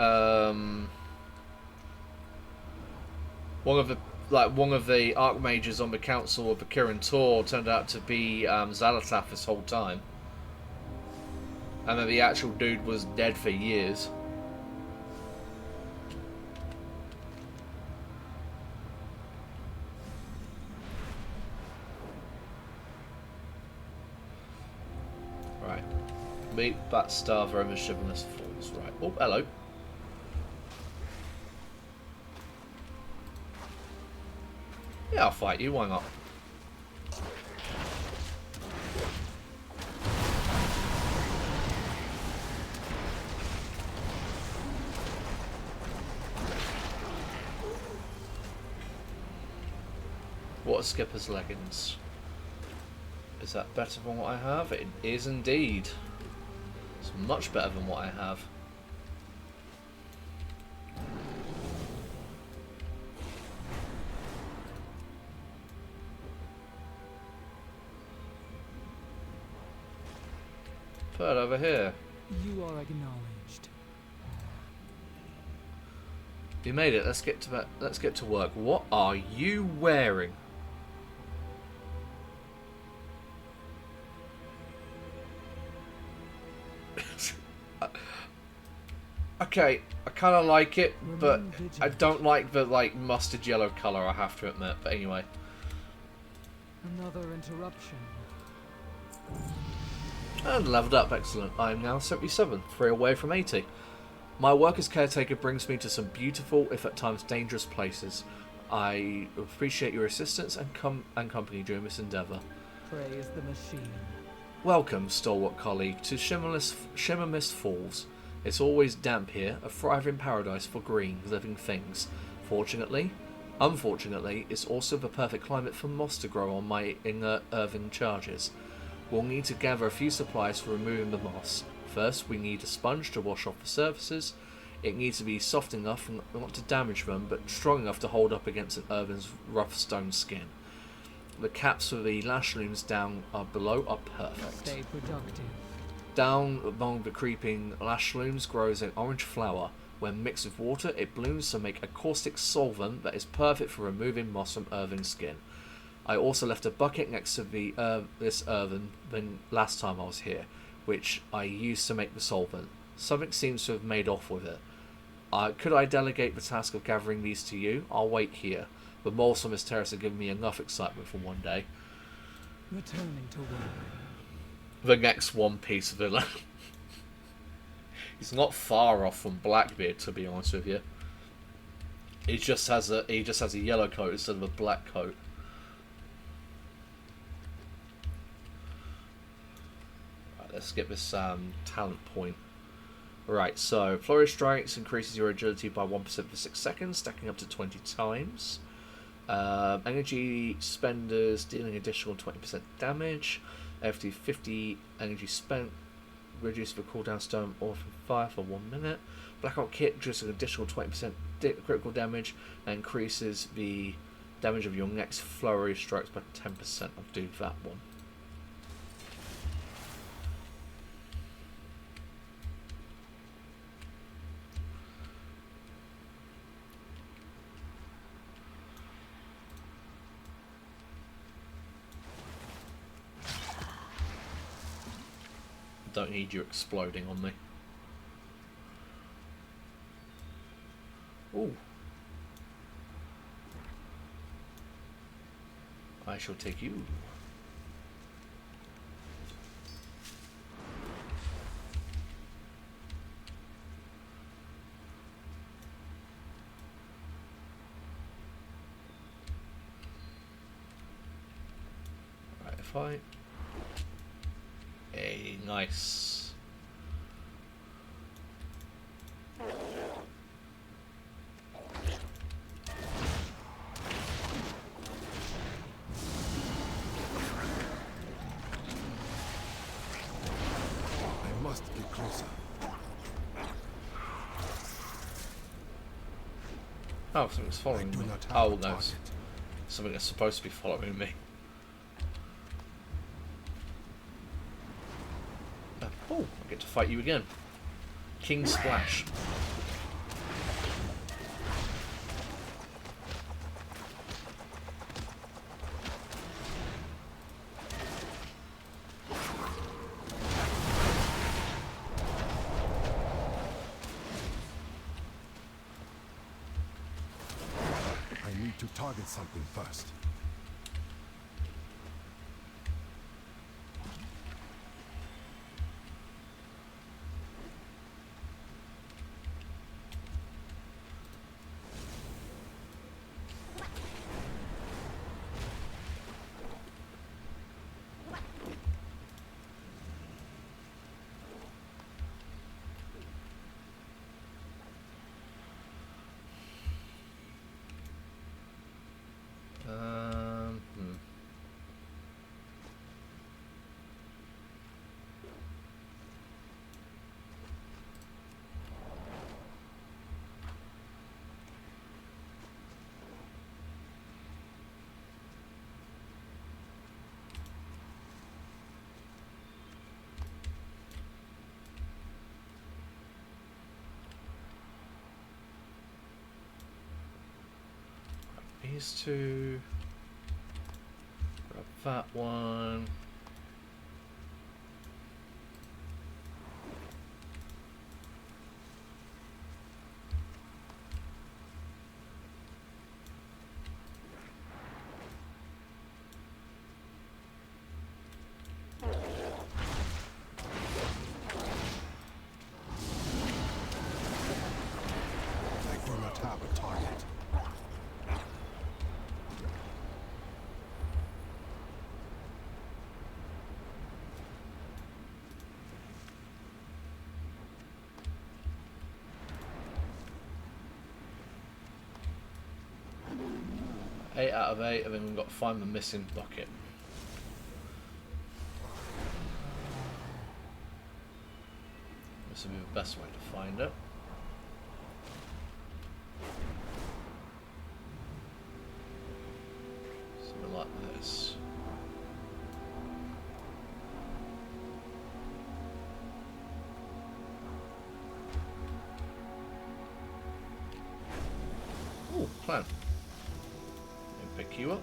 archmages on the council of the Kirin Tor turned out to be Xalatath this whole time. And then the actual dude was dead for years. Right. Meet that starver over Shiverless Falls. Right. Oh, hello. Yeah, I'll fight you, why not? What a skipper's leggings. Is that better than what I have? It is indeed. It's much better than what I have. Bird over here. You are acknowledged. You made it. Let's get to that. Let's get to work. What are you wearing? Okay, I kind of like it, but I don't like the mustard yellow color. I have to admit. But anyway. Another interruption. And leveled up, excellent. I am now 77, 3 away from 80. My work as caretaker brings me to some beautiful, if at times dangerous places. I appreciate your assistance and company during this endeavour. Praise the machine. Welcome, stalwart colleague, to Shimmermist Falls. It's always damp here, a thriving paradise for green, living things. Unfortunately, it's also the perfect climate for moss to grow on my inert earthen charges. We'll need to gather a few supplies for removing the moss. First, we need a sponge to wash off the surfaces. It needs to be soft enough not to damage them, but strong enough to hold up against an earthen's rough stone skin. The caps for the lash looms down below are perfect. Stay productive. Down among the creeping lash looms grows an orange flower. When mixed with water, it blooms to make a caustic solvent that is perfect for removing moss from earthen skin. I also left a bucket next to this earthen than last time I was here, which I used to make the solvent. Something seems to have made off with it. Could I delegate the task of gathering these to you? I'll wait here. The moles on this terrace have given me enough excitement for one day. Returning to work. The next One Piece villain. He's not far off from Blackbeard, to be honest with you. He just has a yellow coat instead of a black coat. Right, let's get this talent point. Right, so Flurry Strikes increases your agility by 1% for 6 seconds, stacking up to 20 times. Energy Spenders dealing additional 20% damage. After 50 energy spent, reduce the cooldown stone off from fire for 1 minute. Blackout Kit just an additional 20% critical damage and increases the damage of your next Flurry Strikes by 10%. I'll do that one. Don't need you exploding on me. Ooh. I shall take you. Right, if I... Hey, nice. I must get closer. Oh, something's following me. Oh, no. Something that's supposed to be following me. Oh, I get to fight you again. King Splash. I need to target something first. These two. Grab that one. I do not have a target. 8 out of 8, and then we've got to find the missing bucket. This will be the best way to find it. Something like this. Oh, plant. Pick you up.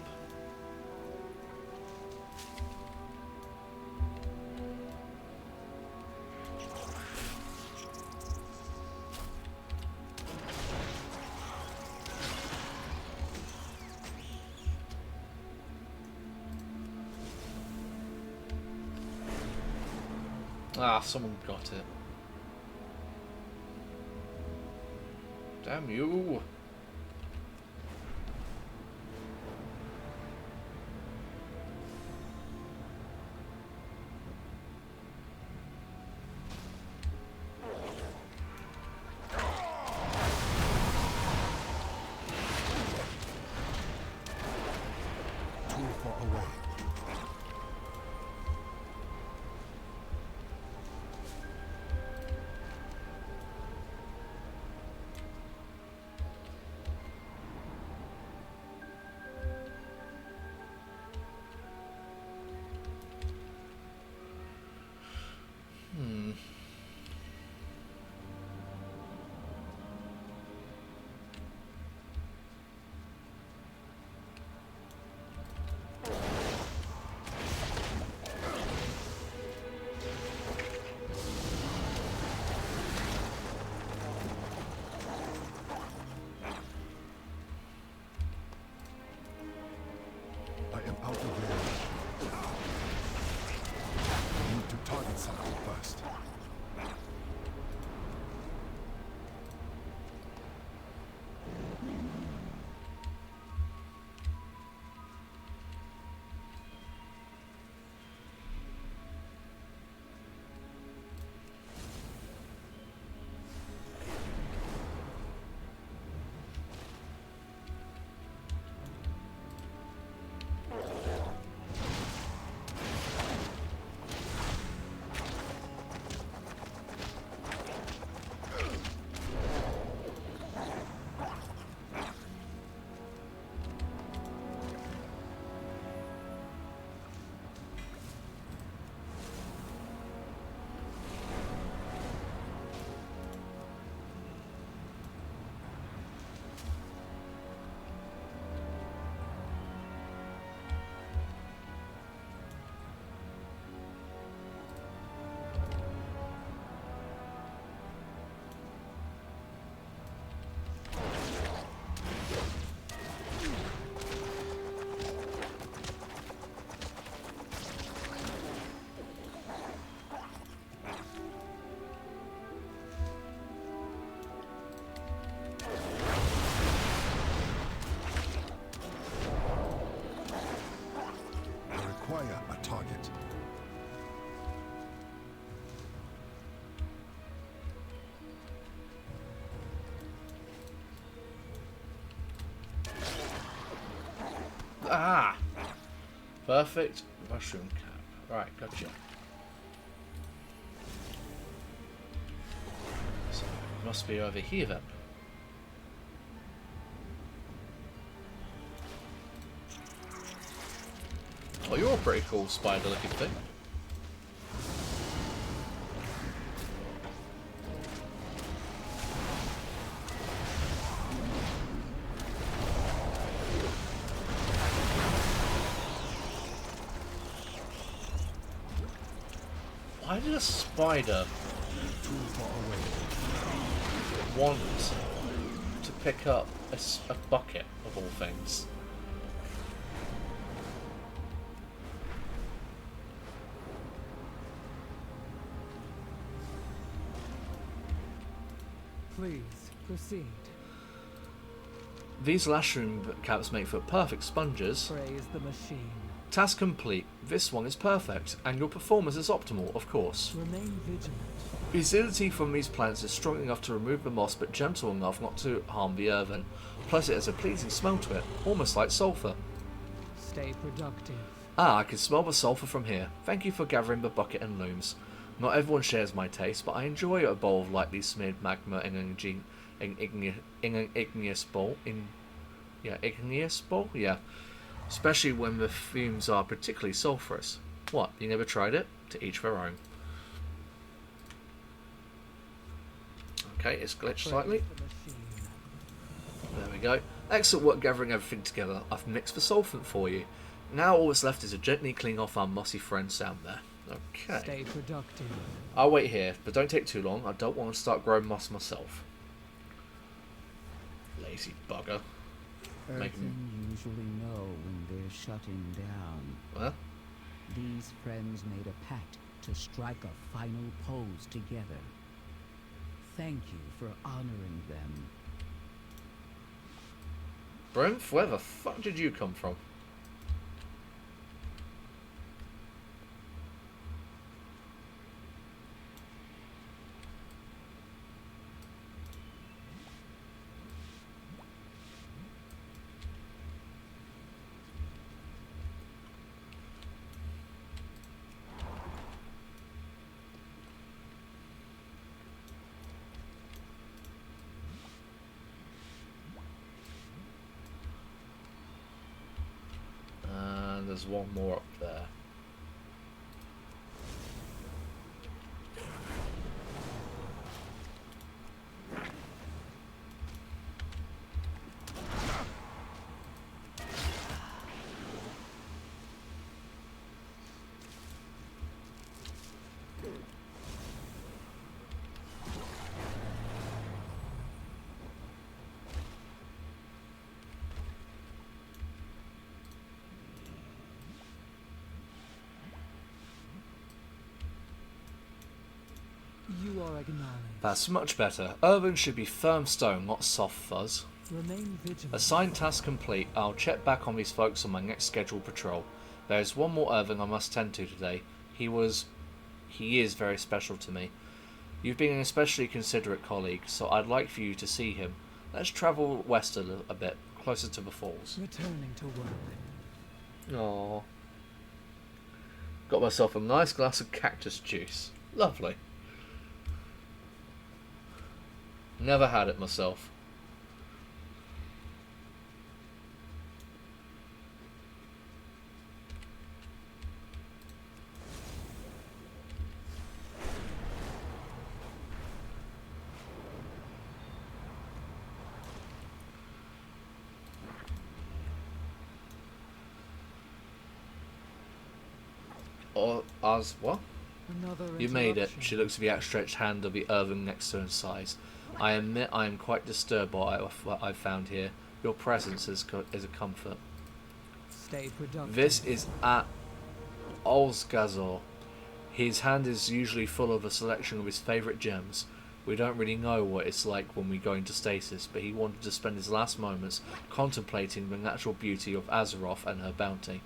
Ah, someone got it. Damn you. Ah! Perfect mushroom cap. Right, gotcha. So, it must be over here then. Oh, you're a pretty cool spider looking thing. Why did a spider want to pick up a bucket of all things? Please, proceed. These lashroom caps make for perfect sponges. Praise the machine. Task complete. This one is perfect, and your performance is optimal, of course. Remain vigilant. The acidity from these plants is strong enough to remove the moss, but gentle enough not to harm the earthen. plus it has a pleasing smell to it, almost like sulphur. Stay productive. Ah, I can smell the sulphur from here. Thank you for gathering the bucket and looms. Not everyone shares my taste, but I enjoy a bowl of lightly smeared magma in an igneous bowl. Igneous bowl? Yeah. Especially when the fumes are particularly sulphurous. What, you never tried it? To each their own. Okay, it's glitched slightly. There we go. Excellent work gathering everything together. I've mixed the solvent for you. Now all that's left is to gently clean off our mossy friends down there. Okay. Stay productive. I'll wait here, but don't take too long. I don't want to start growing moss myself. Lazy bugger. Earthen usually know when they're shutting down. Huh? These friends made a pact to strike a final pose together. Thank you for honoring them. Brimf, where the fuck did you come from? There's one more up there. You are acknowledged. That's much better. Irving should be firm stone, not soft fuzz. Remain vigilant. Assigned task complete. I'll check back on these folks on my next scheduled patrol. There's one more Irving I must tend to today. He is very special to me. You've been an especially considerate colleague, so I'd like for you to see him. Let's travel west a bit, closer to the falls. Returning to work. Aww. Got myself a nice glass of cactus juice. Lovely. Never had it myself. Or as what? You made it. She looks at the outstretched hand of the Irving next to her and sighs. I admit I am quite disturbed by what I've found here. Your presence is a comfort. Stay productive. This is at Olsgazor. His hand is usually full of a selection of his favourite gems. We don't really know what it's like when we go into stasis, but he wanted to spend his last moments contemplating the natural beauty of Azeroth and her bounty.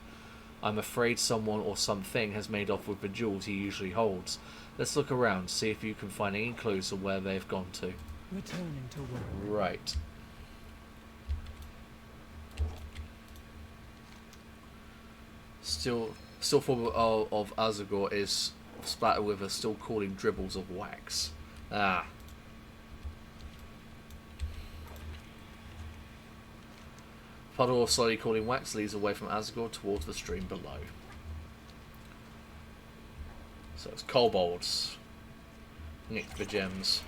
I'm afraid someone or something has made off with the jewels he usually holds. Let's look around, see if you can find any clues of where they've gone to. Returning to work. Right. Still full of Azagor is splattered with a still cooling dribbles of wax. Ah. Puddle of slowly cooling wax leads away from Azagor towards the stream below. So it's kobolds. Nick the gems.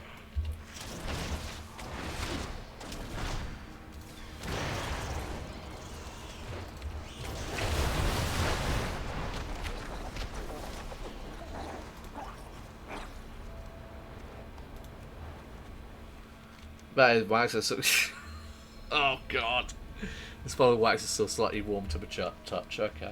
That is wax is so oh god. This bottle of wax is still slightly warm to the touch, okay.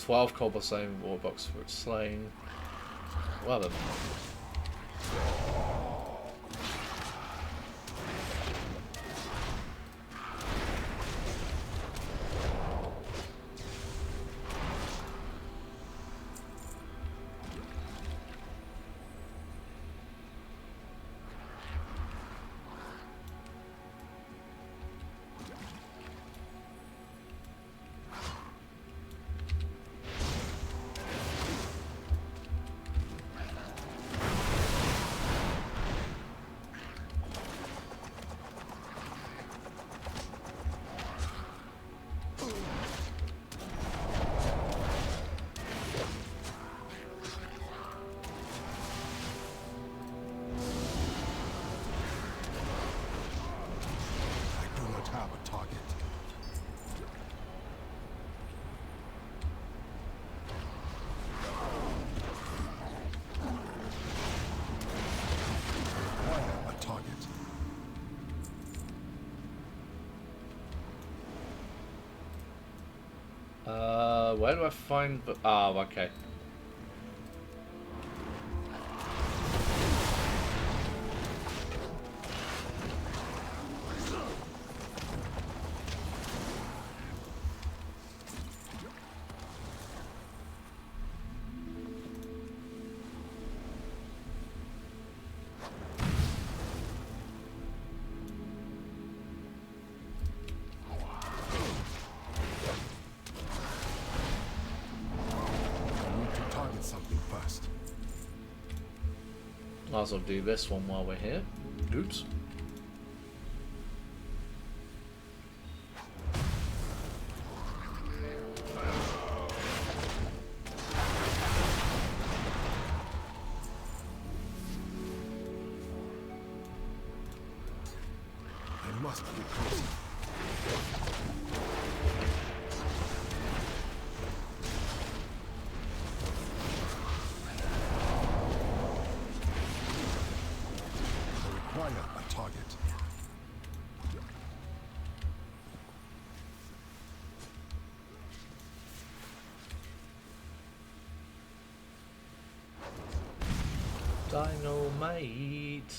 Cobblestone warbox for its slaying. Well then. where do I find the... Ah, okay. Might as well do this one while we're here. Oops. I must get closer. A target. Dynamite.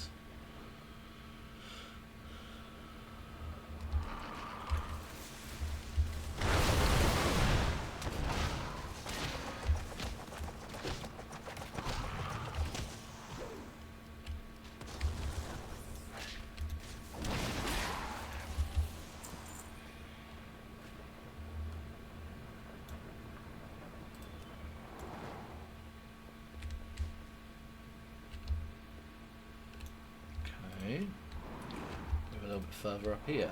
Okay. Move a little bit further up here.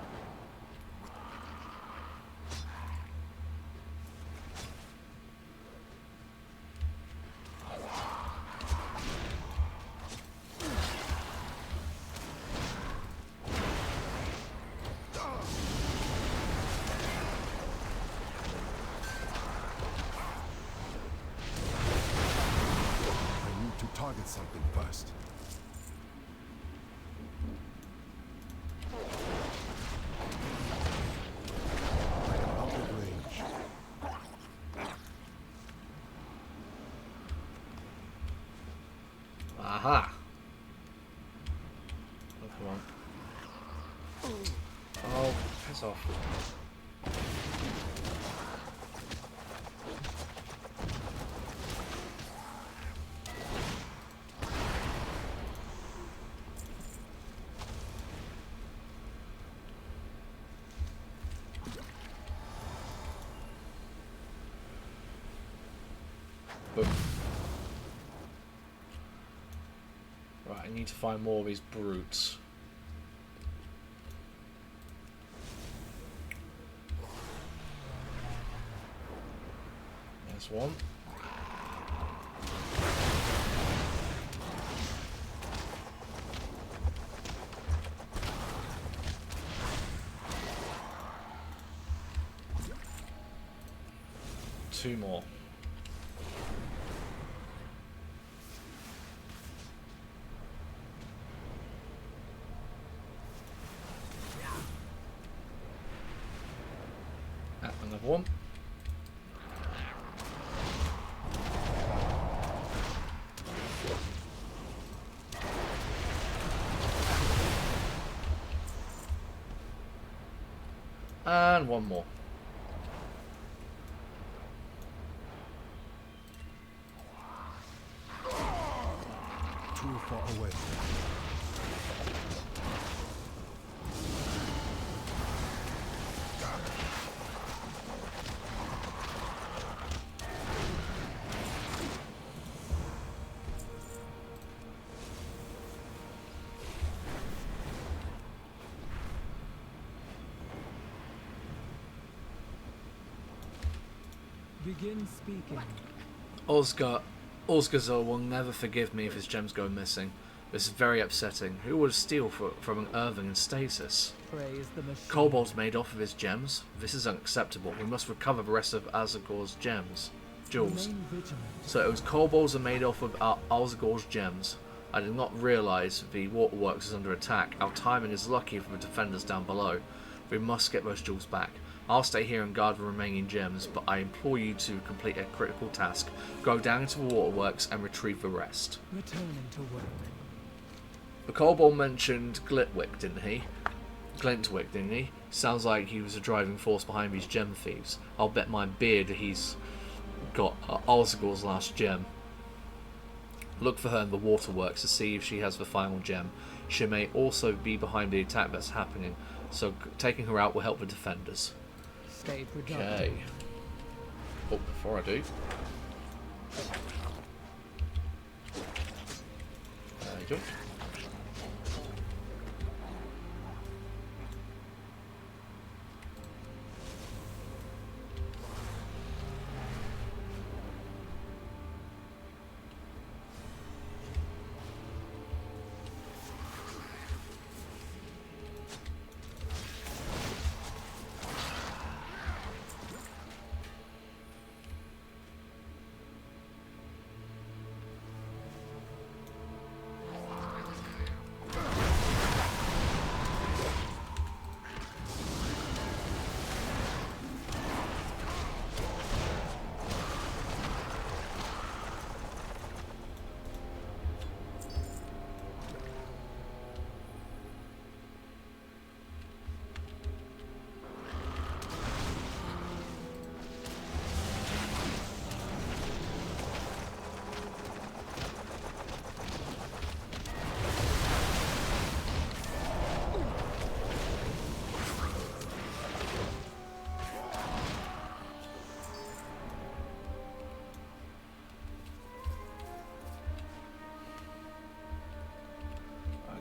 I need to target something first. Aha! Oh, come on. Oh, piss off. Boom. Right, I need to find more of these brutes. There's one. Two more. Another one. And one more. Too far away. Begin speaking. Osgazor will never forgive me if his gems go missing. This is very upsetting. Who would steal from an Irving in stasis? Praise the machine. Kobold's made off of his gems? This is unacceptable. We must recover the rest of Azagor's gems. Jewels. Remain vigilant. So it was kobolds are made off of Azagor's gems. I did not realise the waterworks is under attack. Our timing is lucky for the defenders down below. We must get those jewels back. I'll stay here and guard the remaining gems, but I implore you to complete a critical task. Go down into the waterworks and retrieve the rest. Returning to work. The kobold mentioned Glintwick, didn't he? Sounds like he was the driving force behind these gem thieves. I'll bet my beard he's got Osgor's last gem. Look for her in the waterworks to see if she has the final gem. She may also be behind the attack that's happening, so taking her out will help the defenders. Stay productive. Okay. Oh, before I do. There you go.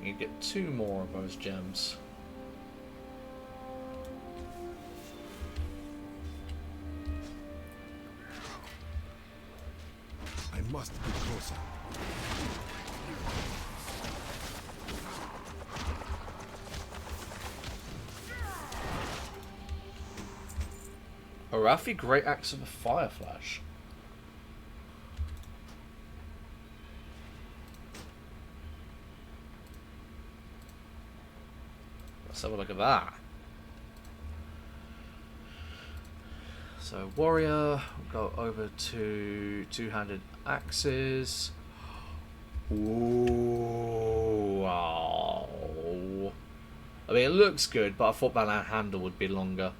You get 2 more of those gems. I must be closer. Arathi, Great Axe of the Fire Flash. Let's have a look at that. So warrior, we'll go over to two-handed axes. Ooh, wow. I mean, it looks good, but I thought that handle would be longer.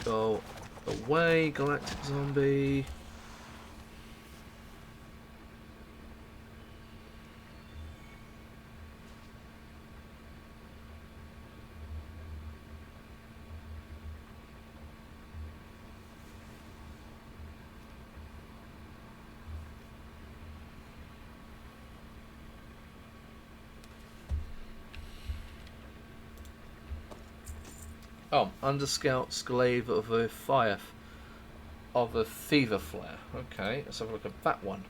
Go away, galactic zombie. Oh, Underscout's glaive of a fire, of a fever flare. Okay, let's have a look at that one.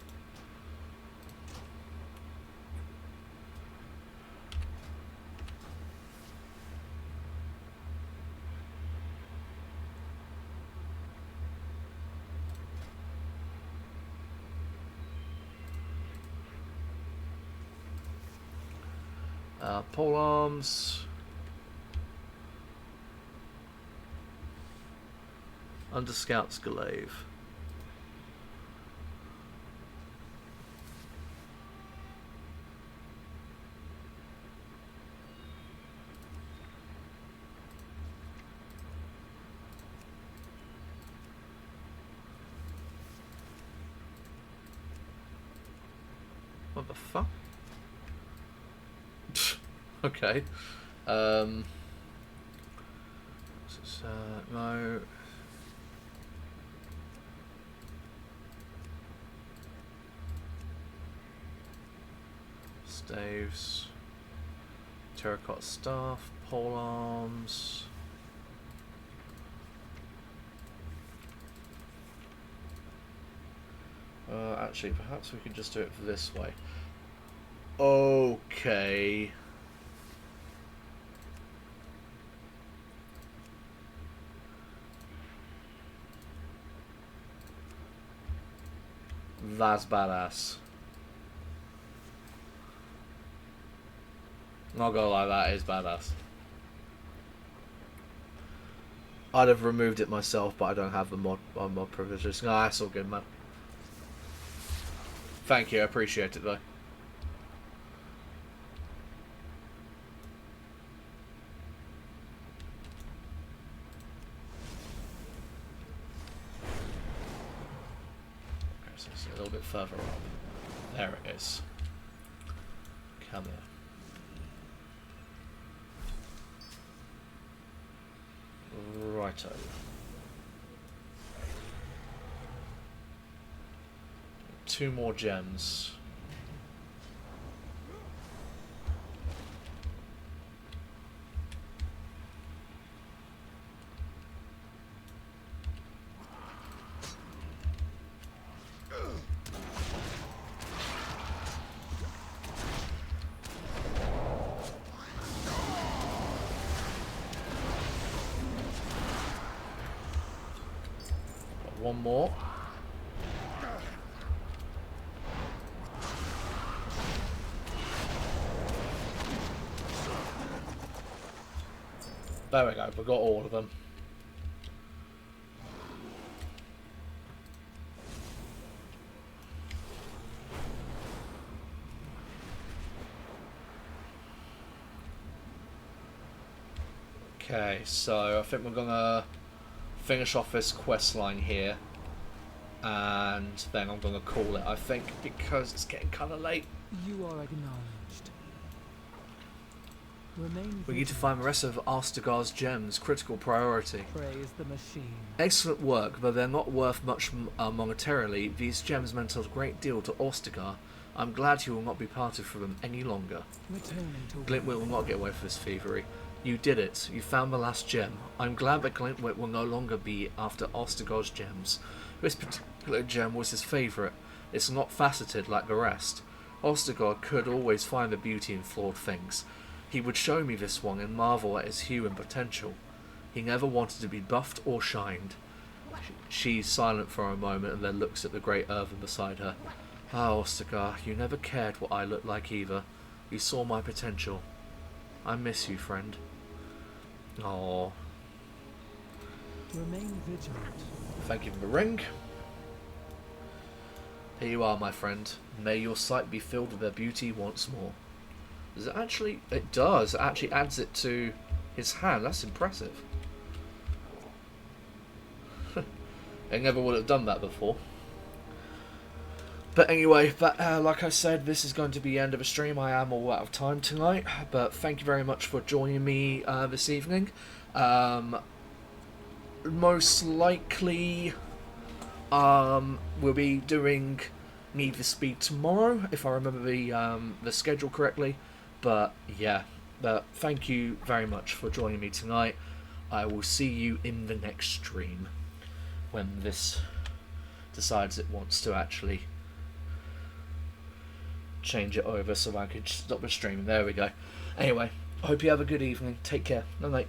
Pole arms. Underscout's glaive. What the fuck? Okay. No. Staves, terracotta staff, pole arms. Actually, perhaps we could just do it this way. Okay. That's badass. Not gonna lie, that is badass. I'd have removed it myself, but I don't have the mod privileges. No, that's all good, man. Thank you, I appreciate it though. Okay, so it's a little bit further up. There it is. Come here. Righto. Two more gems. One more. There we go, we got all of them. Okay, so I think we're gonna finish off this quest line here, and then I'm gonna call it, I think, because it's getting kind of late. You are acknowledged. Remain We need to find the rest of Ostagar's gems, critical priority. Praise the machine. Excellent work, though they're not worth much monetarily. These gems meant a great deal to Ostagar. I'm glad you will not be parted from them any longer. Returning to Glintwit will not get away from this thievery. You did it. You found the last gem. I'm glad that Glintwit will no longer be after Ostagar's gems. This particular gem was his favourite. It's not faceted like the rest. Ostagar could always find the beauty in flawed things. He would show me this one and marvel at its hue and potential. He never wanted to be buffed or shined. She's silent for a moment and then looks at the great earthen beside her. Ah, Ostagar, you never cared what I looked like either. You saw my potential. I miss you, friend. Aww. Remain vigilant. Thank you for the ring. Here you are, my friend. May your sight be filled with their beauty once more. Does it actually? It does. It actually adds it to his hand. That's impressive. I never would have done that before. But anyway, like I said, this is going to be the end of the stream. I am all out of time tonight. But thank you very much for joining me this evening. Most likely, we'll be doing Need for Speed tomorrow, if I remember the schedule correctly. But yeah, thank you very much for joining me tonight. I will see you in the next stream when this decides it wants to actually change it over so I could stop the stream. There we go. Anyway, I hope you have a good evening. Take care. Night night.